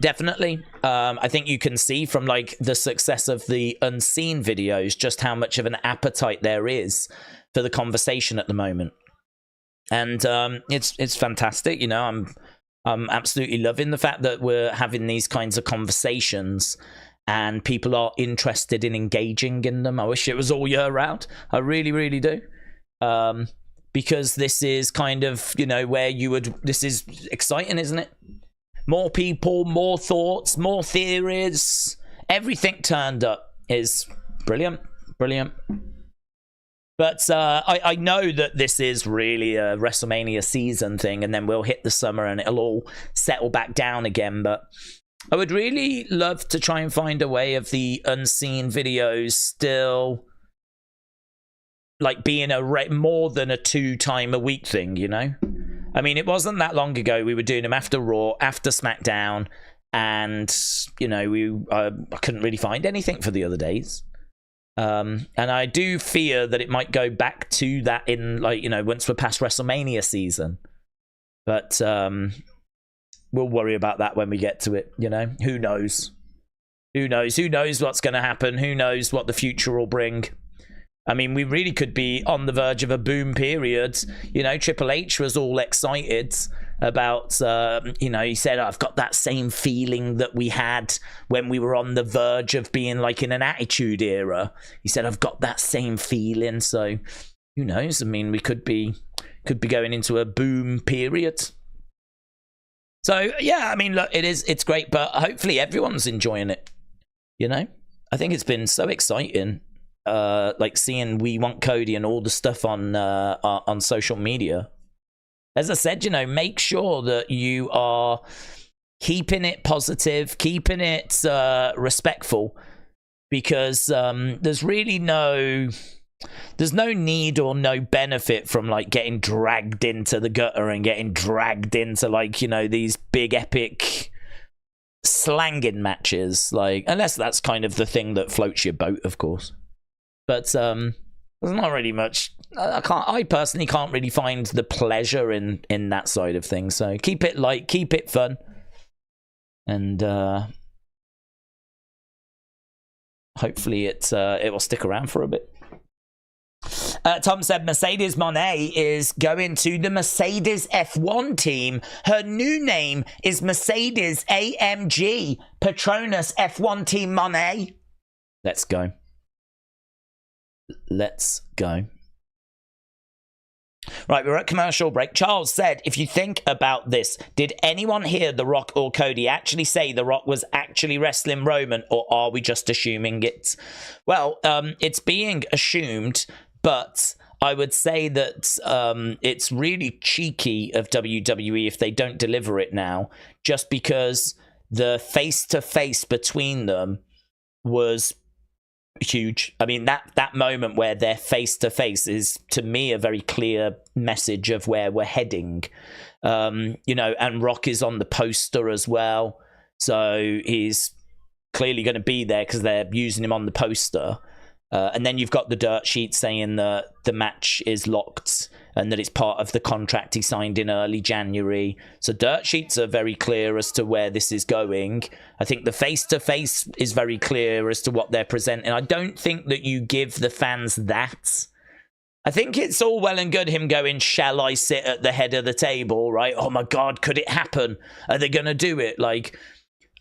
Definitely. I think you can see from like the success of the unseen videos just how much of an appetite there is for the conversation at the moment. And it's fantastic. You know, I'm absolutely loving the fact that we're having these kinds of conversations and people are interested in engaging in them. I wish it was all year round. I really, really do. Because this is kind of, you know, where you would, this is exciting, isn't it? More people, more thoughts, more theories. Everything turned up is brilliant. Brilliant. But I know that this is really a WrestleMania season thing, and then we'll hit the summer and it'll all settle back down again. But I would really love to try and find a way of the unseen videos still like being more than a 2-time a week thing, you know? I mean, it wasn't that long ago we were doing them after Raw, after SmackDown, and, you know, I couldn't really find anything for the other days. And I do fear that it might go back to that in, like, you know, once we're past WrestleMania season. But we'll worry about that when we get to it, you know? Who knows? Who knows? Who knows what's going to happen? Who knows what the future will bring? I mean, we really could be on the verge of a boom period. You know, Triple H was all excited about, you know, he said, I've got that same feeling that we had when we were on the verge of being like in an Attitude Era. He said, I've got that same feeling. So who knows? I mean, we could be going into a boom period. So, yeah, I mean, look, it's great, but hopefully everyone's enjoying it. You know, I think it's been so exciting. Like seeing We Want Cody and all the stuff on social media. As I said, you know, make sure that you are keeping it positive, keeping it respectful, because there's really no there's no need or no benefit from like getting dragged into the gutter and getting dragged into like, you know, these big epic slanging matches, like, unless that's kind of the thing that floats your boat, of course. But there's not really much. I personally can't really find the pleasure in that side of things. So keep it light, keep it fun, and hopefully it will stick around for a bit. Tom said Mercedes Moné is going to the Mercedes F1 team. Her new name is Mercedes AMG Petronas F1 Team Moné. Let's go. Let's go. Right, we're at commercial break. Charles said, if you think about this, did anyone hear The Rock or Cody actually say The Rock was actually wrestling Roman, or are we just assuming it? Well, it's being assumed, but I would say that it's really cheeky of WWE if they don't deliver it now, just because the face-to-face between them was huge. I mean, that moment where they're face-to-face is, to me, a very clear message of where we're heading. You know, and Rock is on the poster as well, so he's clearly going to be there because they're using him on the poster. And then you've got the dirt sheet saying that the match is locked and that it's part of the contract he signed in early January. So dirt sheets are very clear as to where this is going. I think the face-to-face is very clear as to what they're presenting. I don't think that you give the fans that. I think it's all well and good him going, shall I sit at the head of the table, right? Oh my God, could it happen? Are they going to do it? Like,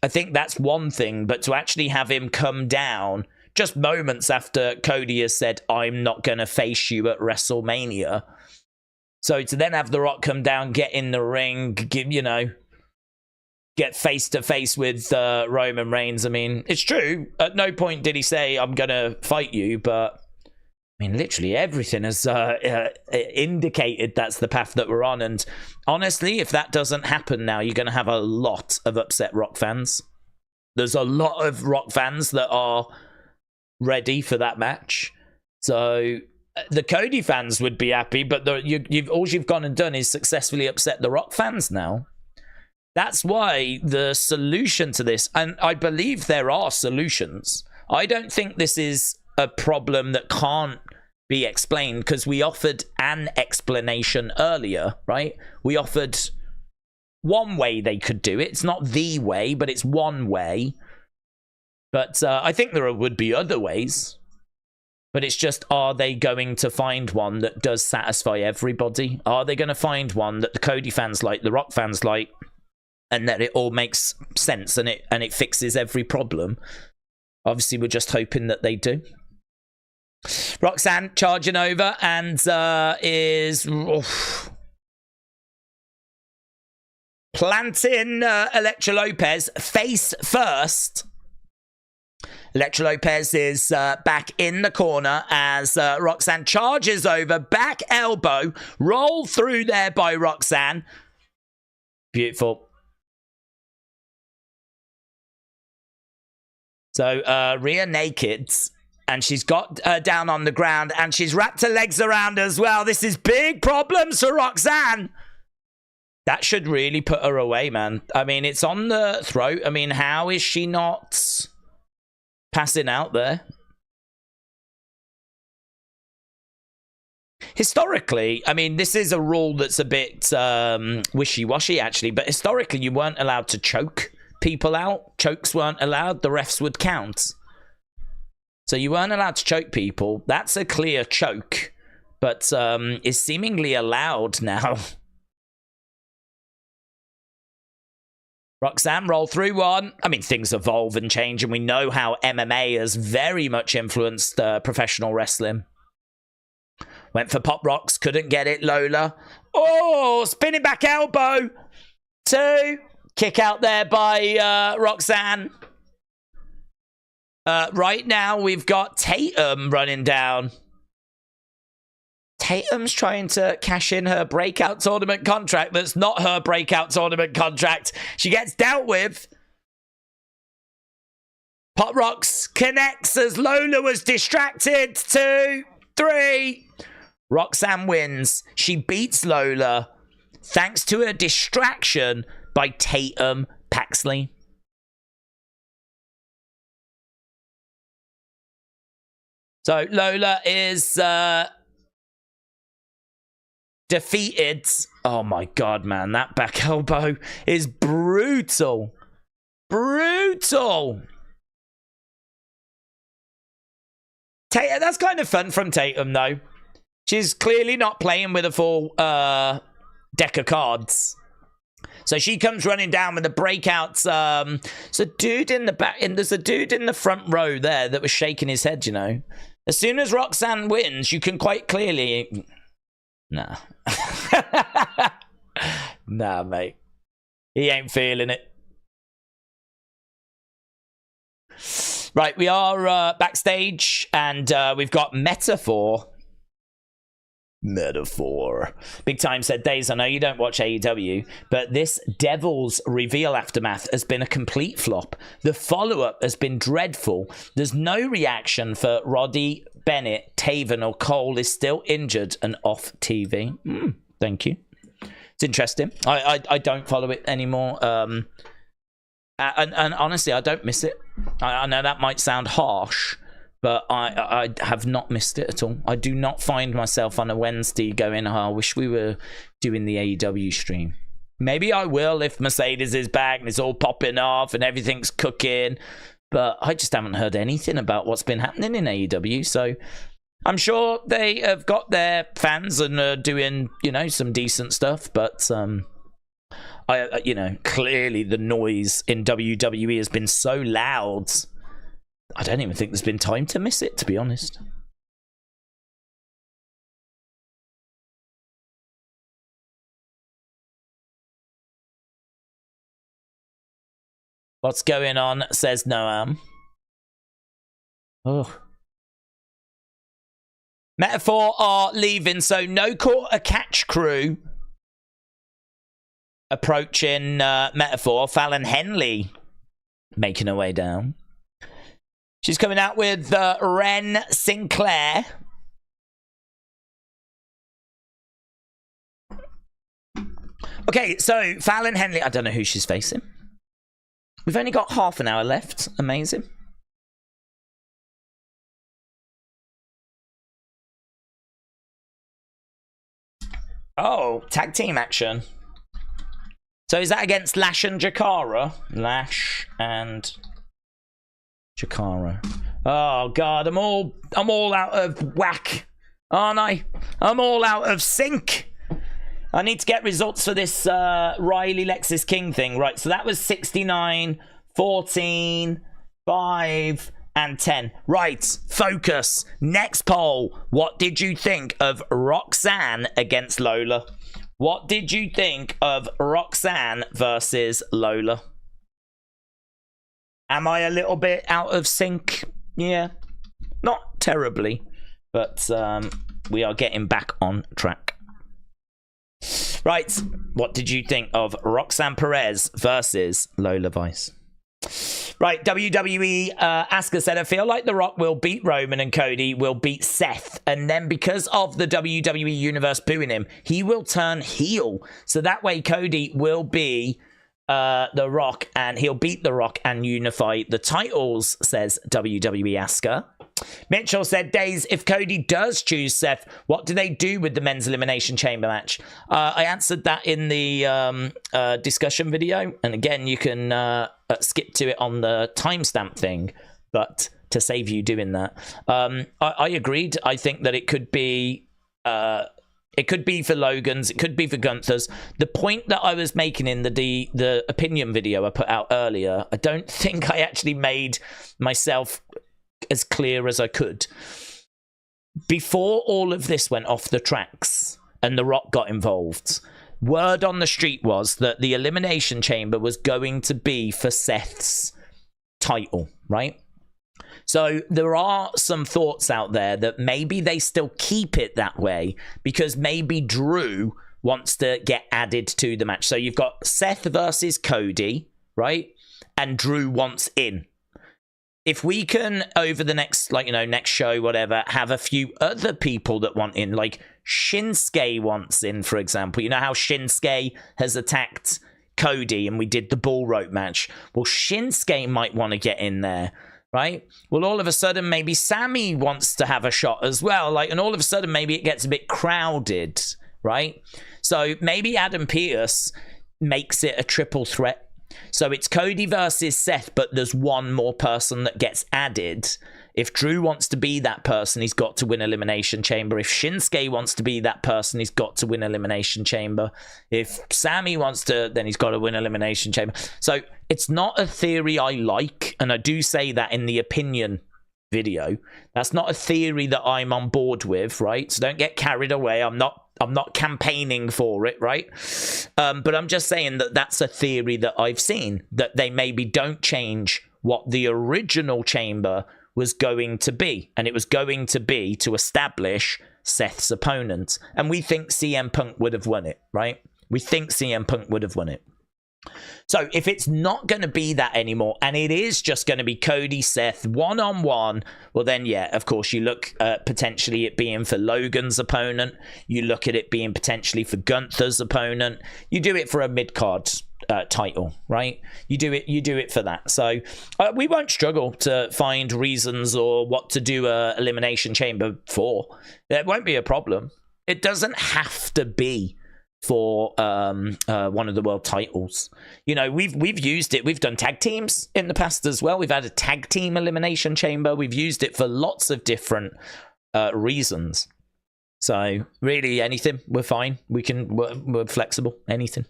I think that's one thing, but to actually have him come down just moments after Cody has said, I'm not going to face you at WrestleMania. So to then have The Rock come down, get in the ring, get face-to-face with Roman Reigns. I mean, it's true. At no point did he say, I'm going to fight you. But, I mean, literally everything has indicated that's the path that we're on. And honestly, if that doesn't happen now, you're going to have a lot of upset Rock fans. There's a lot of Rock fans that are ready for that match. So the Cody fans would be happy, but all you've gone and done is successfully upset the Rock fans now. That's why the solution to this, and I believe there are solutions. I don't think this is a problem that can't be explained, because we offered an explanation earlier, right? We offered one way they could do it. It's not the way, but it's one way. But I think there would be other ways. But it's just, are they going to find one that does satisfy everybody? Are they going to find one that the Cody fans like, the Rock fans like, and that it all makes sense and it fixes every problem? Obviously, we're just hoping that they do. Roxanne charging over and is planting Elektra Lopez face first. Elektra Lopez is back in the corner as Roxanne charges over, back elbow, roll through there by Roxanne. Beautiful. So Rhea naked, and she's got down on the ground, and she's wrapped her legs around as well. This is big problems for Roxanne. That should really put her away, man. I mean, it's on the throat. I mean, how is she not passing out there? Historically, I mean, this is a rule that's a bit wishy-washy, actually, but historically, you weren't allowed to choke people out. Chokes weren't allowed. The refs would count. So you weren't allowed to choke people. That's a clear choke, but is seemingly allowed now. Roxanne, roll through one. I mean, things evolve and change, and we know how MMA has very much influenced professional wrestling. Went for pop rocks, couldn't get it. Lola. Oh, spinning back elbow. 2. Kick out there by Roxanne. Right now, we've got Tatum running down. Tatum's trying to cash in her breakout tournament contract that's not her breakout tournament contract. She gets dealt with. Pop Rocks connects as Lola was distracted. 2. 3. Roxanne wins. She beats Lola thanks to a distraction by Tatum Paxley. So Lola is defeated. Oh my God, man. That back elbow is brutal. Brutal. That's kind of fun from Tatum, though. She's clearly not playing with a full deck of cards. So she comes running down with the breakouts. There's a dude in the back, and there's a dude in the front row there that was shaking his head, you know. As soon as Roxanne wins, you can quite clearly... Nah. Nah, mate. He ain't feeling it. Right, we are backstage, and we've got Metaphor. Big Time said, Daze, I know you don't watch AEW, but this Devil's Reveal Aftermath has been a complete flop. The follow-up has been dreadful. There's no reaction for Roddy, Bennett, Taven, or Cole is still injured and off TV. Thank you. It's interesting. I don't follow it anymore. And honestly, I don't miss it. I know that might sound harsh, but I have not missed it at all. I do not find myself on a Wednesday going, oh, I wish we were doing the AEW stream. Maybe I will if Mercedes is back and it's all popping off and everything's cooking. But I just haven't heard anything about what's been happening in AEW. So I'm sure they have got their fans and are doing, you know, some decent stuff. But, you know, clearly the noise in WWE has been so loud. I don't even think there's been time to miss it, to be honest. What's going on, says Noam. Oh. Metaphor are leaving, so no quarter catch crew approaching Metaphor. Fallon Henley making her way down. She's coming out with Ren Sinclair. Okay, so Fallon Henley, I don't know who she's facing. We've only got half an hour left. Amazing. Oh, tag team action. So is that against Lash and Jakara? Lash and Jakara. Oh God, I'm all out of whack, aren't I? I'm all out of sync. I need to get results for this Riley Lexis King thing. Right, so that was 69, 14, 5, and 10. Right, focus. Next poll. What did you think of Roxanne against Lola? What did you think of Roxanne versus Lola? Am I a little bit out of sync? Yeah, not terribly, but we are getting back on track. Right, what did you think of Roxanne Perez versus Lola Vice? Right, WWE Asuka said, I feel like The Rock will beat Roman and Cody will beat Seth. And then because of the WWE Universe booing him, he will turn heel. So that way Cody will be The Rock and he'll beat The Rock and unify the titles, says WWE Asuka. Mitchell said, Daze, if Cody does choose Seth, what do they do with the men's elimination chamber match? I answered that in the discussion video. And again, you can skip to it on the timestamp thing. But to save you doing that, I agreed. I think that it could be for Logan's. It could be for Gunther's. The point that I was making in the opinion video I put out earlier, I don't think I actually made myself as clear as I could. Before all of this went off the tracks and The Rock got involved, word on the street was that the Elimination Chamber was going to be for Seth's title, right? So there are some thoughts out there that maybe they still keep it that way because maybe Drew wants to get added to the match. So you've got Seth versus Cody, right? And Drew wants in. if we can, over the next, like, you know, next show, whatever, have a few other people that want in, like Shinsuke wants in, for example. You know how Shinsuke has attacked Cody and we did the bull rope match? Well, Shinsuke might want to get in there, right? Well, all of a sudden, maybe Sammy wants to have a shot as well. Like, and all of a sudden, maybe it gets a bit crowded, right? So maybe Adam Pearce makes it a triple threat. So it's Cody versus Seth, but there's one more person that gets added. If Drew wants to be that person, he's got to win Elimination Chamber. If Shinsuke wants to be that person, he's got to win Elimination Chamber. If Sammy wants to, then he's got to win Elimination Chamber. So it's not a theory I like, and I do say that in the opinion video. That's not a theory that I'm on board with, right? So don't get carried away. I'm not campaigning for it, right? But I'm just saying that that's a theory that I've seen, that they maybe don't change what the original chamber was going to be. And it was going to be to establish Seth's opponent. And we think CM Punk would have won it, right? We think CM Punk would have won it. So if it's not going to be that anymore, and it is just going to be Cody, Seth, one-on-one, well then, yeah, of course, you look at potentially it being for Logan's opponent. You look at it being potentially for Gunther's opponent. You do it for a mid-card title, right? You do it for that. So we won't struggle to find reasons or what to do a Elimination Chamber for. There won't be a problem. It doesn't have to be for one of the world titles. You know, we've used it. We've done tag teams in the past as well. We've had a tag team Elimination Chamber. We've used it for lots of different reasons. So really, anything, we're fine. We're flexible. Anything.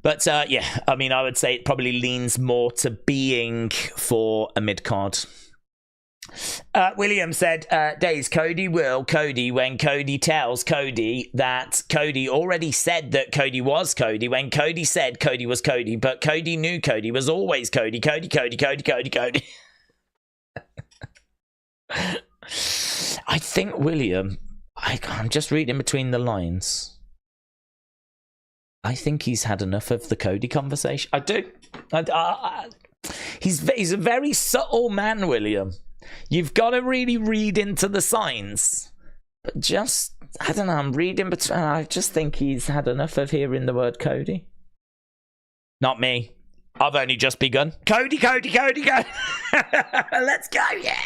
But yeah, I mean, I would say it probably leans more to being for a mid card. William said, Daze, Cody, when Cody tells Cody that Cody already said that Cody was Cody, when Cody said Cody was Cody, but Cody knew Cody was always Cody. I think William, I'm just reading between the lines. I think he's had enough of the Cody conversation. I do. He's a very subtle man, William. You've got to really read into the signs. But just, I don't know, I'm reading between. I just think he's had enough of hearing the word Cody. Not me. I've only just begun. Cody. Let's go, yeah.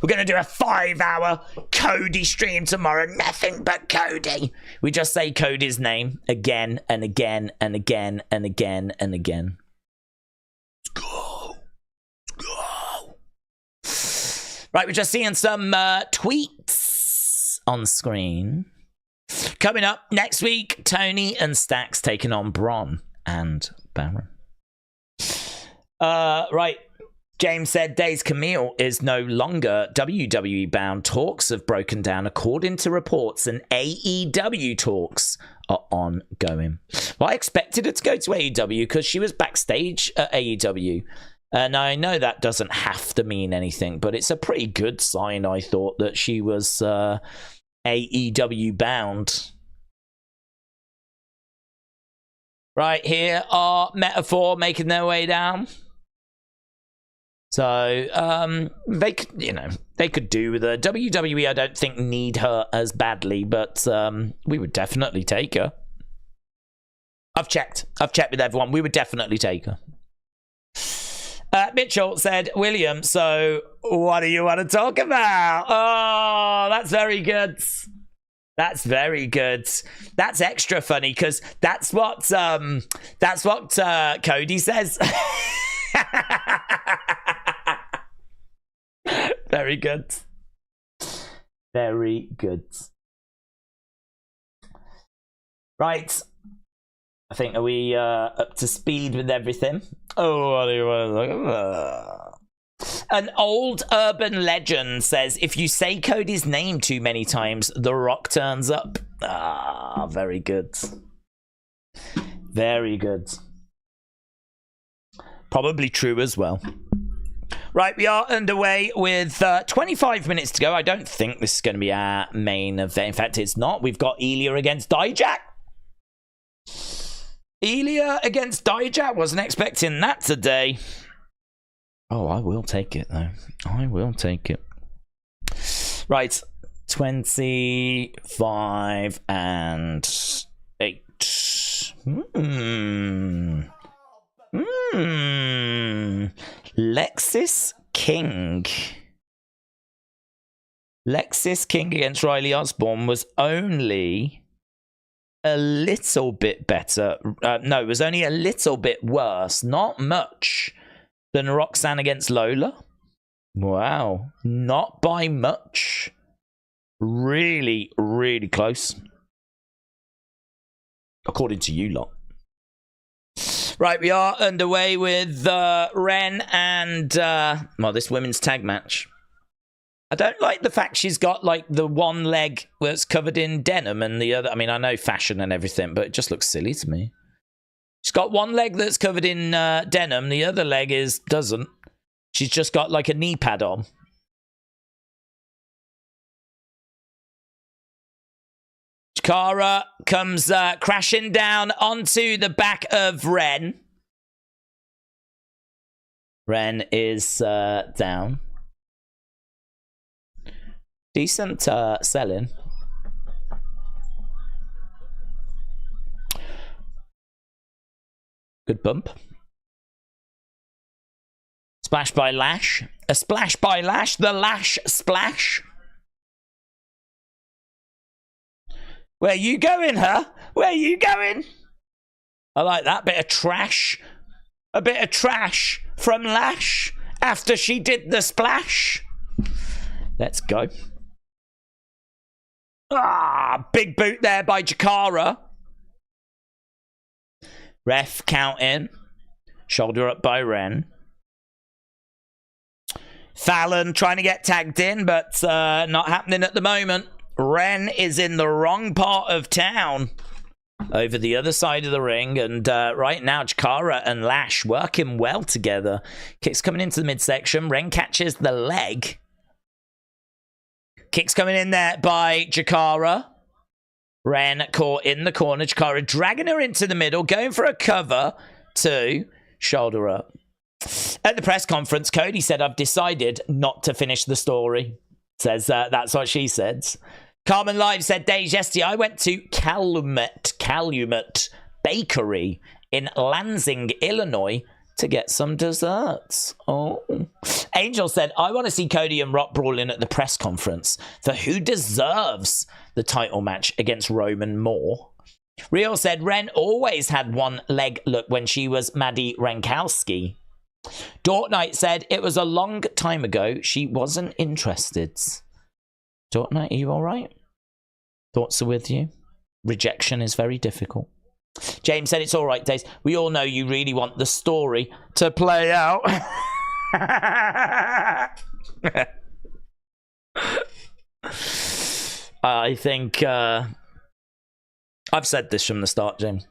We're going to do a 5-hour Cody stream tomorrow. Nothing but Cody. We just say Cody's name again and again and again and again and again. Let's go. Right, we're just seeing some tweets on screen. Coming up next week, Tony and Stacks taking on Bron and Baron. Right, James said, Daze Camille is no longer WWE bound. Talks have broken down according to reports, and AEW talks are ongoing. Well, I expected her to go to AEW because she was backstage at AEW. And I know that doesn't have to mean anything, but it's a pretty good sign, I thought, that she was AEW bound. Right, here are Metaphor making their way down. So, they could do with her. WWE, I don't think, need her as badly, but we would definitely take her. I've checked with everyone. We would definitely take her. Mitchell said, William, so what do you want to talk about? Oh, that's very good. That's very good. That's extra funny because that's what Cody says. Very good. Very good. Right. I think, are we up to speed with everything? Oh, what do you want to look at? An old urban legend says, if you say Cody's name too many times, The Rock turns up. Ah, very good. Very good. Probably true as well. Right, we are underway with 25 minutes to go. I don't think this is going to be our main event. In fact, it's not. We've got Ilya against Dijak. Ilya against Dijak. Wasn't expecting that today. Oh, I will take it, though. I will take it. Right. 25 and 8. Lexis King. Lexis King against Riley Osborne was only a little bit better. No, it was only a little bit worse. Not much than Roxanne against Lola. Wow. Not by much. Really, really close. According to you lot. Right, we are underway with Ren and, well, this women's tag match. I don't like the fact she's got, like, the one leg that's covered in denim and the other... I mean, I know fashion and everything, but it just looks silly to me. She's got one leg that's covered in denim. The other leg doesn't. She's just got, like, a knee pad on. Chikara comes crashing down onto the back of Ren. Ren is down. Decent selling. Good bump. Splash by Lash. A splash by Lash. The Lash splash. Where you going, huh? Where you going? I like that bit of trash. A bit of trash from Lash after she did the splash. Let's go. Ah, big boot there by Chikara. Ref counting. Shoulder up by Ren. Fallon trying to get tagged in, but not happening at the moment. Ren is in the wrong part of town. Over the other side of the ring. And right now, Chikara and Lash working well together. Kicks coming into the midsection. Ren catches the leg. Kicks coming in there by Chikara. Ren caught in the corner. Chikara dragging her into the middle. Going for a cover. 2. Shoulder up. At the press conference, Cody said, I've decided not to finish the story. Says that's what she said. Carmen Live said, Daze, yesterday I went to Calumet Bakery in Lansing, Illinois to get some desserts. Oh. Angel said, I want to see Cody and Rock brawling at the press conference for who deserves the title match against Roman Moore. Real said, Ren always had one leg look when she was Maddie Rankowski. Dort Knight said, it was a long time ago. She wasn't interested. Dort Knight, are you all right? Thoughts are with you? Rejection is very difficult. James said, it's all right, Daze. We all know you really want the story to play out. I think I've said this from the start, James.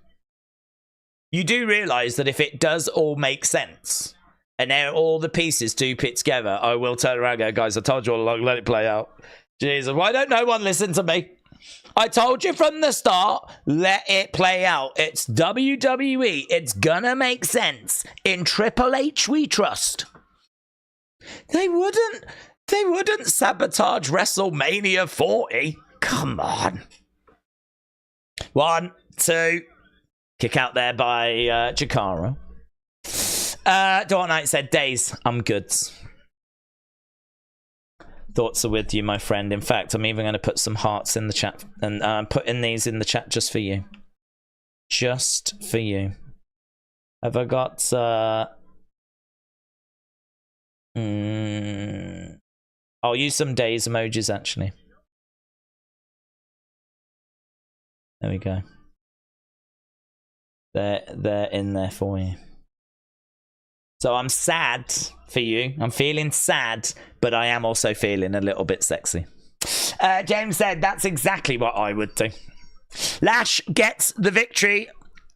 You do realise that if it does all make sense and all the pieces do fit together, I will turn around and go, guys, I told you all along, let it play out. Jesus, why don't no one listen to me? I told you from the start, let it play out. It's WWE. It's gonna make sense. In Triple H, we trust. They wouldn't sabotage WrestleMania 40. Come on. 1, 2. Kick out there by Chikara. Dawn Knight said, Daze, I'm good. Thoughts are with you, my friend. In fact, I'm even going to put some hearts in the chat. And I'm putting these in the chat just for you. Just for you. Have I got... I'll use some Daze emojis, actually. There we go. They're in there for you. So I'm sad for you. I'm feeling sad, but I am also feeling a little bit sexy. James said, that's exactly what I would do. Lash gets the victory.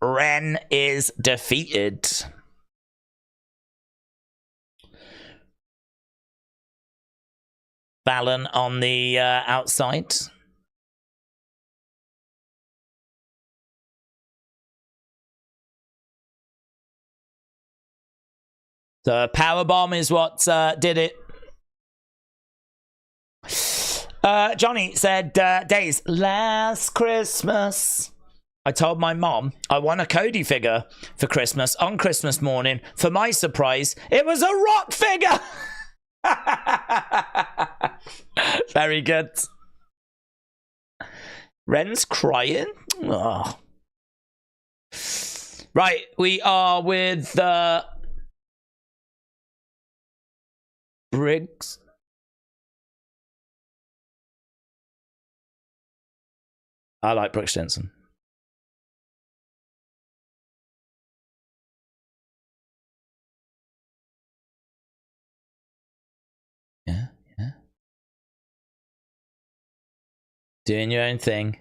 Ren is defeated. Fallon on the outside. The powerbomb is what did it. Johnny said, Daze, last Christmas, I told my mom I won a Cody figure for Christmas on Christmas morning. For my surprise, it was a Rock figure. Very good. Ren's crying. Oh. Right, we are with Briggs. I like Brooks Jensen. Yeah. Doing your own thing.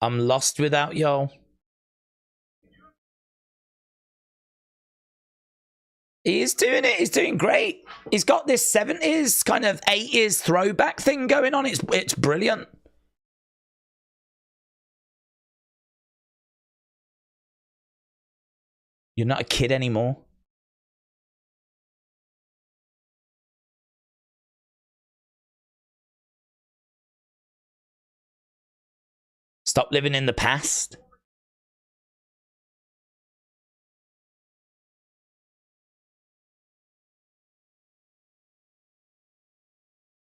I'm lost without y'all. He is doing it. He's doing great. He's got this 70s kind of 80s throwback thing going on. It's brilliant. You're not a kid anymore. Stop living in the past.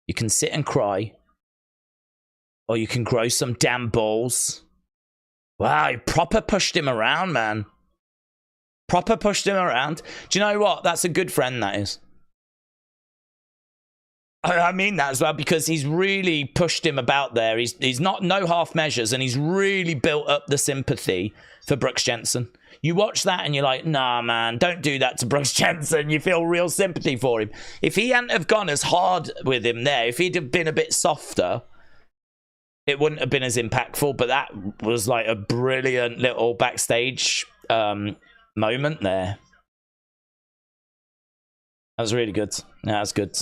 You can sit and cry. Or you can grow some damn balls. Wow, he proper pushed him around, man. Proper pushed him around. Do you know what? That's a good friend, that is. I mean that as well, because he's really pushed him about there. He's not no half measures, and he's really built up the sympathy for Brooks Jensen. You watch that and you're like, nah, man, don't do that to Brooks Jensen. You feel real sympathy for him. If he hadn't have gone as hard with him there, if he'd have been a bit softer, it wouldn't have been as impactful. But that was like a brilliant little backstage moment there. That was really good. Yeah, that was good.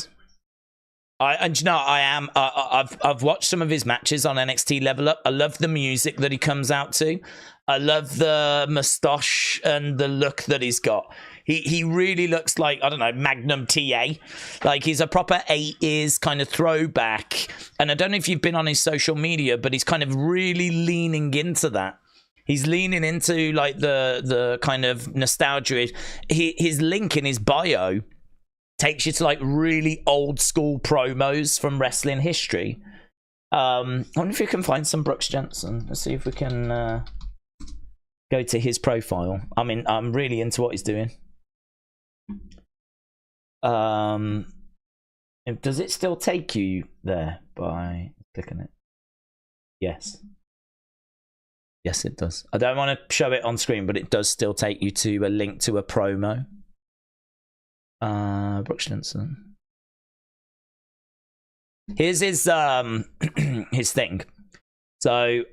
And you know, I've watched some of his matches on NXT Level Up. I love the music that he comes out to. I love the moustache and the look that he's got. He really looks like, I don't know, Magnum TA. Like, he's a proper 80s kind of throwback. And I don't know if you've been on his social media, but he's kind of really leaning into that. He's leaning into, like, the kind of nostalgia. His link in his bio takes you to, like, really old school promos from wrestling history. I wonder if you can find some Brooks Jensen. Let's see if we can go to his profile. I mean, I'm really into what he's doing. Does it still take you there by clicking it? Yes. Yes, it does. I don't want to show it on screen, but it does still take you to a link to a promo. Brooks Jensen. Here's his his thing. So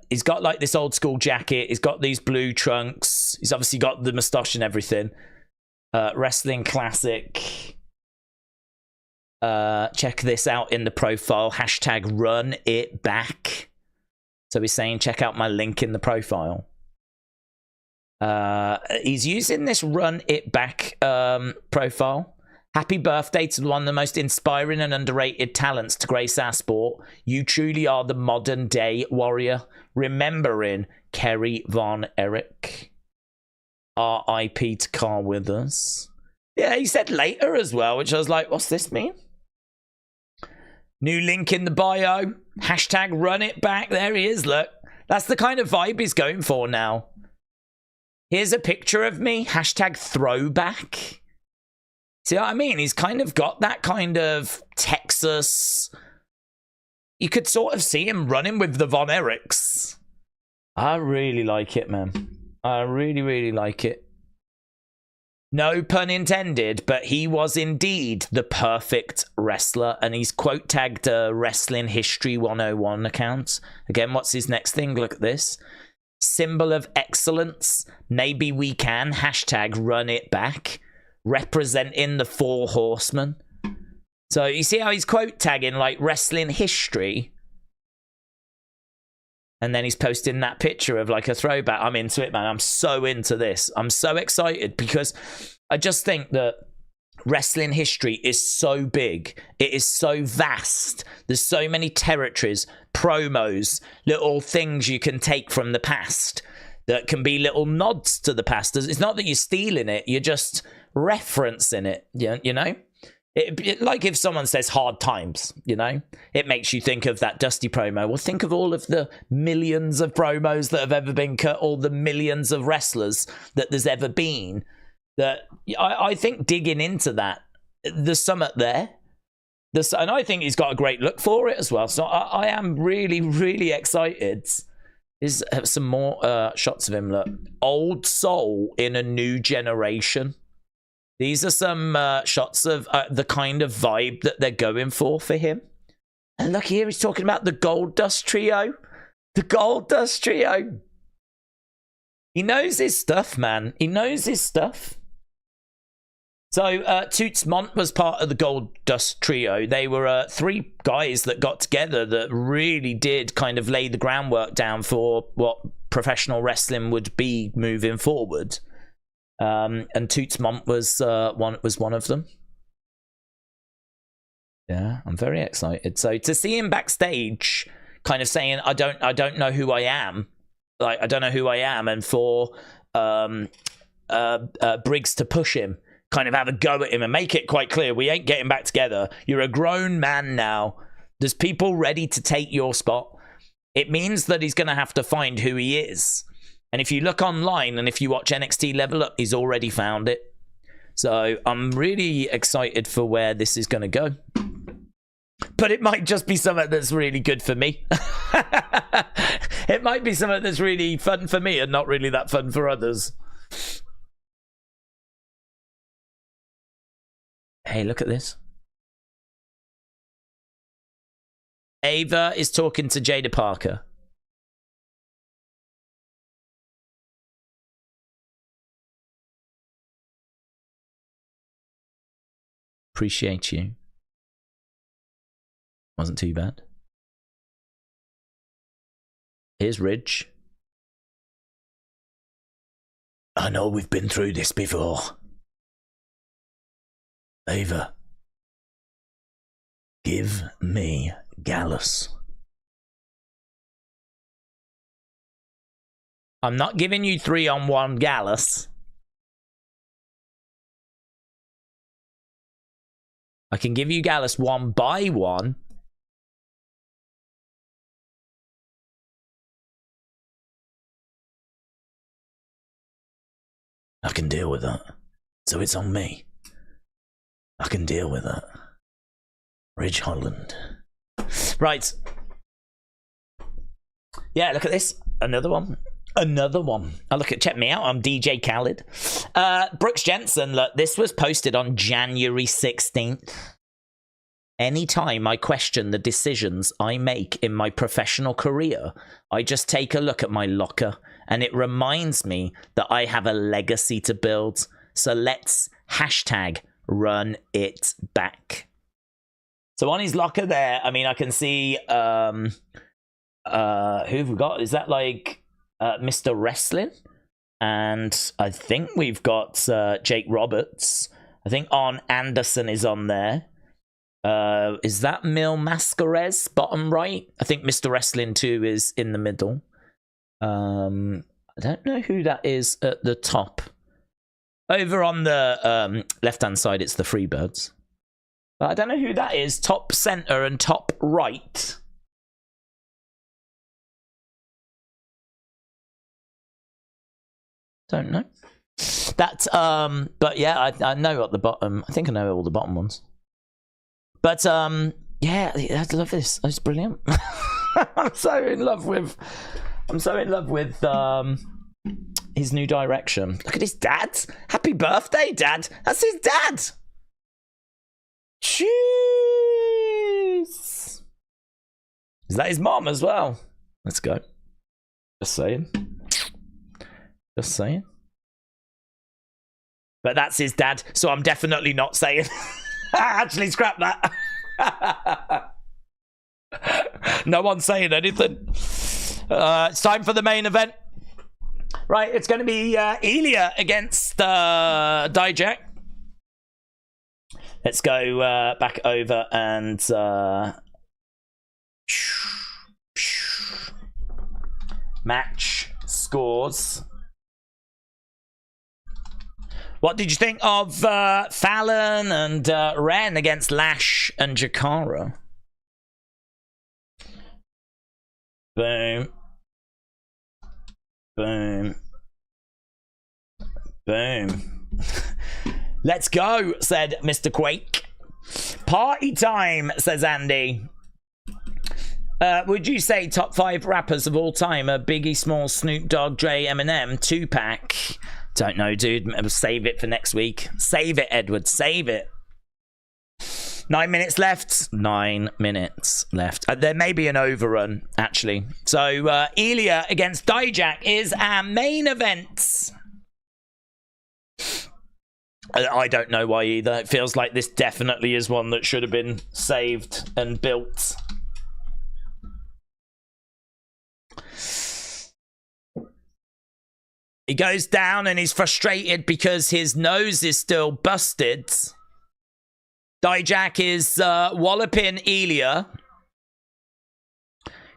he's got like this old school jacket. He's got these blue trunks. He's obviously got the moustache and everything. Wrestling classic. Check this out in the profile. Hashtag run it back. So he's saying check out my link in the profile. He's using this run it back profile. Happy birthday to one of the most inspiring and underrated talents to grace our sport. You truly are the modern day warrior. Remembering Kerry Von Erich. R.I.P. to Carl Withers. Yeah, he said later as well, which I was like, what's this mean? New link in the bio. Hashtag run it back. There he is, look. That's the kind of vibe he's going for now. Here's a picture of me. Hashtag throwback. See what I mean? He's kind of got that kind of Texas. You could sort of see him running with the Von Erichs. I really like it, man. I really, really like it. No pun intended, but he was indeed the perfect wrestler. And he's quote tagged a Wrestling History 101 account. Again, what's his next thing? Look at this. Symbol of excellence. Maybe we can. Hashtag run it back. Representing the Four Horsemen. So, you see how he's quote tagging, like, wrestling history? And And then he's posting that picture of like a throwback. I'm into it, man. I'm so into this. I'm so excited because I just think that wrestling history is so big. It is so vast. There's so many territories, promos, little things you can take from the past that can be little nods to the past. It's not that you're stealing it. You're just referencing it, you know? Like if someone says hard times, you know, it makes you think of that Dusty promo. Well, think of all of the millions of promos that have ever been cut, all the millions of wrestlers that there's ever been. That I think digging into that, there's something there. And I think he's got a great look for it as well. So I am really, really excited. Is some more shots of him. Look, old soul in a new generation. These are some shots of the kind of vibe that they're going for him. And look here, he's talking about the Gold Dust Trio. The Gold Dust Trio. He knows his stuff, man. He knows his stuff. So, Toots Monk was part of the Gold Dust Trio. They were 3 guys that got together that really did kind of lay the groundwork down for what professional wrestling would be moving forward. And Toots Monk was one of them. Yeah, I'm very excited. So to see him backstage, kind of saying, "I don't know who I am," like I don't know who I am, and for Briggs to push him, kind of have a go at him and make it quite clear, we ain't getting back together. You're a grown man now. There's people ready to take your spot. It means that he's going to have to find who he is. And if you look online and if you watch NXT Level Up, he's already found it. So I'm really excited for where this is going to go. But it might just be something that's really good for me. It might be something that's really fun for me and not really that fun for others. Hey, look at this. Ava is talking to Jada Parker. Appreciate you. Wasn't too bad. Here's Ridge. I know we've been through this before. Ava. Give me Gallus. I'm not giving you 3-on-1 Gallus. I can give you Gallus 1-by-1. I can deal with that. So it's on me. I can deal with that. Ridge Holland. Right. Yeah, look at this. Another one. Another one. Oh, look at, check me out. I'm DJ Khaled. Brooks Jensen, look, this was posted on January 16th. Anytime I question the decisions I make in my professional career, I just take a look at my locker and it reminds me that I have a legacy to build. So let's hashtag run it back. So on his locker there, I mean, I can see who have we got? Is that like Mr. Wrestling? And I think we've got Jake Roberts. I think Arn Anderson is on there. Is that Mil Mascares bottom right? I think Mr. Wrestling 2 is in the middle. I don't know who that is at the top. Over on the left-hand side, it's the Freebirds. But I don't know who that is. Top center and top right. Don't know. That, but yeah, I know at the bottom. I think I know all the bottom ones. But yeah, I love this. It's brilliant. I'm so in love with his new direction. Look at his dad. Happy birthday, Dad. That's his dad. Jeez. Is that his mom as well? Let's go. Just saying. Just saying. But that's his dad, so I'm definitely not saying. Actually, scrap that. No one's saying anything. It's time for the main event. Right, it's going to be Ilya against Dijak. Let's go back over and match scores. What did you think of Fallon and Ren against Lash and Jakara? Boom. Boom. Boom. Let's go, said Mr. Quake. Party time, says Andy. Would you say top 5 rappers of all time are Biggie Smalls, Snoop Dogg, Dre, Eminem, Tupac? Don't know, dude. Save it for next week. Save it, Edward. Save it. 9 minutes left. 9 minutes left. There may be an overrun, actually. So, Ilya against Dijak is our main event. I don't know why either. It feels like this definitely is one that should have been saved and built. He goes down and he's frustrated because his nose is still busted. Dijak is walloping Ilya.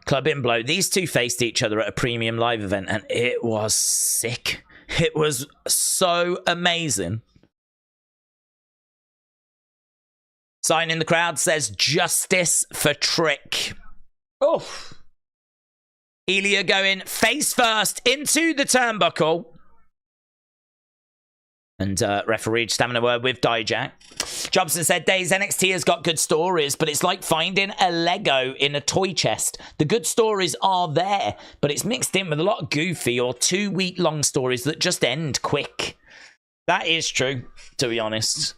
Club in blow. These two faced each other at a premium live event and it was sick. It was so amazing. Sign in the crowd says justice for Trick. Oh. Ilya going face first into the turnbuckle. And referee just having a word with Dijak. Jobson said, Daze, NXT has got good stories, but it's like finding a Lego in a toy chest. The good stories are there, but it's mixed in with a lot of goofy or 2-week-long stories that just end quick. That is true, to be honest.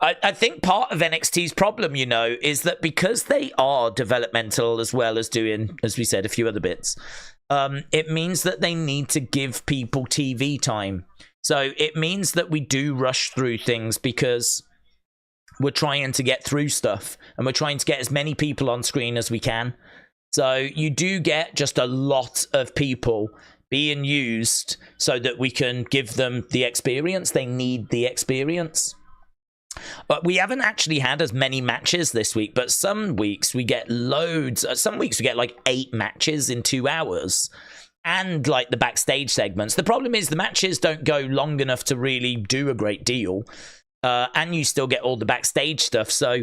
I think part of NXT's problem, you know, is that because they are developmental as well as doing, as we said, a few other bits, it means that they need to give people TV time. So it means that we do rush through things because we're trying to get through stuff and we're trying to get as many people on screen as we can. So you do get just a lot of people being used so that we can give them the experience. They need the experience. But we haven't actually had as many matches this week, but some weeks we get loads. Some weeks we get like 8 matches in 2 hours and like the backstage segments. The problem is the matches don't go long enough to really do a great deal. And you still get all the backstage stuff. So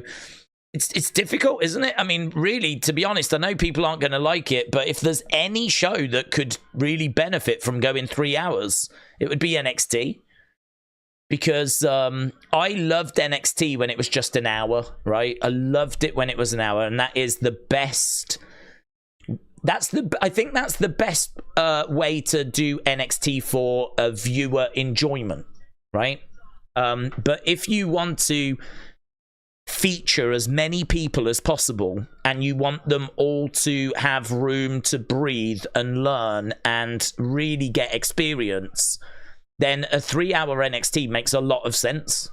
it's difficult, isn't it? I mean, really, to be honest, I know people aren't going to like it, but if there's any show that could really benefit from going 3 hours, it would be NXT. Because I loved NXT when it was just an hour, right? I loved it when it was an hour, and that is the best. I think that's the best way to do NXT for a viewer enjoyment, right? But if you want to feature as many people as possible, and you want them all to have room to breathe and learn and really get experience, then a 3-hour NXT makes a lot of sense.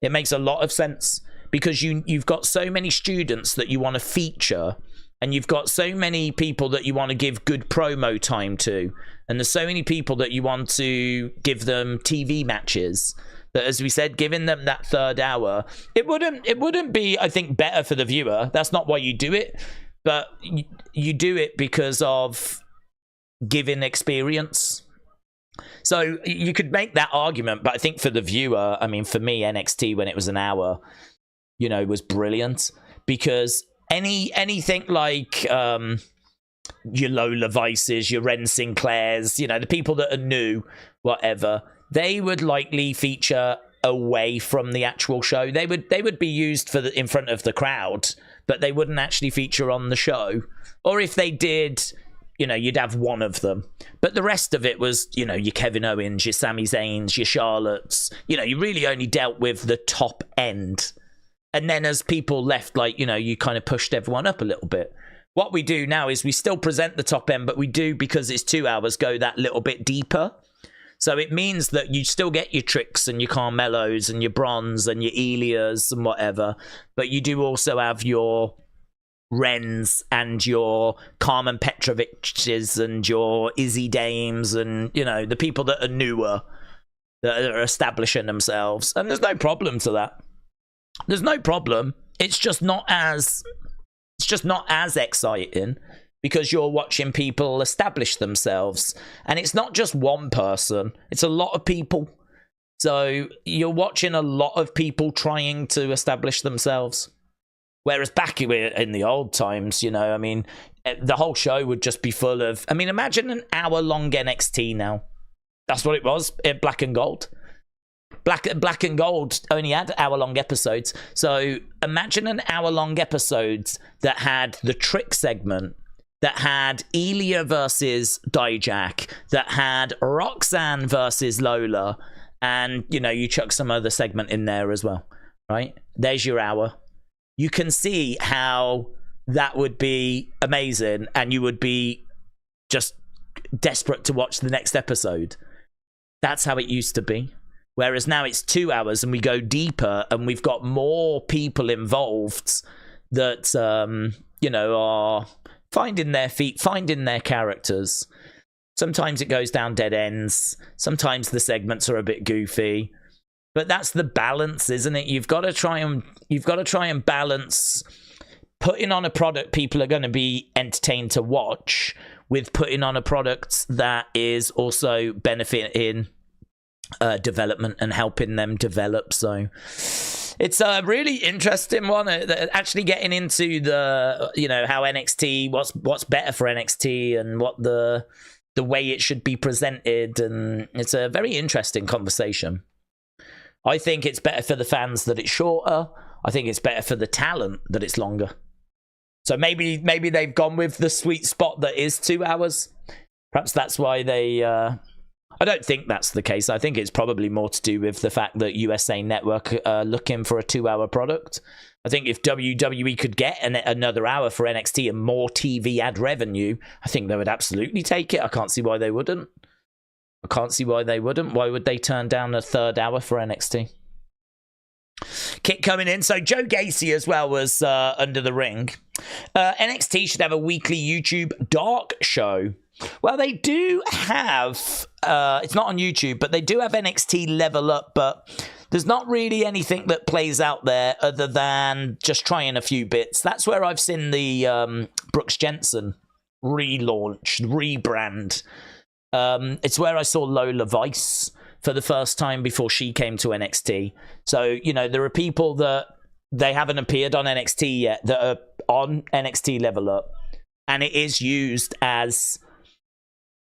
It makes a lot of sense because you've got so many students that you want to feature, and you've got so many people that you want to give good promo time to, and there's so many people that you want to give them TV matches, that, as we said, giving them that 3rd hour, it wouldn't be, I think, better for the viewer. That's not why you do it, but you do it because of giving experience. So you could make that argument, but I think for the viewer, I mean, for me, NXT when it was an hour, you know, was brilliant because anything like your Lola Vices, your Ren Sinclairs, you know, the people that are new, whatever, they would likely feature away from the actual show. They would be used for in front of the crowd, but they wouldn't actually feature on the show. Or if they did, you know, you'd have one of them. But the rest of it was, you know, your Kevin Owens, your Sami Zayns, your Charlottes. You know, you really only dealt with the top end. And then as people left, like, you know, you kind of pushed everyone up a little bit. What we do now is we still present the top end, but we do, because it's 2 hours, go that little bit deeper. So it means that you still get your Tricks and your Carmelos and your Brons and your Ilias and whatever. But you do also have your Wrens and your Carmen Petroviches and your Izzy Dames and, you know, the people that are newer, that are establishing themselves. And there's no problem to that. There's no problem. It's just not as exciting because you're watching people establish themselves. And it's not just one person. It's a lot of people. So you're watching a lot of people trying to establish themselves. Whereas back in the old times, you know, I mean, the whole show would just be full of... I mean, imagine an hour-long NXT now. That's what it was in Black and Gold. Black and Gold only had hour-long episodes. So imagine an hour-long episode that had the trick segment, that had Ilya versus Dijak, that had Roxanne versus Lola, and, you know, you chuck some other segment in there as well, right? There's your hour. You can see how that would be amazing, and you would be just desperate to watch the next episode. That's how it used to be. Whereas now it's 2 hours and we go deeper and we've got more people involved that, you know, are finding their feet, finding their characters. Sometimes it goes down dead ends. Sometimes the segments are a bit goofy. But that's the balance, isn't it? You've got to try and balance putting on a product people are going to be entertained to watch with putting on a product that is also benefiting development and helping them develop. So it's a really interesting one. Actually getting into the, you know, how NXT, what's better for NXT and what the way it should be presented, and it's a very interesting conversation. I think it's better for the fans that it's shorter. I think it's better for the talent that it's longer. So maybe they've gone with the sweet spot that is 2 hours. Perhaps that's why they... I don't think that's the case. I think it's probably more to do with the fact that USA Network are looking for a 2 hour product. I think if WWE could get another hour for NXT and more TV ad revenue, I think they would absolutely take it. I can't see why they wouldn't. Why would they turn down a third hour for NXT? Kit coming in. So Joe Gacy as well was under the ring. NXT should have a weekly YouTube dark show. Well, they do have, it's not on YouTube, but they do have NXT Level Up, but there's not really anything that plays out there other than just trying a few bits. That's where I've seen the Brooks Jensen relaunch, rebrand. It's where I saw Lola Vice for the first time before she came to NXT. So, you know, there are people that they haven't appeared on NXT yet that are on NXT Level Up, and it is used as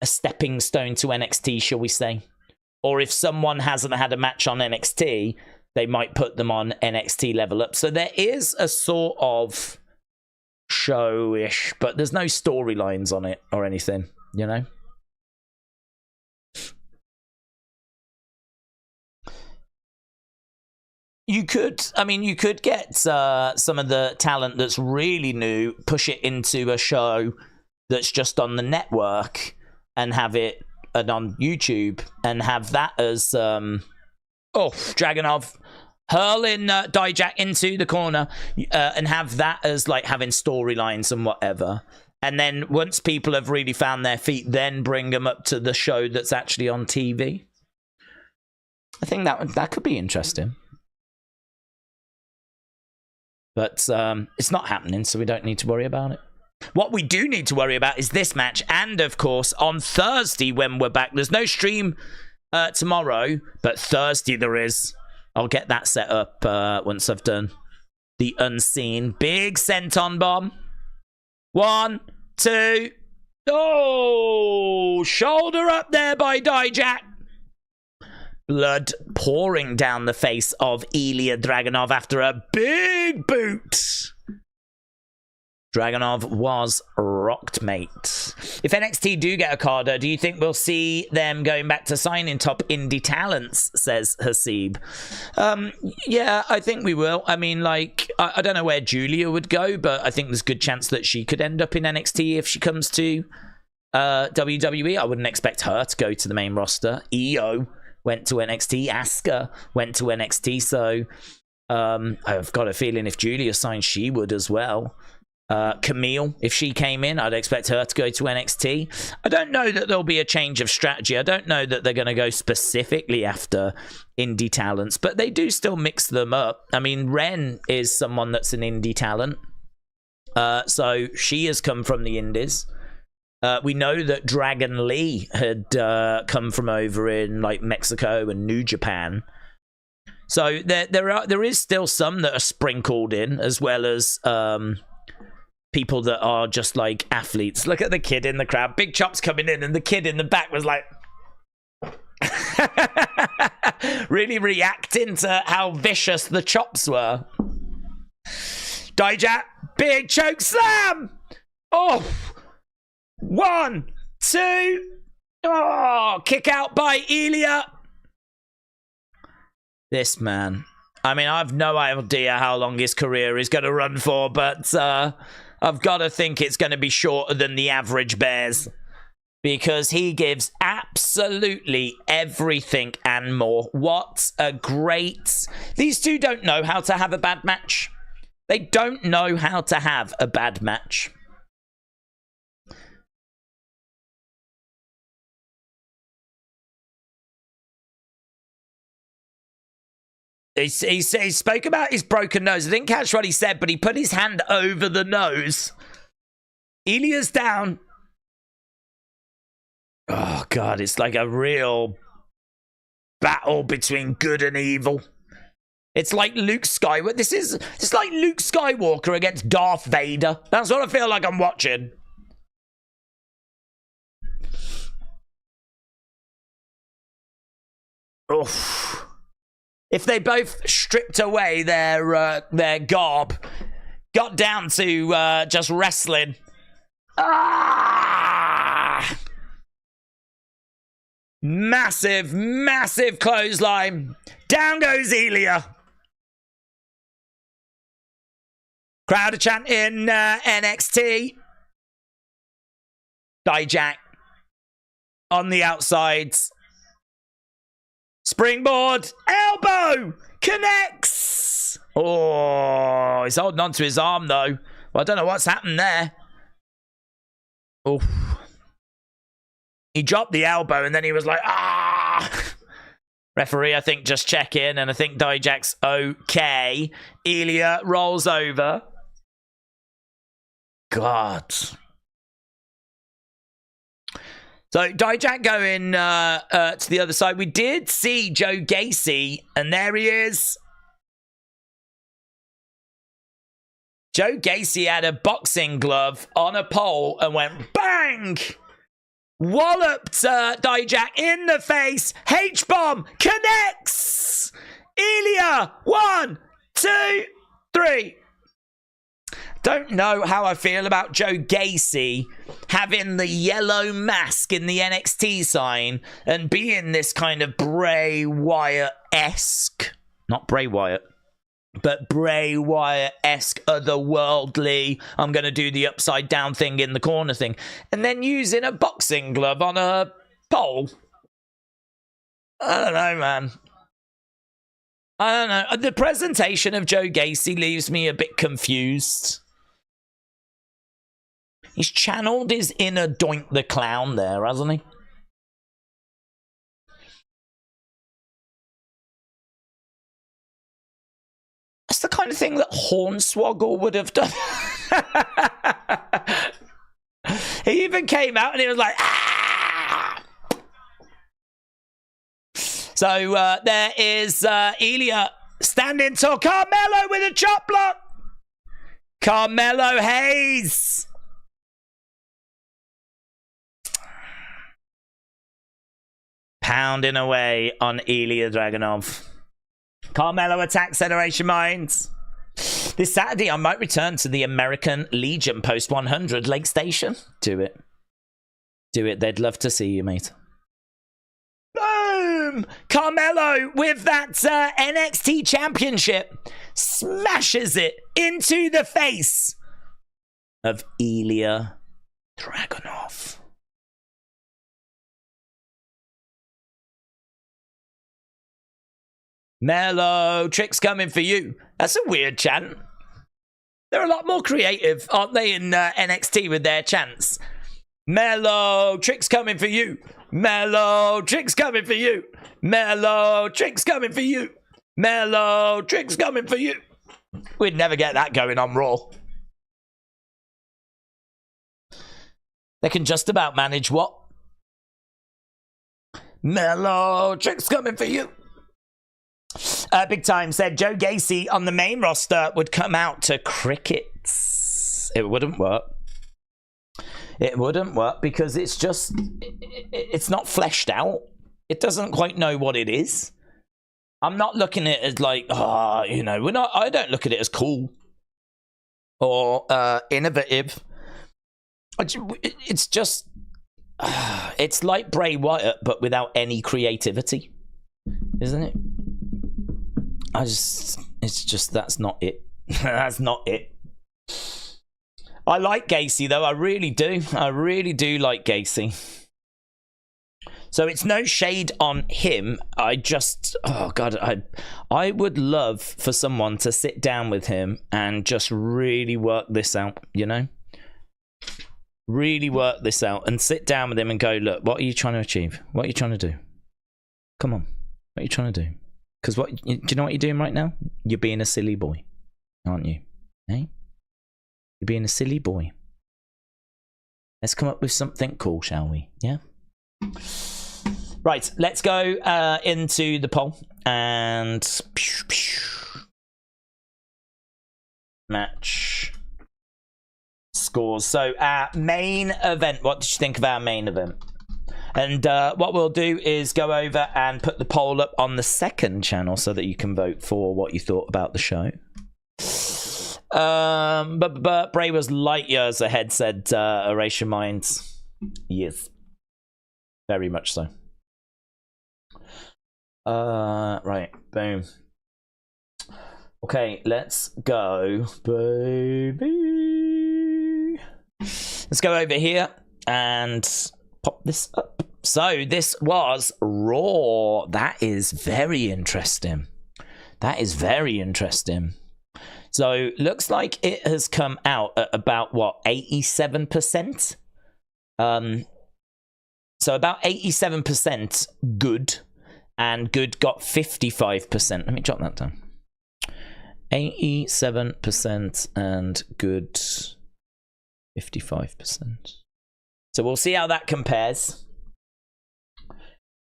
a stepping stone to NXT, shall we say. Or if someone hasn't had a match on NXT, they might put them on NXT Level Up. So there is a sort of show-ish, but there's no storylines on it or anything, you know? You could get some of the talent that's really new, push it into a show that's just on the network and have it on YouTube and have that as, Dragunov hurling Dijak into the corner and have that as like having storylines and whatever. And then once people have really found their feet, then bring them up to the show that's actually on TV. I think that could be interesting. But it's not happening, so we don't need to worry about it. What we do need to worry about is this match. And, of course, on Thursday when we're back, there's no stream tomorrow, but Thursday there is. I'll get that set up once I've done the unseen. Big senton bomb. 1, 2. Oh, shoulder up there by Dijak. Blood pouring down the face of Ilya Dragunov after a big boot. Dragunov was rocked, mate. If NXT do get a Carter, do you think we'll see them going back to signing top indie talents, says Hasib. Yeah, I think we will. I mean, like, I don't know where Julia would go, but I think there's a good chance that she could end up in NXT if she comes to WWE. I wouldn't expect her to go to the main roster. Io went to NXT. Asuka went to NXT. So I've got a feeling if Julia signed, she would as well. Camille, if she came in, I'd expect her to go to NXT. I don't know that there'll be a change of strategy. I don't know that they're going to go specifically after indie talents, but they do still mix them up. I mean, Ren is someone that's an indie talent. So she has come from the indies. We know that Dragon Lee had come from over in like Mexico and New Japan. So there is still some that are sprinkled in, as well as people that are just like athletes. Look at the kid in the crowd. Big Chop's coming in, and the kid in the back was like really reacting to how vicious the chops were. Dijak, big choke slam. Oh, 1, 2. Oh, kick out by Ilya. This man. I mean, I've no idea how long his career is going to run for, but I've got to think it's going to be shorter than the average Bears, because he gives absolutely everything and more. What a great... These two don't know how to have a bad match. They don't know how to have a bad match. He spoke about his broken nose. I didn't catch what he said, but he put his hand over the nose. Ilya's down. Oh, God, it's like a real battle between good and evil. It's like Luke Skywalker. It's like Luke Skywalker against Darth Vader. That's what I feel like I'm watching. Oof. If they both stripped away their garb, got down to just wrestling. Ah! Massive, massive clothesline. Down goes Ilya. Crowd are chanting NXT. Dijak on the outsides. Springboard, elbow, connects. Oh, he's holding on to his arm though. Well, I don't know what's happened there. Oh, he dropped the elbow and then he was like, ah. Referee, I think, just check in, and I think Dijak's okay. Ilya rolls over. God. So Dijak going to the other side. We did see Joe Gacy, and there he is. Joe Gacy had a boxing glove on a pole and went bang! Walloped Dijak in the face. H-bomb connects! Ilya, 1, 2, 3. Don't know how I feel about Joe Gacy having the yellow mask in the NXT sign and being this kind of Bray Wyatt-esque, not Bray Wyatt, but Bray Wyatt-esque, otherworldly, I'm going to do the upside down thing in the corner thing, and then using a boxing glove on a pole. I don't know, man. I don't know. The presentation of Joe Gacy leaves me a bit confused. He's channeled his inner Doink the Clown there, hasn't he? That's the kind of thing that Hornswoggle would have done. He even came out and he was like, ah! So there is Ilya standing tall. Carmelo with a chop block. Carmelo Hayes. Pounding away on Ilya Dragunov. Carmelo attacks Federation Minds. This Saturday, I might return to the American Legion Post 100 Lake Station. Do it. Do it. They'd love to see you, mate. Boom! Carmelo with that NXT Championship smashes it into the face of Ilya Dragunov. Melo, tricks coming for you. That's a weird chant. They're a lot more creative, aren't they, in NXT with their chants? Melo, tricks coming for you. Melo, tricks coming for you. Melo, tricks coming for you. Melo, tricks coming for you. We'd never get that going on Raw. They can just about manage what? Melo, tricks coming for you. Big Time said Joe Gacy on the main roster would come out to crickets. It wouldn't work. It wouldn't work because it's just, it's not fleshed out. It doesn't quite know what it is. I'm not looking at it as like, you know, I don't look at it as cool or innovative. It's just, it's like Bray Wyatt, but without any creativity, isn't it? It's just, that's not it. That's not it. I like Gacy, though. I really do. I really do like Gacy. So it's no shade on him. I just, oh God, I would love for someone to sit down with him and just really work this out, you know? Really work this out and sit down with him and go, look, what are you trying to achieve? What are you trying to do? Come on. What are you trying to do? Because do you know what you're doing right now? You're being a silly boy, aren't you? Eh? You're being a silly boy. Let's come up with something cool, shall we? Yeah? Right, let's go into the poll and match scores. So our main event, what did you think of our main event? And what we'll do is go over and put the poll up on the second channel so that you can vote for what you thought about the show. But Bray was light years ahead, said Erasure Minds. Yes. Very much so. Right, boom. Okay, let's go, baby. Let's go over here and pop this up. So this was Raw. That is very interesting. That is very interesting. So looks like it has come out at about what, 87%? So about 87% good, and good got 55%. Let me jot that down. 87% and good 55%. So we'll see how that compares.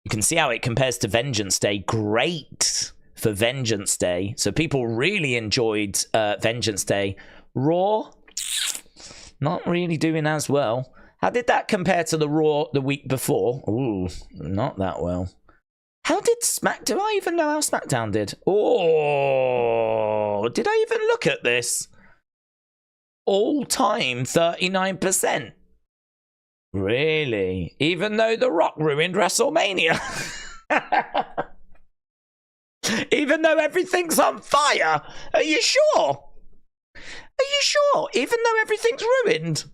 You can see how it compares to Vengeance Day. Great for Vengeance Day. So people really enjoyed Vengeance Day. Raw, not really doing as well. How did that compare to the Raw the week before? Ooh, not that well. How did do I even know how SmackDown did? Oh, did I even look at this? All time 39%. Really? Even though The Rock ruined WrestleMania? Even though everything's on fire? Are you sure? Are you sure? Even though everything's ruined?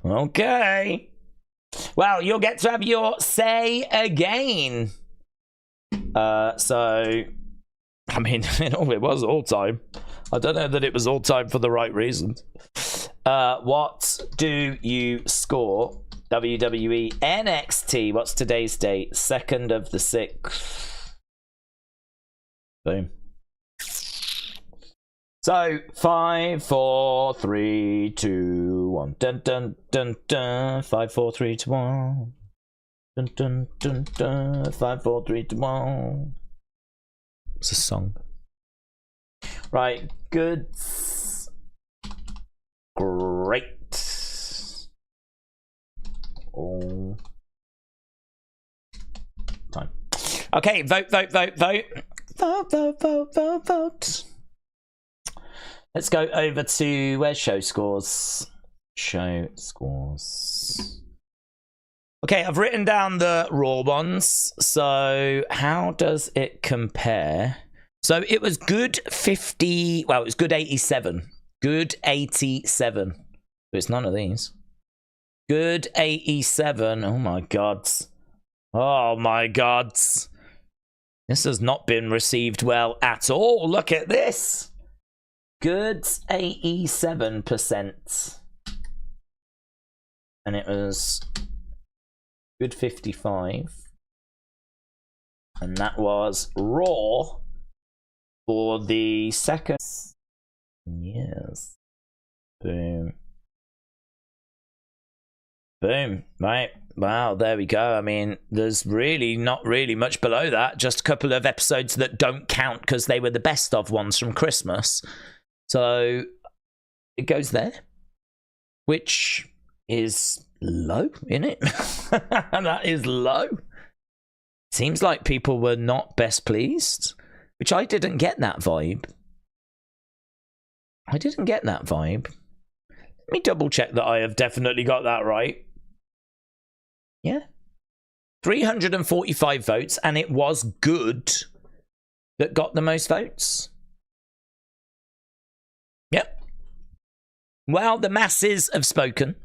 Okay. Well, you'll get to have your say again. So, I mean, it was all time. I don't know that it was all time for the right reasons. What do you score? WWE NXT. What's today's date? 2nd of the 6th. Boom. So 5, 4, 3, 2, 1. Dun dun dun dun. 5, 4, 3, 2, 1. Dun dun dun dun. 5, 4, 3, 2, 1. It's a song. Right, good. Great. All time. Okay, vote, vote, vote, vote. Vote, vote, vote, vote, vote. Let's go over to where's show scores. Show scores. Okay, I've written down the Raw ones. So how does it compare? So it was good 50. Well, it was good 87. Good 87. But it's none of these. Good 87. Oh my God. Oh my God. This has not been received well at all. Look at this. good 87%. And it was good 55. And that was Raw for the second. Yes. Boom. Boom. Right. Wow, there we go. I mean, there's really not really much below that. Just a couple of episodes that don't count because they were the best of ones from Christmas. So it goes there, which is low, isn't it? That is low. Seems like people were not best pleased, which I didn't get that vibe. I didn't get that vibe. Let me double check that I have definitely got that right. Yeah. 345 votes, and it was good that got the most votes. Yep. Well, the masses have spoken.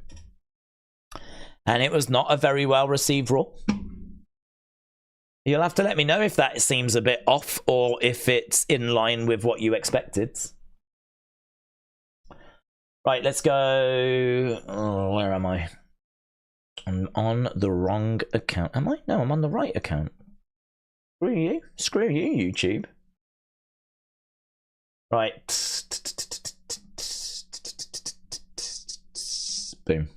And it was not a very well received Raw. You'll have to let me know if that seems a bit off or if it's in line with what you expected. Right, let's go. Oh, where am I? I'm on the wrong account. Am I? No, I'm on the right account. Screw you. Screw you, YouTube. Right. Boom.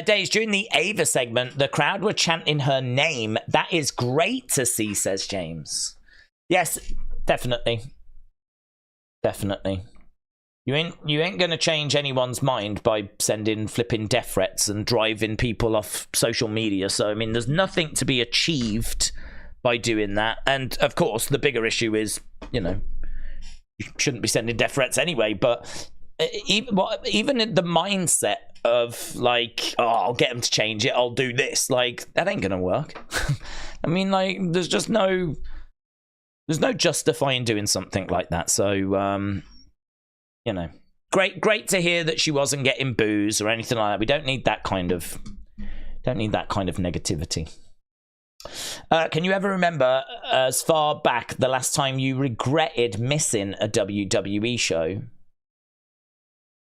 Daze, during the Ava segment, the crowd were chanting her name. That is great to see, says James. Yes, definitely. Definitely. You ain't gonna change anyone's mind by sending flipping death threats and driving people off social media. So, I mean, there's nothing to be achieved by doing that. And, of course, the bigger issue is, you know, you shouldn't be sending death threats anyway. But even in the mindset of, like, oh, I'll get them to change it, I'll do this. Like, that ain't gonna work. I mean, like, there's just no justifying doing something like that. So, you know, great to hear that she wasn't getting boos or anything like that. We don't need that kind of negativity. Can you ever remember, as far back, the last time you regretted missing a WWE show?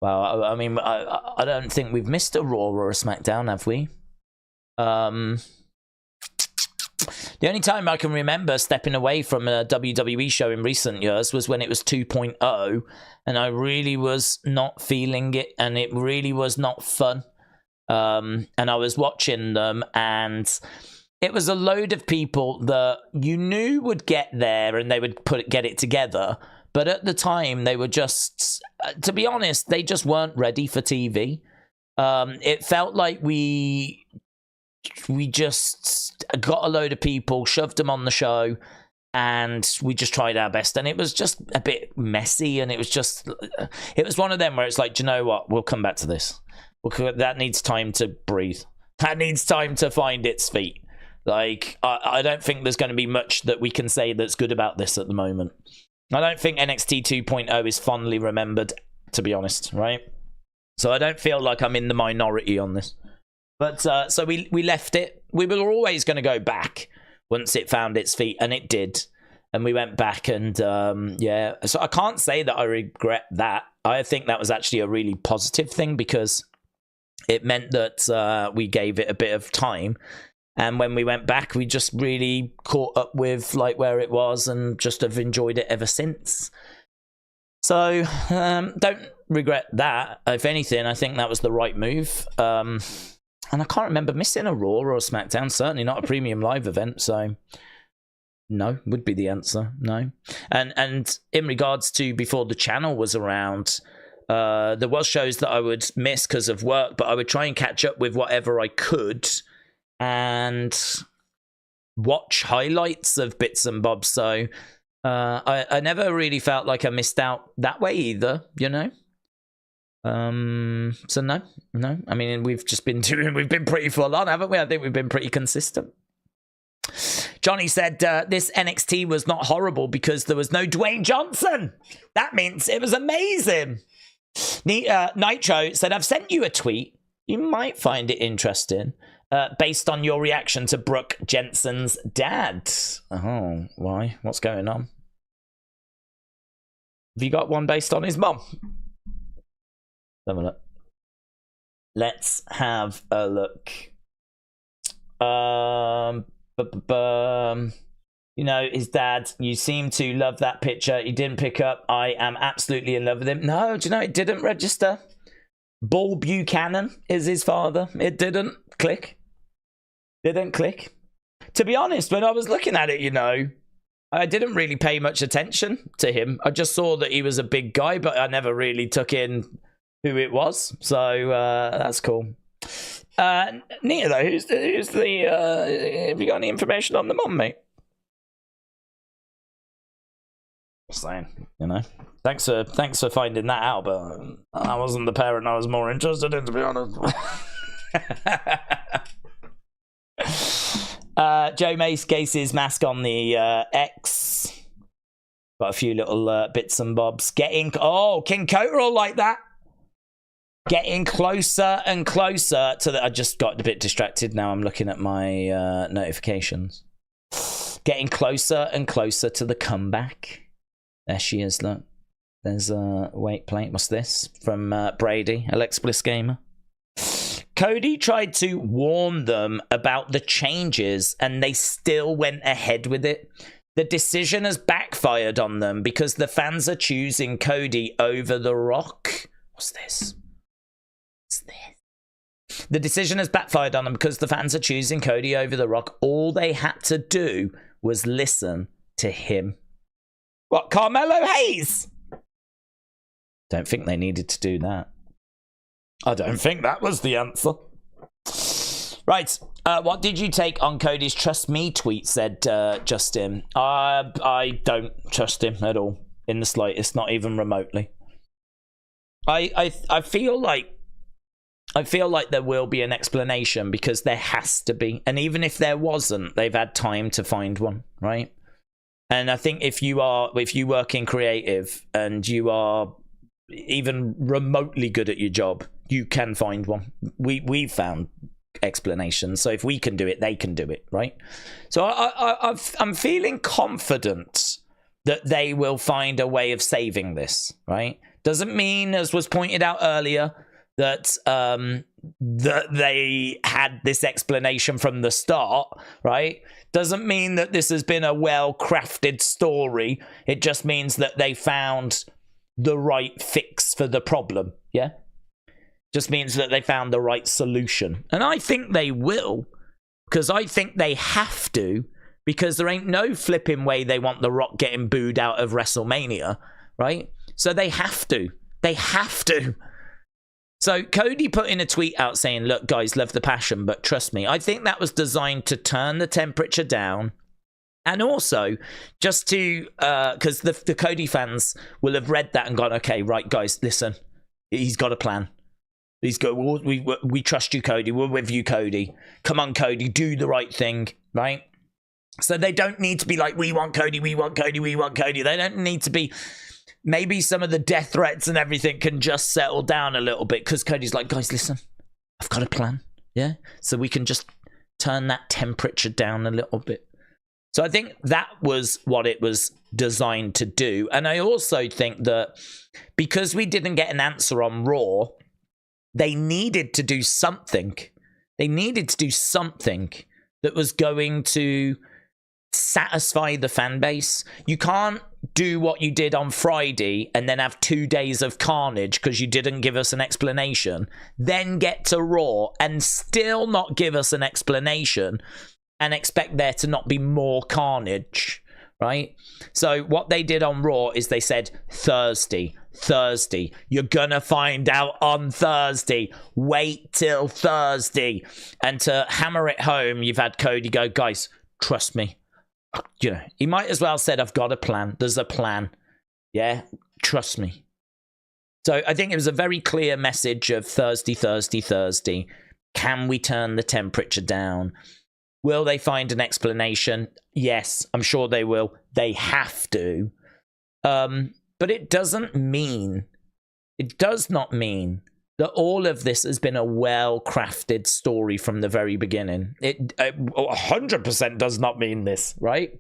Well, I mean, I don't think we've missed a Raw or a SmackDown, have we? The only time I can remember stepping away from a WWE show in recent years was when it was 2.0, and I really was not feeling it, and it really was not fun. And I was watching them, and it was a load of people that you knew would get there and they would get it together. But at the time, they were just, to be honest, they just weren't ready for TV. It felt like we just got a load of people, shoved them on the show, and we just tried our best. And it was just a bit messy, and it was one of them where it's like, do you know what? We'll come back to this. That needs time to breathe. That needs time to find its feet. Like, I don't think there's going to be much that we can say that's good about this at the moment. I don't think NXT 2.0 is fondly remembered, to be honest, right? So I don't feel like I'm in the minority on this. But so we left it. We were always going to go back once it found its feet, and it did. And we went back, and yeah. So I can't say that I regret that. I think that was actually a really positive thing, because it meant that we gave it a bit of time. And when we went back, we just really caught up with like where it was, and just have enjoyed it ever since. So don't regret that. If anything, I think that was the right move. And I can't remember missing a Raw or a SmackDown. Certainly not a premium live event. So no would be the answer. No. And in regards to before the channel was around, there was shows that I would miss because of work, but I would try and catch up with whatever I could and watch highlights of bits and bobs. So I never really felt like I missed out that way either, you know? So no. I mean, we've been pretty full on, haven't we? I think we've been pretty consistent. Johnny said, this NXT was not horrible because there was no Dwayne Johnson. That means it was amazing. Nitro said, I've sent you a tweet. You might find it interesting. Based on your reaction to Brooke Jensen's dad. Oh, why? What's going on? Have you got one based on his mum? Have a look. Let's have a look. You know, his dad, you seem to love that picture. He didn't pick up. I am absolutely in love with him. No, do you know, it didn't register. Bull Buchanan is his father. It didn't click. Didn't click. To be honest, when I was looking at it, you know, I didn't really pay much attention to him. I just saw that he was a big guy, but I never really took in who it was. So that's cool. Nia, though, who's the have you got any information on the mum, mate? Saying, you know, thanks for finding that out, but I wasn't the parent I was more interested in, to be honest. Joe Mace Gacy's mask on the X. Got a few little bits and bobs. King Coterall like that. Getting closer and closer to the. I just got a bit distracted. Now I'm looking at my notifications. Getting closer and closer to the comeback. There she is, look. There's a weight plate. What's this? From Brady, Alex Bliss Gamer. Cody tried to warn them about the changes and they still went ahead with it. The decision has backfired on them because the fans are choosing Cody over The Rock. What's this? What's this? The decision has backfired on them because the fans are choosing Cody over The Rock. All they had to do was listen to him. What, Carmelo Hayes? Don't think they needed to do that. I don't think that was the answer. Right. What did you take on Cody's Trust Me tweet, said Justin. I don't trust him at all. In the slightest, not even remotely. I feel like there will be an explanation because there has to be. And even if there wasn't, they've had time to find one, right? And I think if you work in creative and you are even remotely good at your job, you can find one. We've found explanations. So if we can do it, they can do it, right? So I'm feeling confident that they will find a way of saving this, right? Doesn't mean, as was pointed out earlier, that they had this explanation from the start, right? Doesn't mean that this has been a well-crafted story. It just means that they found the right fix for the problem, yeah? Just means that they found the right solution. And I think they will, because I think they have to, because there ain't no flipping way they want The Rock getting booed out of WrestleMania, right? So they have to. They have to. So Cody put in a tweet out saying, look, guys, love the passion, but trust me. I think that was designed to turn the temperature down. And also, just to, because the Cody fans will have read that and gone, okay, right, guys, listen, he's got a plan. He's got, we trust you, Cody. We're with you, Cody. Come on, Cody, do the right thing, right? So they don't need to be like, we want Cody, we want Cody, we want Cody. They don't need to be... Maybe some of the death threats and everything can just settle down a little bit because Cody's like, guys, listen, I've got a plan. Yeah. So we can just turn that temperature down a little bit. So I think that was what it was designed to do. And I also think that because we didn't get an answer on Raw, they needed to do something. They needed to do something that was going to satisfy the fan base. You can't do what you did on Friday and then have 2 days of carnage because you didn't give us an explanation, then get to Raw and still not give us an explanation and expect there to not be more carnage, right? So what they did on Raw is they said, Thursday, you're gonna find out on Thursday, wait till Thursday. And to hammer it home, you've had Cody go, guys, trust me. You know, he might as well have said, I've got a plan. There's a plan. Yeah, trust me. So I think it was a very clear message of Thursday. Can we turn the temperature down? Will they find an explanation? Yes, I'm sure they will. They have to. But it does not mean that all of this has been a well-crafted story from the very beginning. It 100% does not mean this, right?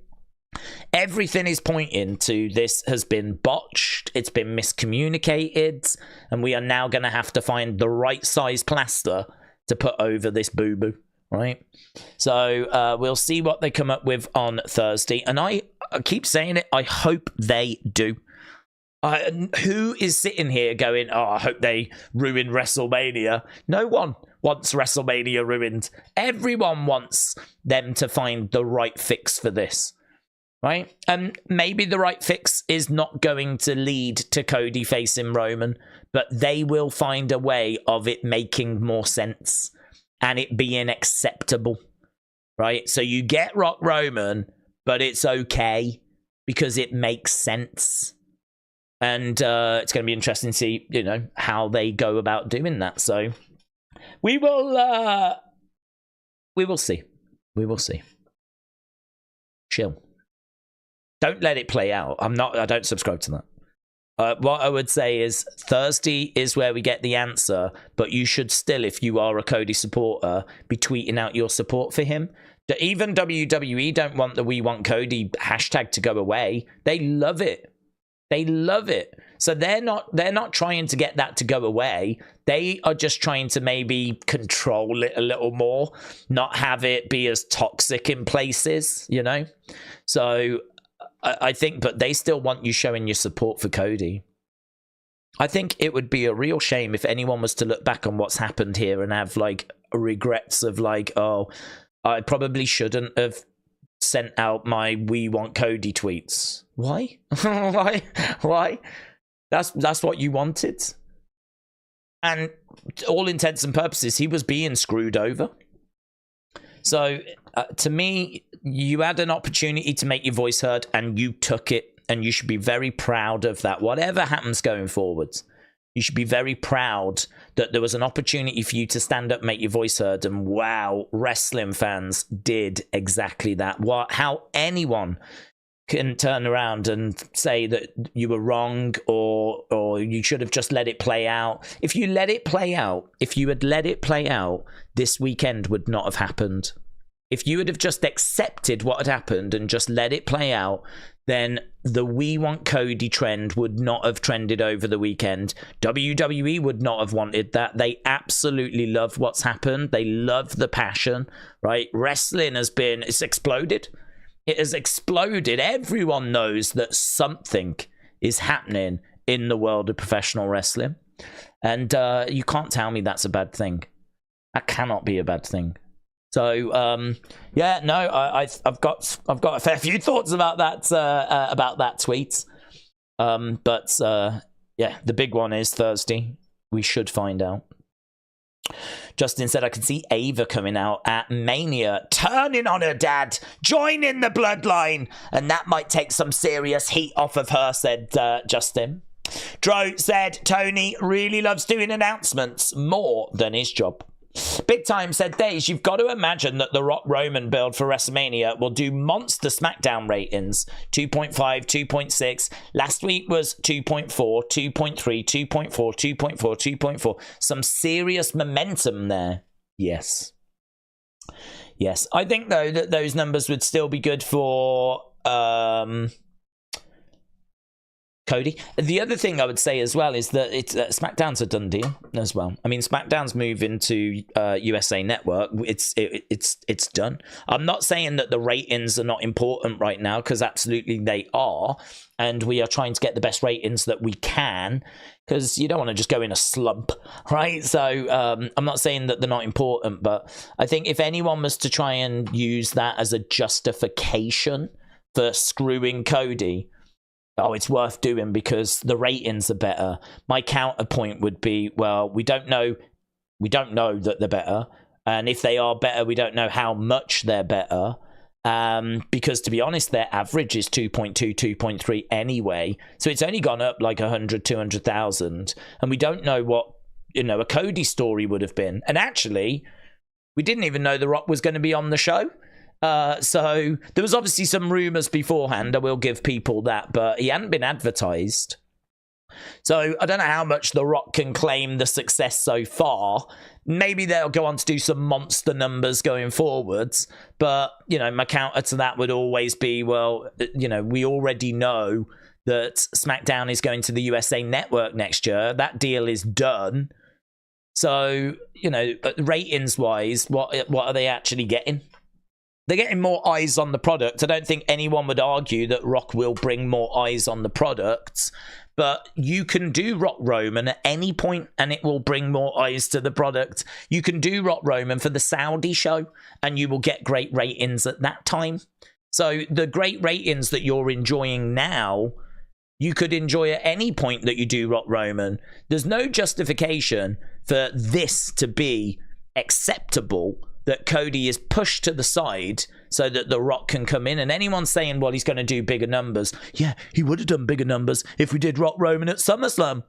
Everything is pointing to this has been botched, it's been miscommunicated, and we are now going to have to find the right size plaster to put over this boo-boo, right? So we'll see what they come up with on Thursday, and I keep saying it, I hope they do. Who is sitting here going, oh, I hope they ruin WrestleMania? No one wants WrestleMania ruined. Everyone wants them to find the right fix for this, right? And maybe the right fix is not going to lead to Cody facing Roman, but they will find a way of it making more sense and it being acceptable, right? So you get Rock Roman, but it's okay because it makes sense. And it's going to be interesting to see, you know, how they go about doing that. So we will see. We will see. Chill. Don't let it play out. I don't subscribe to that. What I would say is Thursday is where we get the answer, but you should still, if you are a Cody supporter, be tweeting out your support for him. Even WWE don't want the We Want Cody hashtag to go away. They love it. They love it. So they're not trying to get that to go away. They are just trying to maybe control it a little more, not have it be as toxic in places, you know? So I think, but they still want you showing your support for Cody. I think it would be a real shame if anyone was to look back on what's happened here and have like regrets of like, oh, I probably shouldn't have sent out my We Want Cody tweets. Why? Why? That's what you wanted. And to all intents and purposes, he was being screwed over. So to me, you had an opportunity to make your voice heard and you took it, and you should be very proud of that. Whatever happens going forwards, you should be very proud that there was an opportunity for you to stand up, make your voice heard, and wow, wrestling fans did exactly that. How anyone can turn around and say that you were wrong or you should have just let it play out. If you let it play out, if you had let it play out, this weekend would not have happened. If you would have just accepted what had happened and just let it play out, then the We Want Cody trend would not have trended over the weekend. WWE would not have wanted that. They absolutely love what's happened. They love the passion, right? Wrestling it's exploded. It has exploded. Everyone knows that something is happening in the world of professional wrestling. And you can't tell me that's a bad thing. That cannot be a bad thing. So I've got a fair few thoughts about that tweet. But the big one is Thursday. We should find out. Justin said, I can see Ava coming out at Mania, turning on her dad, joining the bloodline, and that might take some serious heat off of her, said Justin. Dro said, Tony really loves doing announcements more than his job. Big Time said, Daze, you've got to imagine that the Rock Roman build for WrestleMania will do monster SmackDown ratings. 2.5, 2.6. Last week was 2.4, 2.3, 2.4, 2.4, 2.4. Some serious momentum there. Yes. I think, though, that those numbers would still be good for Cody. The other thing I would say as well is that SmackDown's a done deal as well. I mean, SmackDown's moving to USA Network. It's done. I'm not saying that the ratings are not important right now, because absolutely they are, and we are trying to get the best ratings that we can, because you don't want to just go in a slump, right? So I'm not saying that they're not important, but I think if anyone was to try and use that as a justification for screwing Cody, oh, it's worth doing because the ratings are better. My counterpoint would be, well, we don't know that they're better, and if they are better, we don't know how much they're better, because to be honest, their average is 2.2, 2.3 anyway, so it's only gone up like 100, 200,000, and we don't know what, a Cody story would have been. And actually, we didn't even know The Rock was going to be on the show. So there was obviously some rumors beforehand. I will give people that, but he hadn't been advertised. So I don't know how much The Rock can claim the success so far. Maybe they'll go on to do some monster numbers going forwards. But, you know, my counter to that would always be, well, you know, we already know that SmackDown is going to the USA Network next year. That deal is done. So, you know, ratings-wise, what are they actually getting? They're getting more eyes on the product. I don't think anyone would argue that Rock will bring more eyes on the product. But you can do Rock Roman at any point and it will bring more eyes to the product. You can do Rock Roman for the Saudi show and you will get great ratings at that time. So the great ratings that you're enjoying now, you could enjoy at any point that you do Rock Roman. There's no justification for this to be acceptable, that Cody is pushed to the side so that The Rock can come in. And anyone saying, well, he's going to do bigger numbers. Yeah, he would have done bigger numbers if we did Rock Roman at SummerSlam.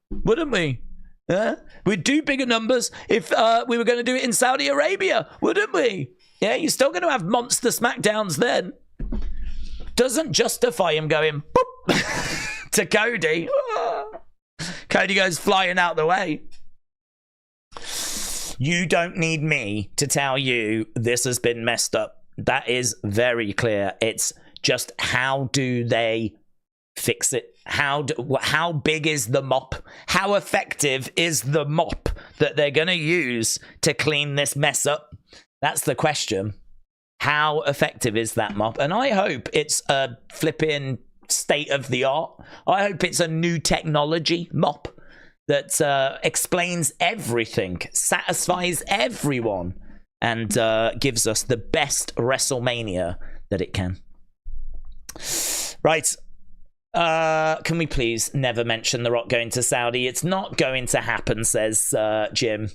Wouldn't we? Yeah? We'd do bigger numbers if we were going to do it in Saudi Arabia. Wouldn't we? Yeah, you're still going to have monster SmackDowns then. Doesn't justify him going boop to Cody. Cody goes flying out the way. You don't need me to tell you this has been messed up. That is very clear. It's just, how do they fix it? How big is the mop? How effective is the mop that they're going to use to clean this mess up? That's the question. How effective is that mop? And I hope it's a flipping state of the art. I hope it's a new technology mop that explains everything, satisfies everyone, and gives us the best WrestleMania that it can. Right. Can we please never mention The Rock going to Saudi? It's not going to happen, says Jim.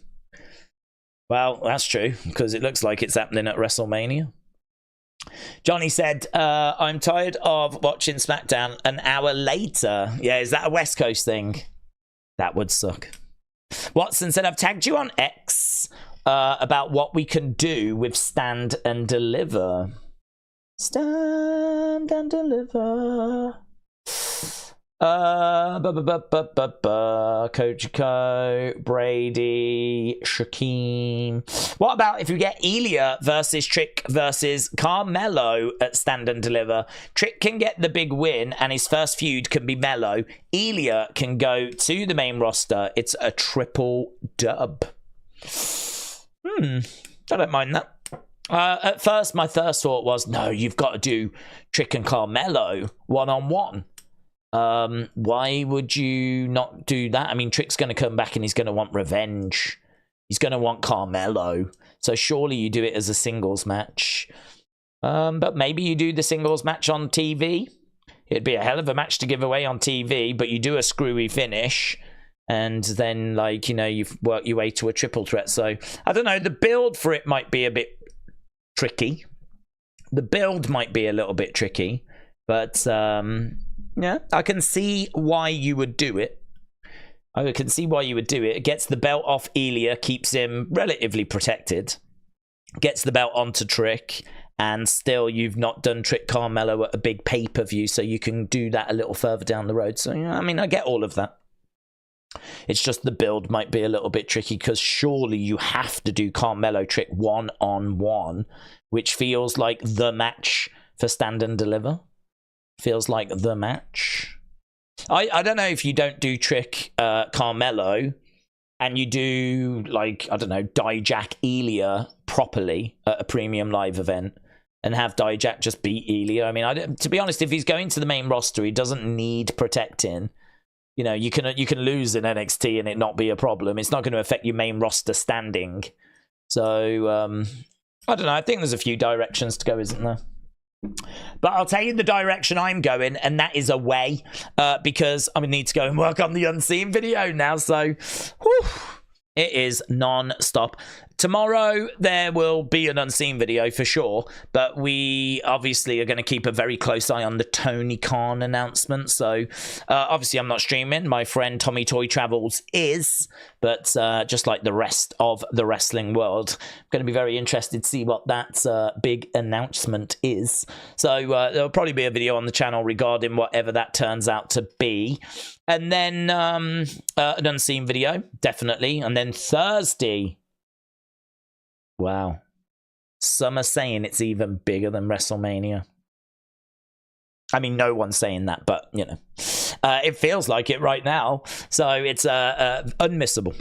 Well, that's true, because it looks like it's happening at WrestleMania. Johnny said, I'm tired of watching SmackDown an hour later. Yeah, is that a West Coast thing? That would suck. Watson said, I've tagged you on X about what we can do with Stand and Deliver. Stand and Deliver. Kojiko, Brady, Shaquem. What about if you get Ilya versus Trick versus Carmelo at Stand and Deliver? Trick can get the big win and his first feud can be Melo. Ilya can go to the main roster. It's a triple dub. I don't mind that. At first, my first thought was, no, you've got to do Trick and Carmelo one-on-one. Why would you not do that? I mean, Trick's going to come back and he's going to want revenge. He's going to want Carmelo. So surely you do it as a singles match. But maybe you do the singles match on TV. It'd be a hell of a match to give away on TV, but you do a screwy finish. And then, like, you know, you've worked your way to a triple threat. So, I don't know. The build for it might be a bit tricky. The build might be a little bit tricky. But, yeah, I can see why you would do it. I can see why you would do it. It gets the belt off Ilya, keeps him relatively protected. Gets the belt onto Trick, and still you've not done Trick Carmelo at a big pay-per-view, so you can do that a little further down the road. So, yeah, I mean, I get all of that. It's just the build might be a little bit tricky, because surely you have to do Carmelo Trick one-on-one, which feels like the match for Stand and Deliver. Feels like the match. I don't know if you don't do Trick Carmelo and you do, like, I don't know, Dijak Ilya properly at a premium live event and have Dijak just beat Ilya. I mean, to be honest, if he's going to the main roster, he doesn't need protecting. You know, you can lose in NXT and it not be a problem. It's not going to affect your main roster standing. So, I don't know. I think there's a few directions to go, isn't there? But I'll tell you the direction I'm going, and that is away, because I need to go and work on the Unseen video now. So, whew, it is non-stop. Tomorrow, there will be an unseen video for sure, but we obviously are going to keep a very close eye on the Tony Khan announcement. So, obviously, I'm not streaming. My friend Tommy Toy Travels is, but just like the rest of the wrestling world, I'm going to be very interested to see what that big announcement is. So, there'll probably be a video on the channel regarding whatever that turns out to be. And then an unseen video, definitely. And then Thursday... Wow. Some are saying it's even bigger than WrestleMania. I mean, no one's saying that, but, you know, it feels like it right now. So it's unmissable.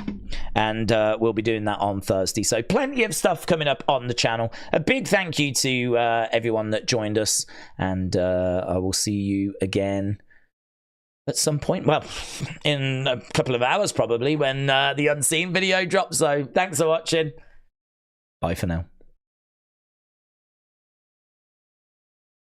And we'll be doing that on Thursday. So plenty of stuff coming up on the channel. A big thank you to everyone that joined us. And I will see you again at some point. Well, in a couple of hours, probably, when the unseen video drops. So thanks for watching. Bye for now.